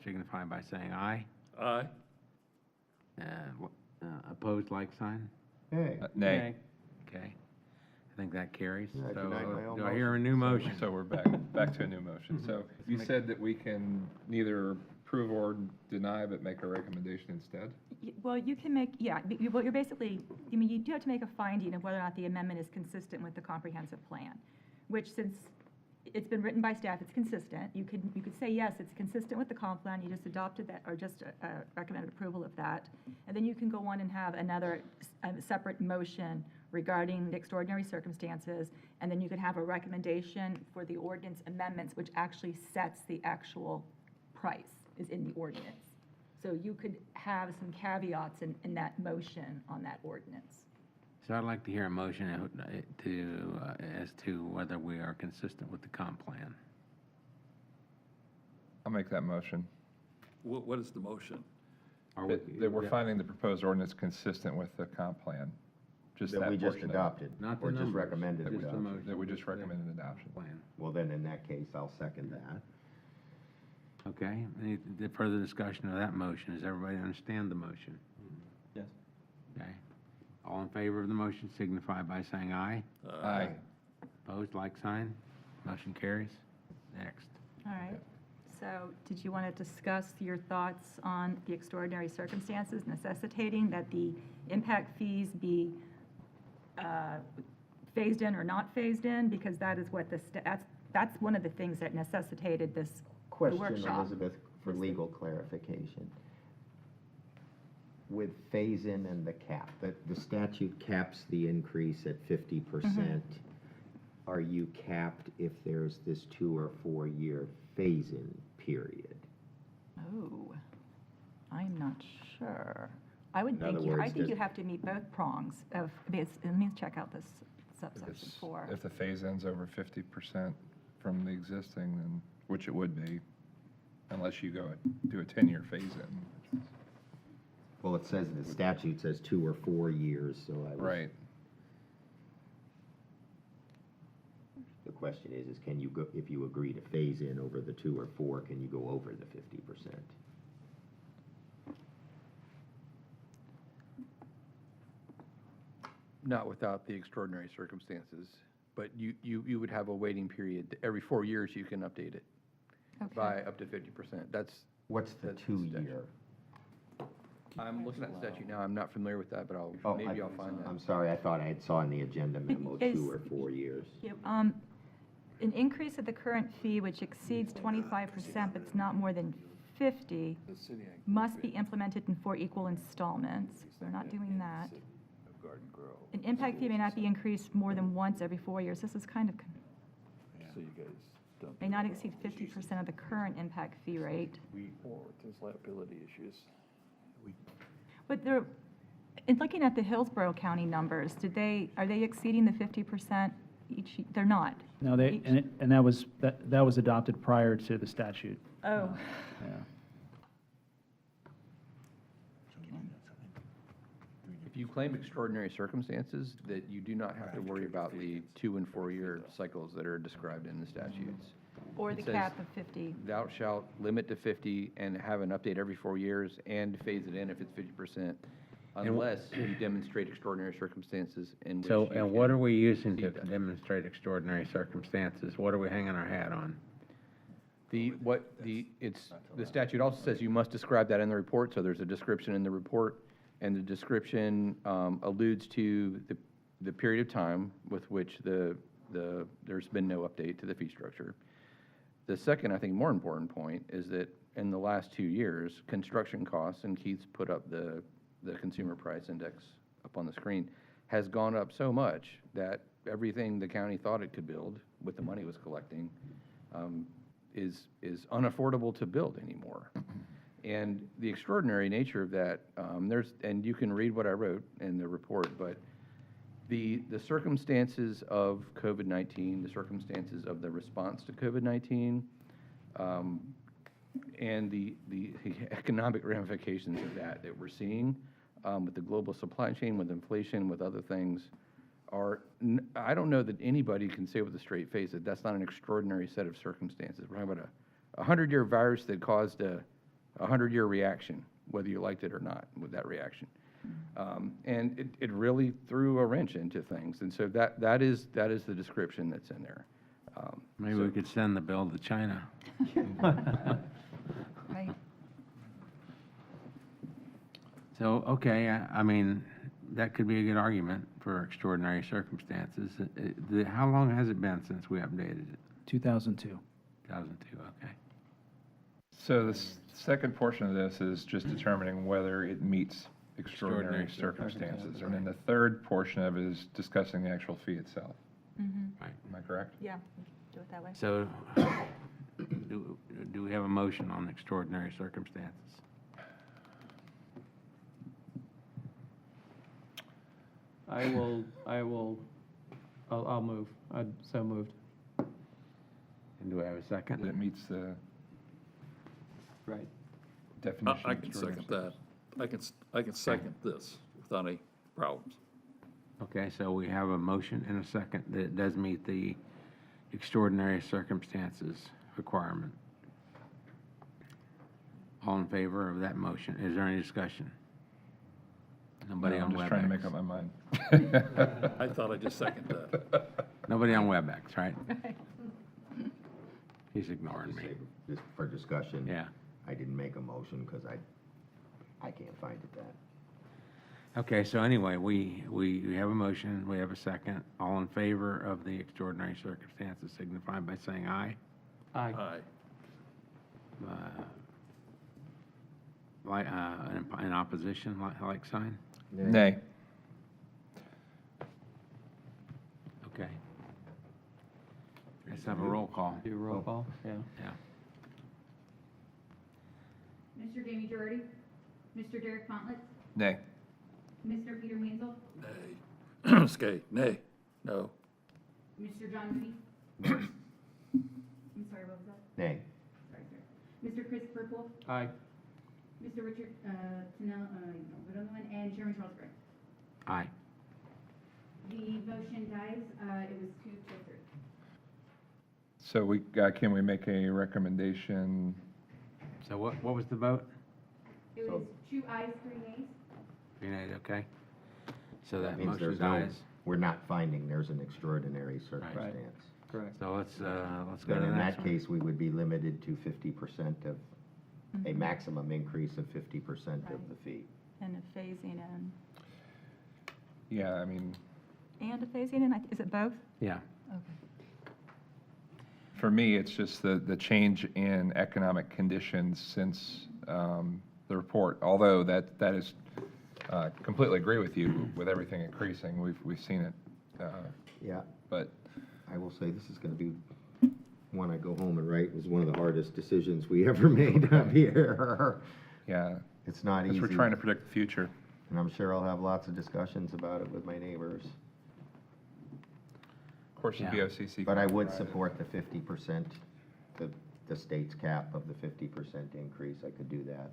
signify by saying aye. Aye. Opposed, like sign? Hey. Nay. Okay. I think that carries. Yeah, I So denied my own do I hear a new motion. motion? So we're back to a new motion. So you said that we can neither approve or deny, but make a recommendation instead? Well, you can make, well, you're basically, I mean, you do have to make a finding of whether or not the amendment is consistent with the comprehensive plan, which, since it's been written by staff, it's consistent. You could say, yes, it's consistent with the comp plan, you just adopted that, or just recommended approval of that. And then you can go on and have another separate motion regarding the extraordinary circumstances, and then you could have a recommendation for the ordinance amendments, which actually sets the actual price, is in the ordinance. So you could have some caveats in that motion on that ordinance. So I'd like to hear a motion as to whether we are consistent with the comp plan. I'll make that motion. What is the motion? That we're finding the proposed ordinance consistent with the comp plan. Just That that we just portion of it. adopted, Not the or just numbers, recommended just the adoption. motion. That we just recommended adoption. Plan. Well, then in that case, I'll second that. Okay, any further discussion of that motion? Does everybody understand the motion? Yes. Okay. All in favor of the motion signify by saying aye. Aye. Opposed, like sign. Motion carries. Next. All right. So did you want to discuss your thoughts on the extraordinary circumstances necessitating that the impact fees be phased in or not phased in? Because that is what that's one of the things that necessitated this Question, workshop. Elizabeth, for legal clarification. With phase-in and the cap, the statute caps the increase at 50%. Are you capped if there's this 2 or 4 year phase-in period? Oh, I'm not sure. I would In other think, I words, think you does- have to meet both prongs of, let me check out this subsection 4. If the phase-in's over 50% from the existing, then, which it would be, unless you do a 10-year phase-in. Well, it says, the statute says 2 or 4 years, so I was. Right. The question is can you go, if you agree to phase in over the 2 or 4, can you go over the 50%? Not without the extraordinary circumstances, but you would have a waiting period. Every 4 years, you can update it by up to 50%. That's. What's the that's 2 statute. year? I'm looking at the statute now. I'm not familiar with that, but maybe I'll find that. I'm sorry, I thought I had saw in the agenda memo Is- 2 or 4 years. Yeah, an increase of the current fee which exceeds 25%, but it's not more than 50, must be implemented in 4 equal installments. We're not doing that. An impact fee may not be increased more than once every 4 years. This is kind of, may not exceed 50% of the current impact fee rate. There's liability issues. But they're, in looking at the Hillsborough County numbers, are they exceeding the 50% each? They're not. No, Each- and that was adopted prior to the statute. Oh. Yeah. If you claim extraordinary circumstances, that you do not have to worry about the 2 and 4 year cycles that are described in the statutes. Or It the says, cap of 50. Thou shalt limit to 50 and have an update every 4 years and phase it in if it's 50%, unless you demonstrate extraordinary circumstances in which So, you and what can are we using to exceed that. demonstrate extraordinary circumstances? What are we hanging our hat on? The statute also says you must describe that in the report, so there's a description in the report, and the description alludes to the period of time with which there's been no update to the fee structure. The second, I think, more important point is that in the last 2 years, construction costs, and Keith's put up the consumer price index up on the screen, has gone up so much that everything the county thought it could build with the money it was collecting is unaffordable to build anymore. And the extraordinary nature of that, and you can read what I wrote in the report, but the circumstances of COVID-19, the circumstances of the response to COVID-19, and the economic ramifications of that we're seeing with the global supply chain, with inflation, with other things, I don't know that anybody can say with a straight face that that's not an extraordinary set of circumstances. We're talking about a 100-year virus that caused a 100-year reaction, whether you liked it or not, with that reaction. And it really threw a wrench into things. And so that is the description that's in there. Maybe we could send the bill to China. Right. So, okay, I mean, that could be a good argument for extraordinary circumstances. How long has it been since we updated it? 2002. 2002, okay. So the second portion of this is just determining whether it meets extraordinary circumstances. And then the third portion of it is discussing the actual fee itself. Mm-hmm. Right. Am I correct? Yeah, do it that way. So, do we have a motion on extraordinary circumstances? I'll move. So moved. And do I have a second? That meets the Right. definition. I of can second extraordinary that. I can second this without any problems. Okay, so we have a motion and a second that it does meet the extraordinary circumstances requirement. All in favor of that motion? Is there any discussion? Nobody No, on I'm just WebEx? trying to make up my mind. I thought I just seconded that. Nobody on WebEx, right? He's ignoring me. Just for discussion. Yeah. I didn't make a motion because I can't find it that. Okay, so anyway, we have a motion, we have a second. All in favor of the extraordinary circumstances signify by saying aye. Aye. In opposition, like sign? Nay. Okay. Let's have a roll call. Do a roll call? Yeah. Yeah. Mr. Jamie Girardi, Mr. Derek Fontlitz, Nay. Mr. Peter Mainzel, Nay. Skate, nay, no. Mr. John Moody. I'm sorry, what was that? Nay. Sorry, sir. Mr. Christopher Poole, Aye. Mr. Richard, and Chairman Charles Gray. Aye. The motion dies, it was 2-3. So can we make a recommendation? So what was the vote? It was 2 ayes, 3 nays. 3 nays, okay. So that means motion there's dies. we're not finding there's an extraordinary circumstance. Correct. So let's go Then to the in next that one. case, we would be limited to 50% of, a maximum increase of 50% of the fee. And a phasing in. Yeah, I mean, And a phasing in, is it both? Yeah. Okay. for me, it's just the change in economic conditions since the report. Although that is, completely agree with you with everything increasing. We've seen it. Yeah, But I will say this is going to be one I go home and write was one of the hardest decisions we ever made up here. yeah, It's not easy. because we're trying to predict the future. And I'm sure I'll have lots of discussions about it with my neighbors. Of course, the Yeah. BOCC. But I would support the 50%, the state's cap of the 50% increase. I could do that.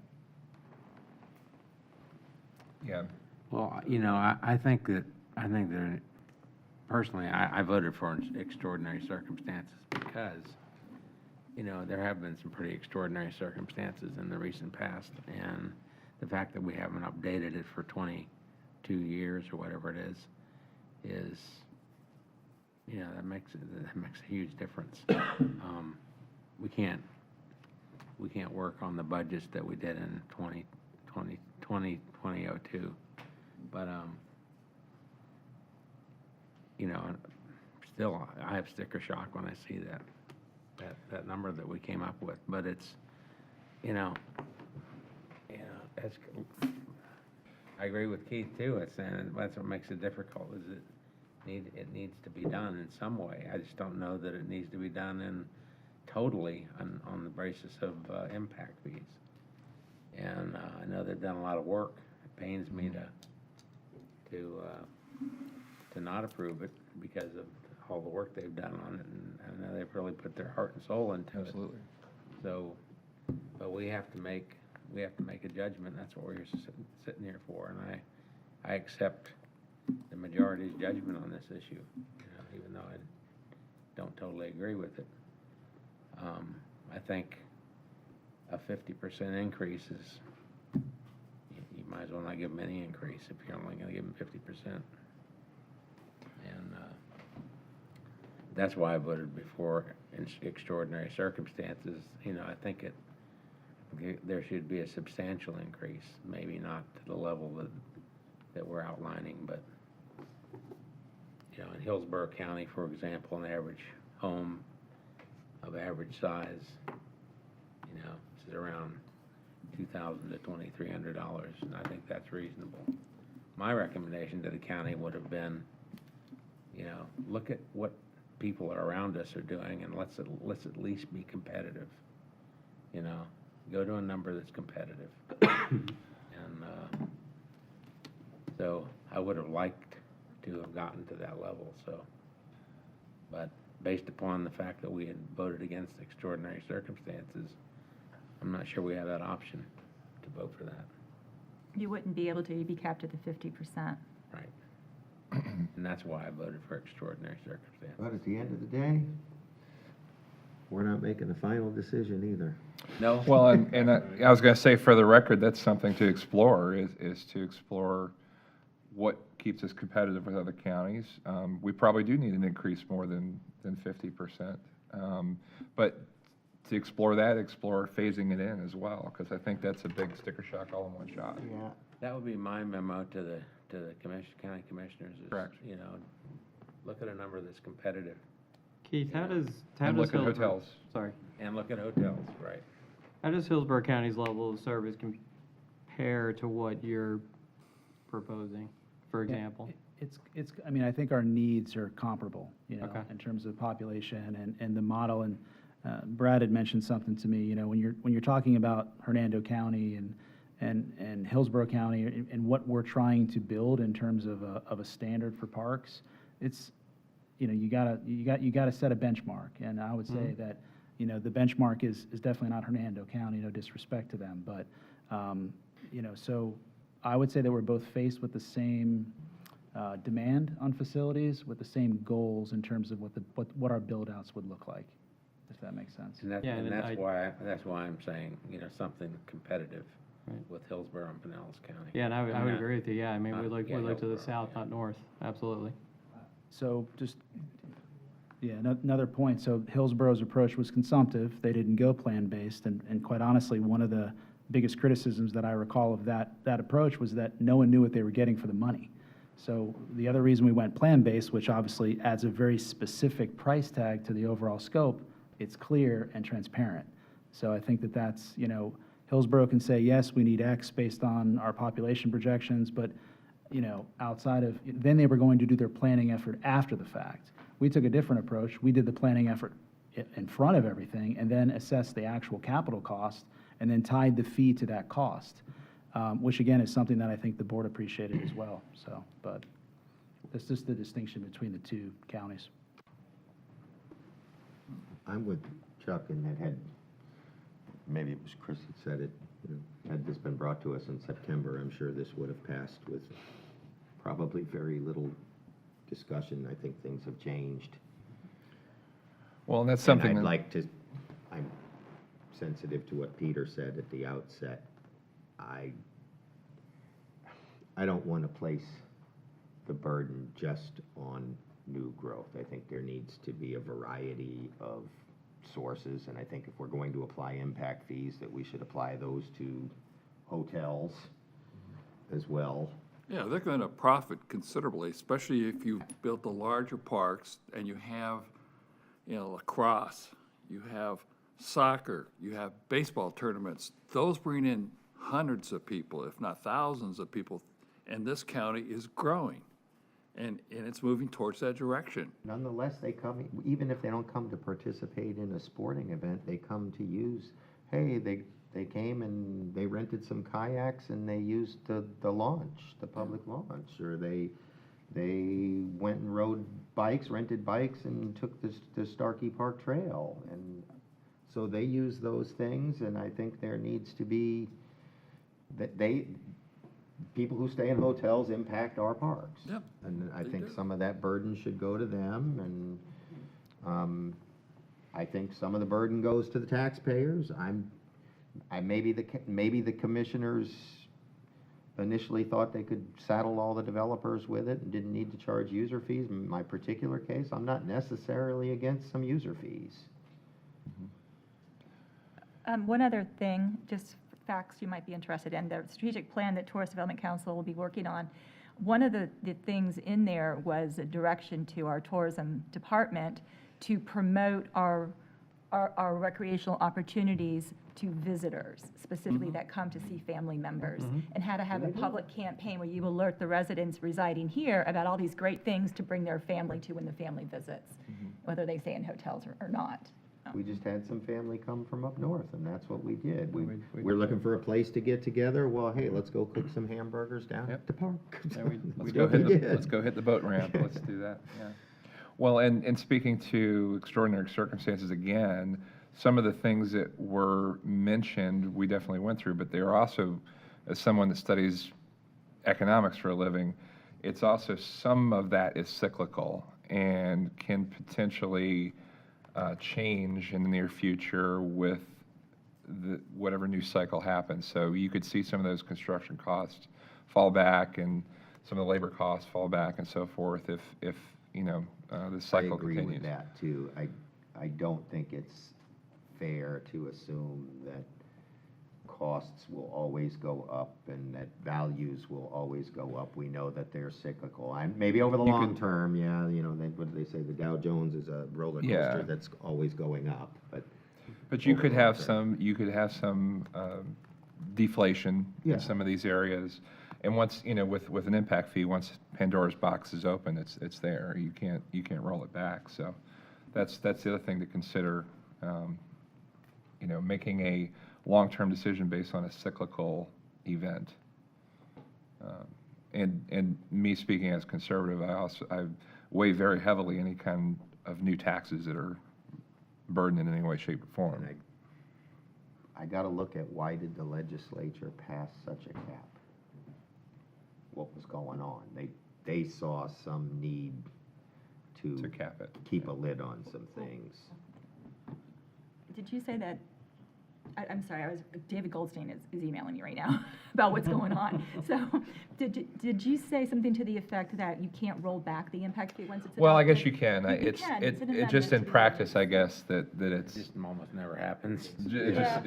Yeah, Well, I think that, personally, I voted for extraordinary circumstances because, there have been some pretty extraordinary circumstances in the recent past, and the fact that we haven't updated it for 22 years or whatever it is, that makes a huge difference. We can't work on the budgets that we did in 2002, but still, I have sticker shock when I see that number that we came up with. But it's, that's, I agree with Keith too. That's what makes it difficult. Is it needs to be done in some way. I just don't know that it needs to be done totally on the basis of impact fees. And I know they've done a lot of work. It pains me to not approve it because of all the work they've done on it, and I know they've really put their heart and soul into it. absolutely. So, but we have to make a judgment. That's what we're sitting here for, and I accept the majority's judgment on this issue, even though I don't totally agree with it. I think a 50% increase is, you might as well not give them any increase if you're only going to give them 50%. And that's why I voted before in extraordinary circumstances. I think there should be a substantial increase, maybe not to the level that we're outlining, but in Hillsborough County, for example, an average home of average size, is around $2,000 to $2,300, and I think that's reasonable. My recommendation to the county would have been, look at what people around us are doing, and let's at least be competitive. Go to a number that's competitive. And so I would have liked to have gotten to that level, so. But based upon the fact that we had voted against extraordinary circumstances, I'm not sure we have that option to vote for that. You wouldn't be able to, you'd be capped at the 50%. Right. And that's why I voted for extraordinary circumstances. But at the end of the day, we're not making a final decision either. No? Well, and I was going to say, for the record, that's something to explore, is to explore what keeps us competitive with other counties. We probably do need an increase more than 50%. But to explore that, explore phasing it in as well, because I think that's a big sticker shock all in one shot. Yeah. That would be my memo to the county commissioners is, Correct. you know, look at a number that's competitive Keith, how does And look at Hillsborough- hotels. Sorry. and look at hotels, right? How does Hillsborough County's level of service compare to what you're proposing, for example? It's, I mean, I think our needs are comparable, Okay. in terms of population and the model. And Brad had mentioned something to me, when you're talking about Hernando County and Hillsborough County and what we're trying to build in terms of a standard for parks, it's, you gotta set a benchmark. And I would say that, the benchmark is definitely not Hernando County, no disrespect to them. But, so I would say that we're both faced with the same demand on facilities, with the same goals in terms of what our build-outs would look like, if that makes sense. And Yeah, and that's why I'm saying, something competitive Right. with Hillsborough and Pinellas County. Yeah, and I would agree with you, yeah, I mean, we look yeah, to the Hillsborough, south, not north, absolutely. So just, another point, so Hillsborough's approach was consumptive, they didn't go plan-based, and quite honestly, one of the biggest criticisms that I recall of that approach was that no one knew what they were getting for the money. So the other reason we went plan-based, which obviously adds a very specific price tag to the overall scope, it's clear and transparent. So I think that's, Hillsborough can say, yes, we need X based on our population projections, but, outside of, then they were going to do their planning effort after the fact. We took a different approach. We did the planning effort in front of everything and then assessed the actual capital cost and then tied the fee to that cost, which again is something that I think the board appreciated as well. So, but that's just the distinction between the two counties. I'm with Chuck in that maybe it was Chris that said it, had this been brought to us in September, I'm sure this would have passed with probably very little discussion. I think things have changed. Well, and that's And something I'd that, like to, I'm sensitive to what Peter said at the outset. I don't want to place the burden just on new growth. I think there needs to be a variety of sources, and I think if we're going to apply impact fees, that we should apply those to hotels as well. Yeah, they're going to profit considerably, especially if you built the larger parks and you have, lacrosse, you have soccer, you have baseball tournaments. Those bring in hundreds of people, if not thousands of people, and this county is growing, and it's moving towards that direction. Nonetheless, they come, even if they don't come to participate in a sporting event, they come to use, hey, they came and they rented some kayaks and they used the launch, the public launch, or they went and rode bikes, rented bikes and took the Starkey Park Trail. And so they use those things, and I think there needs to be, people who stay in hotels impact our parks. Yep, And I they think do. some of that burden should go to them, and I think some of the burden goes to the taxpayers. Maybe the commissioners initially thought they could saddle all the developers with it and didn't need to charge user fees. In my particular case, I'm not necessarily against some user fees. One other thing, just facts you might be interested in, the strategic plan that Tourist Development Council will be working on. One of the things in there was a direction to our tourism department to promote our recreational opportunities to visitors, specifically that come to see family members, and how to have a public campaign where you alert the residents residing here about all these great things to bring their family to when the family visits, whether they stay in hotels or not. We just had some family come from up north, and that's what we did. We- We're looking for a place to get together. Well, hey, let's go cook some hamburgers down Yep. at the park. Let's That's go what we hit did. let's go hit the boat ramp, let's do that, yeah. Well, and speaking to extraordinary circumstances again, some of the things that were mentioned, we definitely went through, but there are also, as someone that studies economics for a living, it's also, some of that is cyclical and can potentially change in the near future with whatever new cycle happens. So you could see some of those construction costs fall back and some of the labor costs fall back and so forth if you know, the cycle I agree continues. with that, too. I don't think it's fair to assume that costs will always go up and that values will always go up. We know that they're cyclical. And maybe over the You long could- term, yeah, you know, what do they say? The Dow Jones is a roller Yeah. coaster that's always going up, but. But you over could the long have term. some deflation Yeah. in some of these areas. And once, you know, with an impact fee, once Pandora's box is open, it's there. You can't roll it back. So that's the other thing to consider, you know, making a long-term decision based on a cyclical event. And me speaking as conservative, I weigh very heavily any kind of new taxes that are burdened in any way, shape, or form. And I got to look at why did the legislature pass such a cap? What was going on? They saw some need To cap it. keep a lid on some things. Did you say that, I'm sorry, David Goldstein is emailing me right now about what's going on. So, did you say something to the effect that you can't roll back the impact fee once it's adopted? Well, I guess you can. You can. It's an It just amendment in to the practice, I ordinance. guess, that it's, Just almost never happens.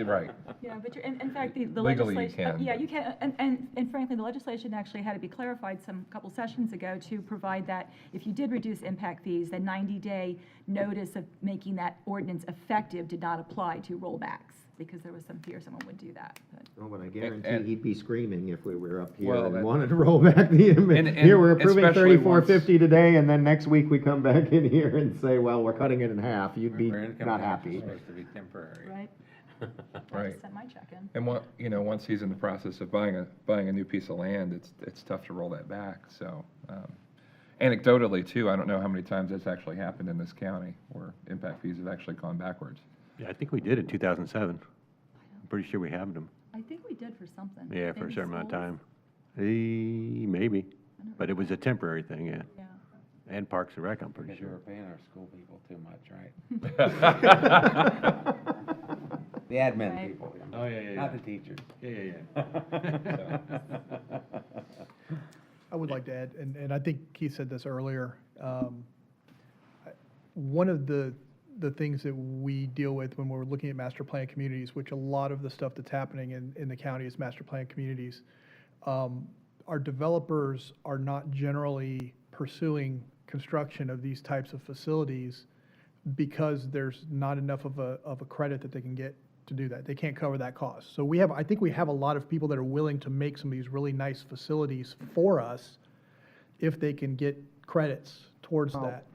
right. Yeah, but in fact, the Legally, you legislation. can, Yeah, but- you can, and frankly, the legislation actually had to be clarified couple sessions ago to provide that if you did reduce impact fees, the 90-day notice of making that ordinance effective did not apply to rollbacks, because there was some fear someone would do that. But- Oh, but I and- guarantee he'd be screaming if we were up here Well, and that- wanted to roll back the And Here, we're approving especially once- $34.50 today, and then next week we come back in here and say, well, we're cutting it in half. You'd be Remember, income not tax is happy. supposed to be temporary. Right? I Right. just sent my check in. And you know, once he's in the process of buying a new piece of land, it's tough to roll that back. So, anecdotally too, I don't know how many times that's actually happened in this county where impact fees have actually gone backwards. Yeah, I think we did in 2007. I'm pretty sure we had them. I think we did for something. Yeah, for a Maybe certain amount of schools? time. Maybe, but it was a temporary thing, yeah. Yeah. And Parks and Rec, I'm pretty Because we sure. were paying our school people too much, right? The admin Right. people. Oh, yeah. Not the teachers. Yeah. I would like to add, and I think Keith said this earlier, one of the things that we deal with when we're looking at master plan communities, which a lot of the stuff that's happening in the county is master plan communities, our developers are not generally pursuing construction of these types of facilities because there's not enough of a credit that they can get to do that. They can't cover that cost. So I think we have a lot of people that are willing to make some of these really nice facilities for us if they can get credits towards that.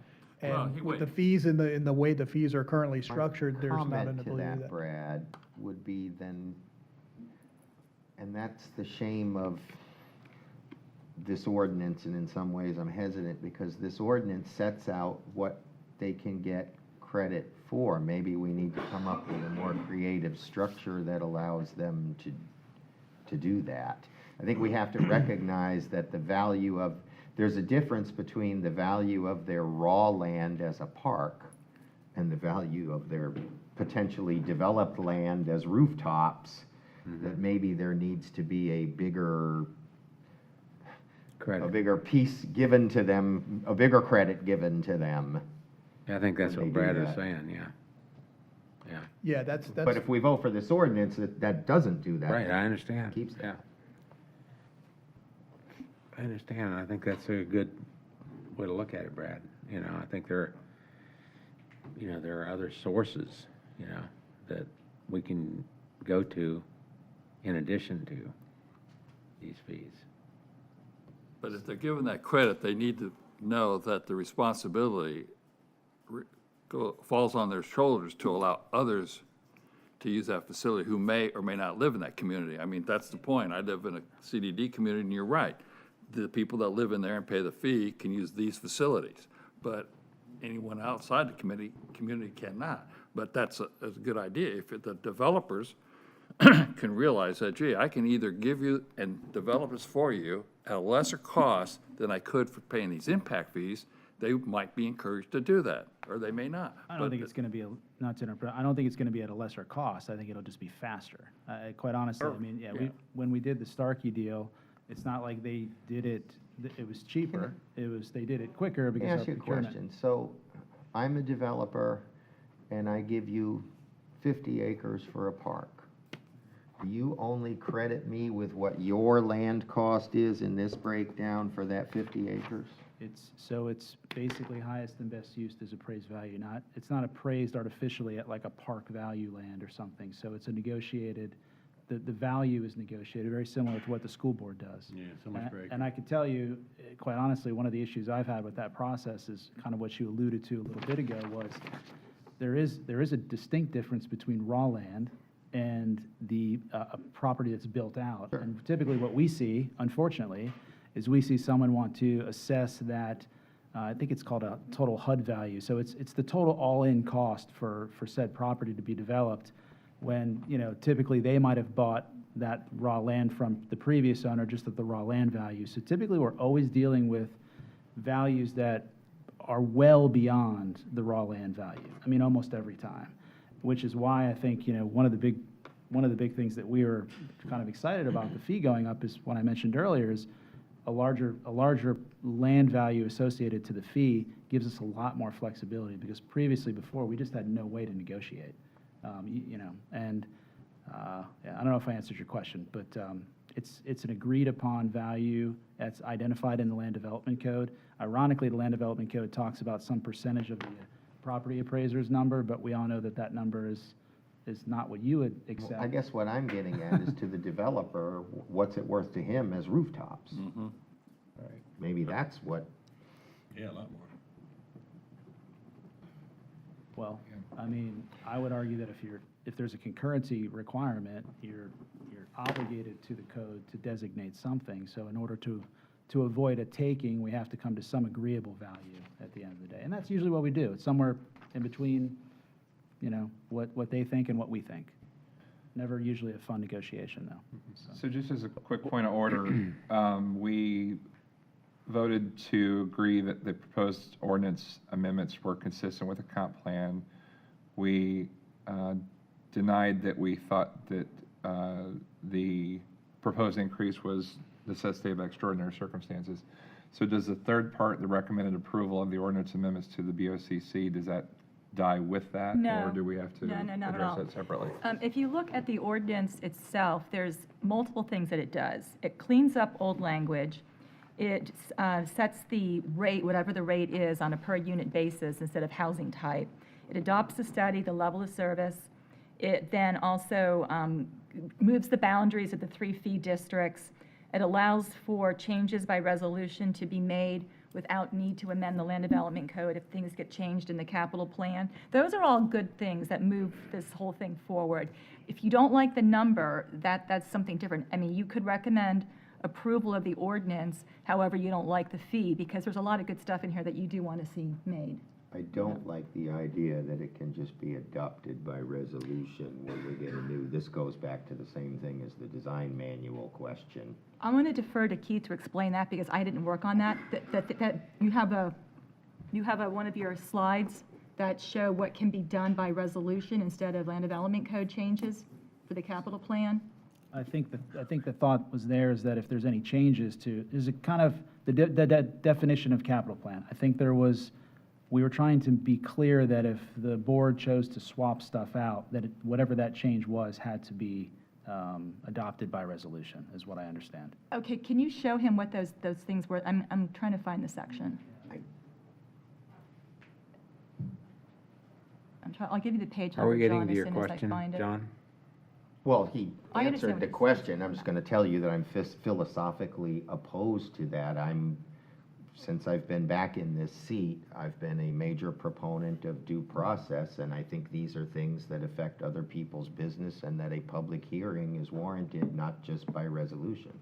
Well, And with wait. the fees in the way the fees are currently structured, there's not an Comment to ability to do that, that. Brad, would be then, and that's the shame of this ordinance, and in some ways I'm hesitant because this ordinance sets out what they can get credit for. Maybe we need to come up with a more creative structure that allows them to do that. I think we have to recognize that there's a difference between the value of their raw land as a park and the value of their potentially developed land as rooftops, that maybe there needs to be a bigger piece given to them, a bigger credit given to them. Yeah, I think that's When what they do Brad is that. saying, yeah. Yeah, Yeah, that's, But if we vote for this ordinance, that doesn't do that. right, I understand. Keeps that. Yeah. I understand, and I think that's a good way to look at it, Brad. You know, I think there are other sources, that we can go to in addition to these fees. But if they're given that credit, they need to know that the responsibility falls on their shoulders to allow others to use that facility who may or may not live in that community. I mean, that's the point. I live in a CDD community, and you're right. The people that live in there and pay the fee can use these facilities, but anyone outside the community cannot. But that's a good idea. If the developers can realize that, gee, I can either give you and develop this for you at a lesser cost than I could for paying these impact fees, they might be encouraged to do that, or they may not. I don't think it's going to be, not to interrupt, I don't think it's going to be at a lesser cost. I think it'll just be faster. Quite honestly, I mean, when we did the Starkey deal, it's not like they did it, it was cheaper. It was, they did it quicker Let me because ask of you a procurement. question. So I'm a developer and I give you 50 acres for a park. Do you only credit me with what your land cost is in this breakdown for that 50 acres? It's basically highest and best used as appraised value, it's not appraised artificially at like a park value land or something. So it's a negotiated, the value is negotiated, very similar to what the school board does. Yeah, so much for acre. And I can tell you, quite honestly, one of the issues I've had with that process is kind of what you alluded to a little bit ago was there is a distinct difference between raw land and the property that's built out. Sure. And typically what we see, unfortunately, is we see someone want to assess that, I think it's called a total HUD value. So it's the total all-in cost for said property to be developed when, typically they might have bought that raw land from the previous owner just at the raw land value. So typically we're always dealing with values that are well beyond the raw land value. I mean, almost every time, which is why I think, one of the big things that we were kind of excited about the fee going up is what I mentioned earlier is a larger land value associated to the fee gives us a lot more flexibility because previously before we just had no way to negotiate, and I don't know if I answered your question, but it's an agreed upon value that's identified in the land development code. Ironically, the land development code talks about some percentage of the property appraiser's number, but we all know that that number is not what you would accept. Well, I guess what I'm getting at is to the developer, what's it worth to him as rooftops? Mhm. Right. Maybe that's what, Yeah, a lot more. Well, I mean, I would argue that if there's a concurrency requirement, you're obligated to the code to designate something. So in order to avoid a taking, we have to come to some agreeable value at the end of the day. And that's usually what we do. It's somewhere in between, what they think and what we think. Never usually a fun negotiation, though. So just as a quick point of order, we voted to agree that the proposed ordinance amendments were consistent with the comp plan. We denied that we thought that the proposed increase was necessitated by extraordinary circumstances. So does the third part, the recommended approval of the ordinance amendments to the BOCC, does that die with that? No. Or do we have to No, not at address all. that separately? If you look at the ordinance itself, there's multiple things that it does. It cleans up old language. It sets the rate, whatever the rate is, on a per-unit basis instead of housing type. It adopts the study, the level of service. It then also moves the boundaries of the 3 fee districts. It allows for changes by resolution to be made without need to amend the land development code if things get changed in the capital plan. Those are all good things that move this whole thing forward. If you don't like the number, that's something different. I mean, you could recommend approval of the ordinance, however you don't like the fee, because there's a lot of good stuff in here that you do want to see made. I don't like the idea that it can just be adopted by resolution when we get a new, this goes back to the same thing as the design manual question. I'm going to defer to Keith to explain that because I didn't work on that. That you have one of your slides that show what can be done by resolution instead of land development code changes for the capital plan. I think the thought was there is that if there's any changes is it kind of the definition of capital plan. I think we were trying to be clear that if the board chose to swap stuff out, that whatever that change was had to be adopted by resolution, is what I understand. Okay, can you show him what those things were? I'm trying to find the section. I'll give you the page Are we number, getting John, to as your soon as I question, find it. John? Well, he I understand answered what the he's question. I'm just going to tell you that I'm philosophically opposed to that. I'm since I've been back in this seat, I've been a major proponent of due process, and I think these are things that affect other people's business and that a public hearing is warranted, not just by resolution.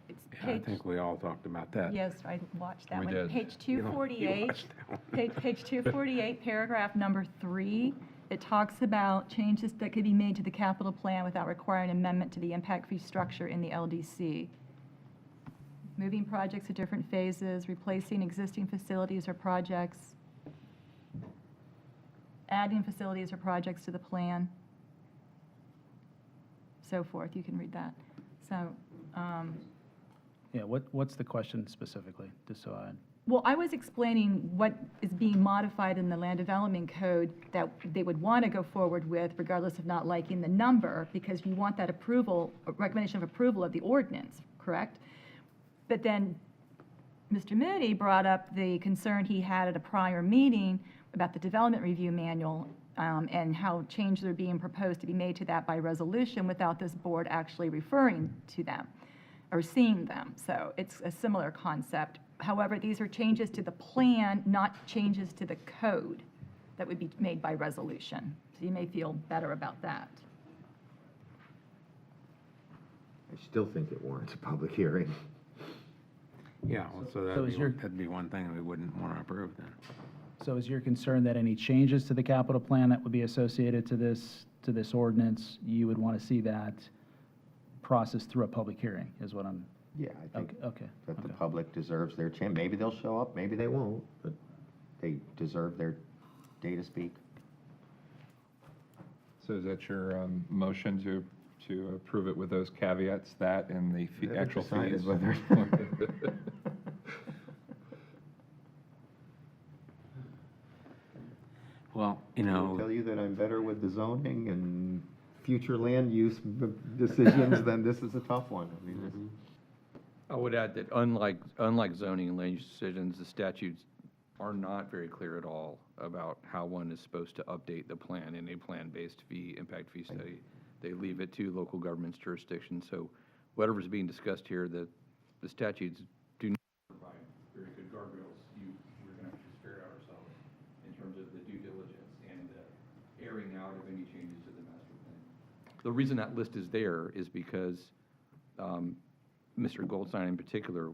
It's I page, think we all talked about that. yes, I watched that We one. did. Page You know, you 248, watched that one. page 248, paragraph number 3, it talks about changes that could be made to the capital plan without requiring amendment to the impact fee structure in the LDC. Moving projects at different phases, replacing existing facilities or projects, adding facilities or projects to the plan, so forth. You can read that. So, Yeah, what's the question specifically, just so I, well, I was explaining what is being modified in the land development code that they would want to go forward with regardless of not liking the number, because you want that approval, recommendation of approval of the ordinance, correct? But then Mr. Moody brought up the concern he had at a prior meeting about the development review manual and how changes are being proposed to be made to that by resolution without this board actually referring to them or seeing them. So it's a similar concept. However, these are changes to the plan, not changes to the code that would be made by resolution. So you may feel better about that. I still think it warrants a public hearing. Yeah, well, so So is your- that'd be one thing we wouldn't want to approve then. so is your concern that any changes to the capital plan that would be associated to this ordinance, you would want to see that processed through a public hearing, is what I'm, Yeah, I think okay. that the okay. public deserves their chance. Maybe they'll show up, maybe they won't, but they deserve their day to speak. So is that your motion to approve it with those caveats, that and the Haven't actual decided fees? whether- Well, I tell you that I'm better with the zoning and future land use decisions, then this is a tough one. I mean, this. I would add that unlike zoning and land use decisions, the statutes are not very clear at all about how one is supposed to update the plan in a plan-based impact fee study. They leave it to local government's jurisdiction. So whatever's being discussed here, the statutes do not provide very good guardrails. We're going to have to just figure it out ourselves in terms of the due diligence and the airing out of any changes to the master plan. The reason that list is there is because Mr. Goldstein in particular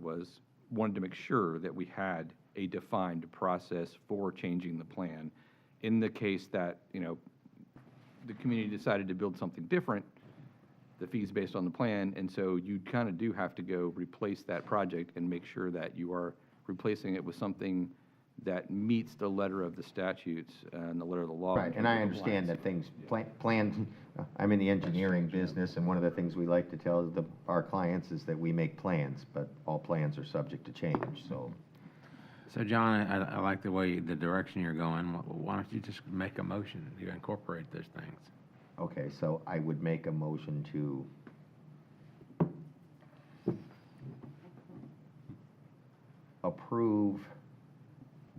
wanted to make sure that we had a defined process for changing the plan. In the case that, the community decided to build something different, the fee's based on the plan, and so you kind of do have to go replace that project and make sure that you are replacing it with something that meets the letter of the statutes and the letter of the law. Right, and I understand that things, plans, I'm in the engineering business, and one of the things we like to tell our clients is that we make plans, but all plans are subject to change, so. So John, I like the direction you're going. Why don't you just make a motion to incorporate those things? Okay, so I would make a motion to approve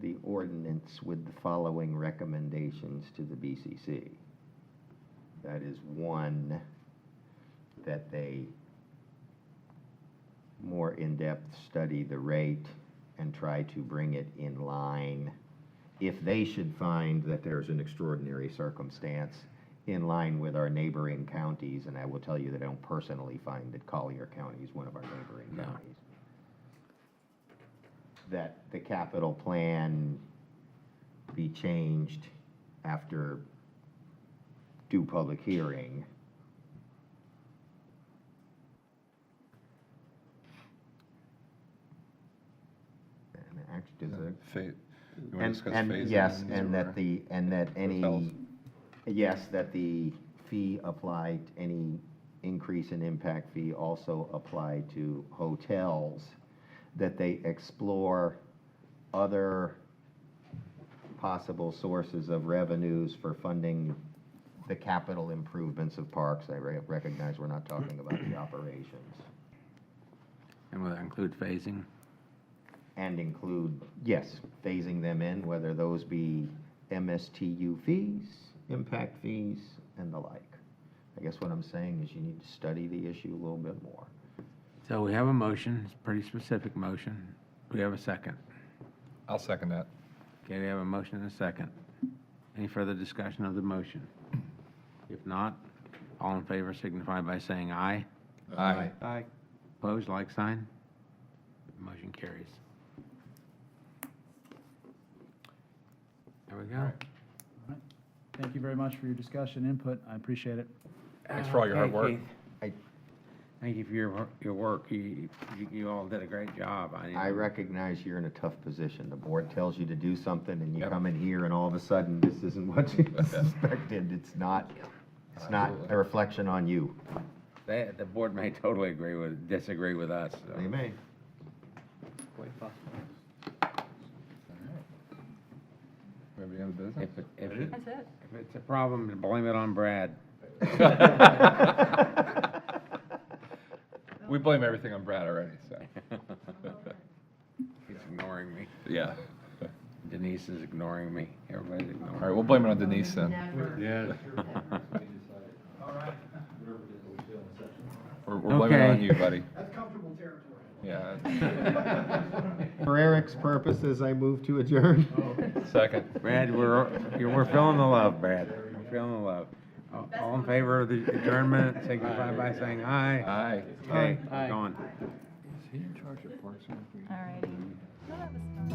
the ordinance with the following recommendations to the BCC. That is, one, that they more in-depth study the rate and try to bring it in line, if they should find that there's an extraordinary circumstance, in line with our neighboring counties, and I will tell you that I don't personally find that Collier County is one of our neighboring No. counties. That the capital plan be changed after due public hearing. And actually, does it? You want to discuss And phasing yes, in and or that hotels? yes, that the fee applied, any increase in impact fee also applied to hotels, that they explore other possible sources of revenues for funding the capital improvements of parks. I recognize we're not talking about the operations. And will that include phasing? And include, yes, phasing them in, whether those be MSTU fees, impact fees, and the like. I guess what I'm saying is you need to study the issue a little bit more. So we have a motion, it's a pretty specific motion. We have a second. I'll second that. Okay, we have a motion and a second. Any further discussion of the motion? If not, all in favor signify by saying aye. Aye. Aye. Opposed, like sign. Motion carries. There we go. Thank you very much for your discussion, input. I appreciate it. Thanks for all your hard Okay, work. Keith. Thank you for your work. You all did a great job. I recognize you're in a tough position. The board tells you to do something, and you Yep. come in here, and all of a sudden, this isn't what you suspected. It's not a reflection on you. The board may totally disagree with us. so. They may. We have any other business? That's it. If it's a problem, blame it on Brad. We blame everything on Brad already, so. He's ignoring me. Yeah. Denise is ignoring me. Everybody's ignoring me. All right, we'll blame it on Denise then. Yeah. We're blaming it on Okay. you, buddy. That's comfortable territory. Yeah. For Eric's purposes, I move to adjourn. Second. Brad, we're feeling the love, Brad. We're feeling the love. All in favor of the adjournment, signify by saying aye. Aye. Okay, Aye. gone. Is he in charge of Parks and Recreation? All righty. Well, that was fun.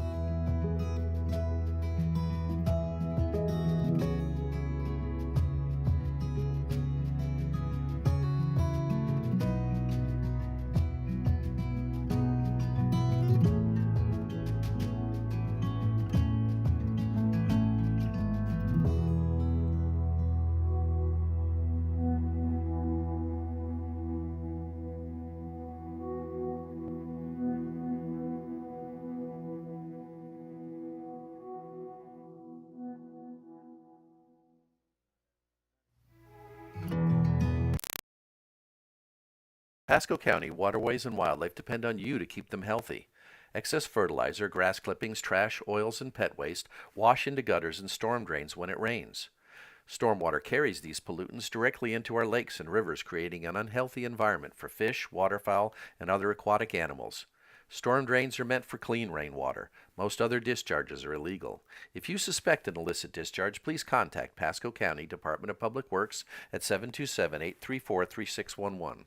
Pasco County waterways and wildlife depend on you to keep them healthy. Excess fertilizer, grass clippings, trash, oils, and pet waste wash into gutters and storm drains when it rains. Stormwater carries these pollutants directly into our lakes and rivers, creating an unhealthy environment for fish, waterfowl, and other aquatic animals. Storm drains are meant for clean rainwater. Most other discharges are illegal. If you suspect an illicit discharge, please contact Pasco County Department of Public Works at 727-834-3611.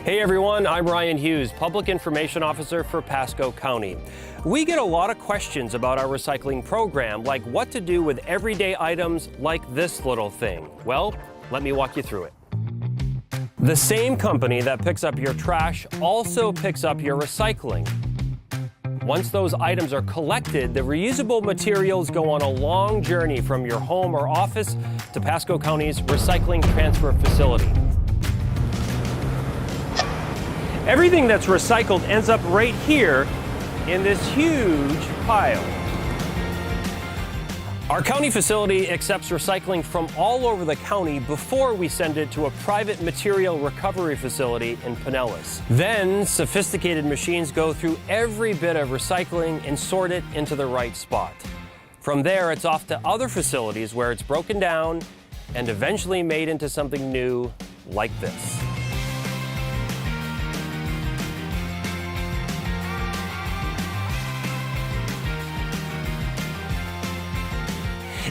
Hey everyone, I'm Ryan Hughes, Public Information Officer for Pasco County. We get a lot of questions about our recycling program, like what to do with everyday items like this little thing. Well, let me walk you through it. The same company that picks up your trash also picks up your recycling. Once those items are collected, the reusable materials go on a long journey from your home or office to Pasco County's recycling transfer facility. Everything that's recycled ends up right here in this huge pile. Our county facility accepts recycling from all over the county before we send it to a private material recovery facility in Pinellas. Then, sophisticated machines go through every bit of recycling and sort it into the right spot. From there, it's off to other facilities where it's broken down and eventually made into something new like this.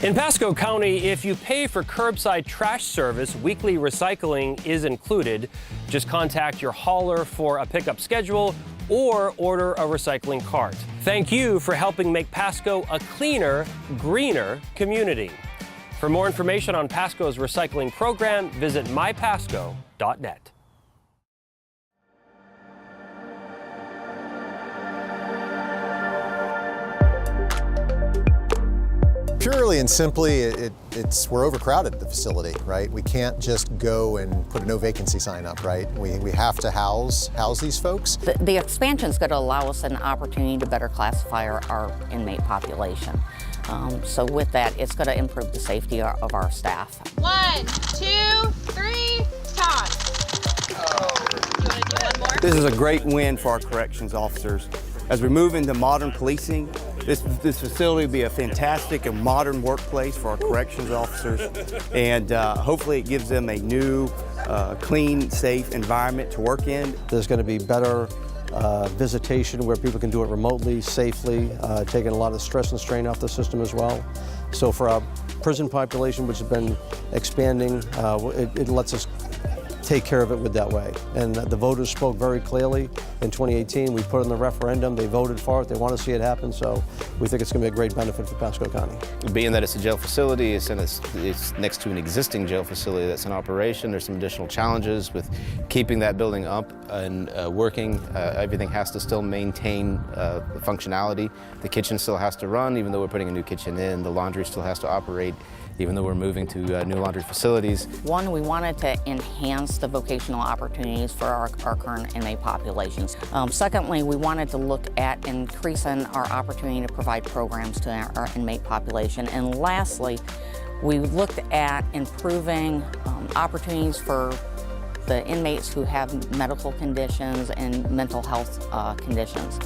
In Pasco County, if you pay for curbside trash service, weekly recycling is included. Just contact your hauler for a pickup schedule or order a recycling cart. Thank you for helping make Pasco a cleaner, greener community. For more information on Pasco's recycling program, visit mypasco.net. Purely and simply, we're overcrowded at the facility, right? We can't just go and put a no vacancy sign up, right? We have to house these folks. The expansion is going to allow us an opportunity to better classify our inmate population. So with that, it's going to improve the safety of our staff. 1, 2, 3, toss. This is a great win for our corrections officers. As we move into modern policing, this facility will be a fantastic and modern workplace for our corrections officers, and hopefully it gives them a new, clean, safe environment to work in. There's going to be better visitation where people can do it remotely, safely, taking a lot of the stress and strain off the system as well. So for our prison population, which has been expanding, it lets us take care of it with that way. And the voters spoke very clearly in 2018. We put in the referendum, they voted for it, they want to see it happen, so we think it's going to be a great benefit for Pasco County. Being that it's a jail facility, it's next to an existing jail facility that's in operation. There's some additional challenges with keeping that building up and working. Everything has to still maintain functionality. The kitchen still has to run, even though we're putting a new kitchen in. The laundry still has to operate, even though we're moving to new laundry facilities. One, we wanted to enhance the vocational opportunities for our current inmate populations. Secondly, we wanted to look at increasing our opportunity to provide programs to our inmate population. And lastly, we looked at improving opportunities for the inmates who have medical conditions and mental health conditions.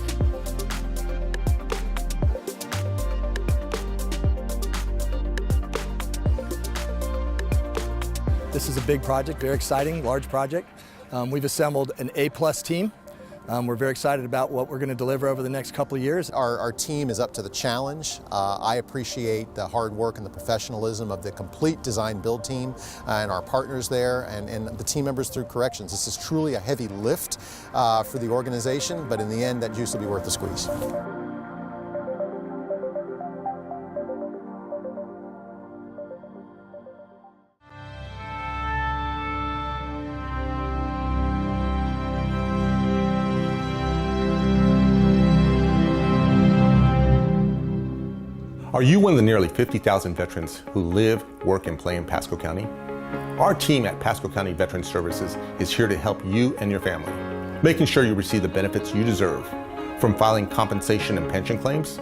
This is a big project, very exciting, large project. We've assembled an A-plus team. We're very excited about what we're going to deliver over the next couple of years. Our team is up to the challenge. I appreciate the hard work and the professionalism of the complete design build team and our partners there and the team members through corrections. This is truly a heavy lift for the organization, but in the end, that juice will be worth the squeeze. Are you one of the nearly 50,000 veterans who live, work, and play in Pasco County? Our team at Pasco County Veteran Services is here to help you and your family, making sure you receive the benefits you deserve, from filing compensation and pension claims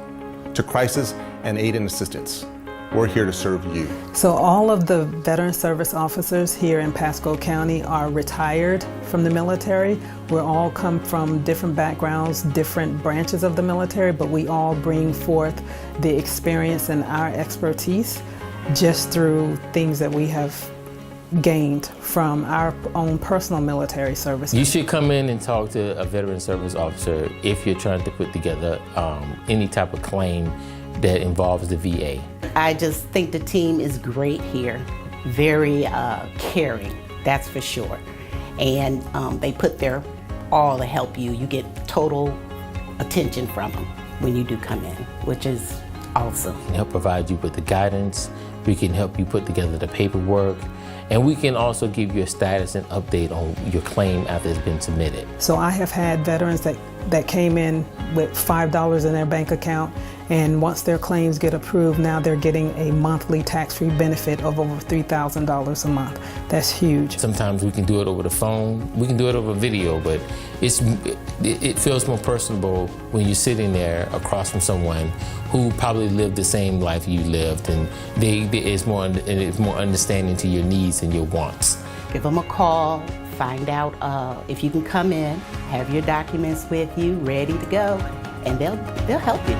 to crisis and aid and assistance. We're here to serve you. So all of the veteran service officers here in Pasco County are retired from the military. We all come from different backgrounds, different branches of the military, but we all bring forth the experience and our expertise just through things that we have gained from our own personal military service. You should come in and talk to a veteran service officer if you're trying to put together any type of claim that involves the VA. I just think the team is great here, very caring, that's for sure. And they put their all to help you. You get total attention from them when you do come in, which is awesome. We can help provide you with the guidance, we can help you put together the paperwork, and we can also give you a status and update on your claim after it's been submitted. So I have had veterans that came in with $5 in their bank account, and once their claims get approved, now they're getting a monthly tax-free benefit of over $3,000 a month. That's huge. Sometimes we can do it over the phone, we can do it over video, but it feels more personable when you're sitting there across from someone who probably lived the same life you lived, and it's more understanding to your needs and your wants. Give them a call, find out if you can come in, have your documents with you, ready to go, and they'll help you.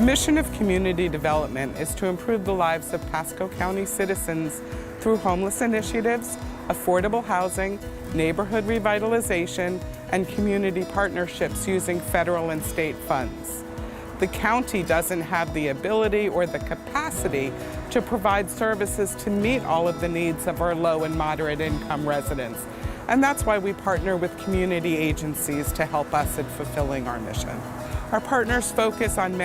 mission of community development is to improve the lives of Pasco County citizens through homeless initiatives, affordable housing, neighborhood revitalization, and community partnerships using federal and state funds. The county doesn't have the ability or the capacity to provide services to meet all of the needs of our low and moderate income residents. And that's why we partner with community agencies to help us in fulfilling our mission. Our partners focus on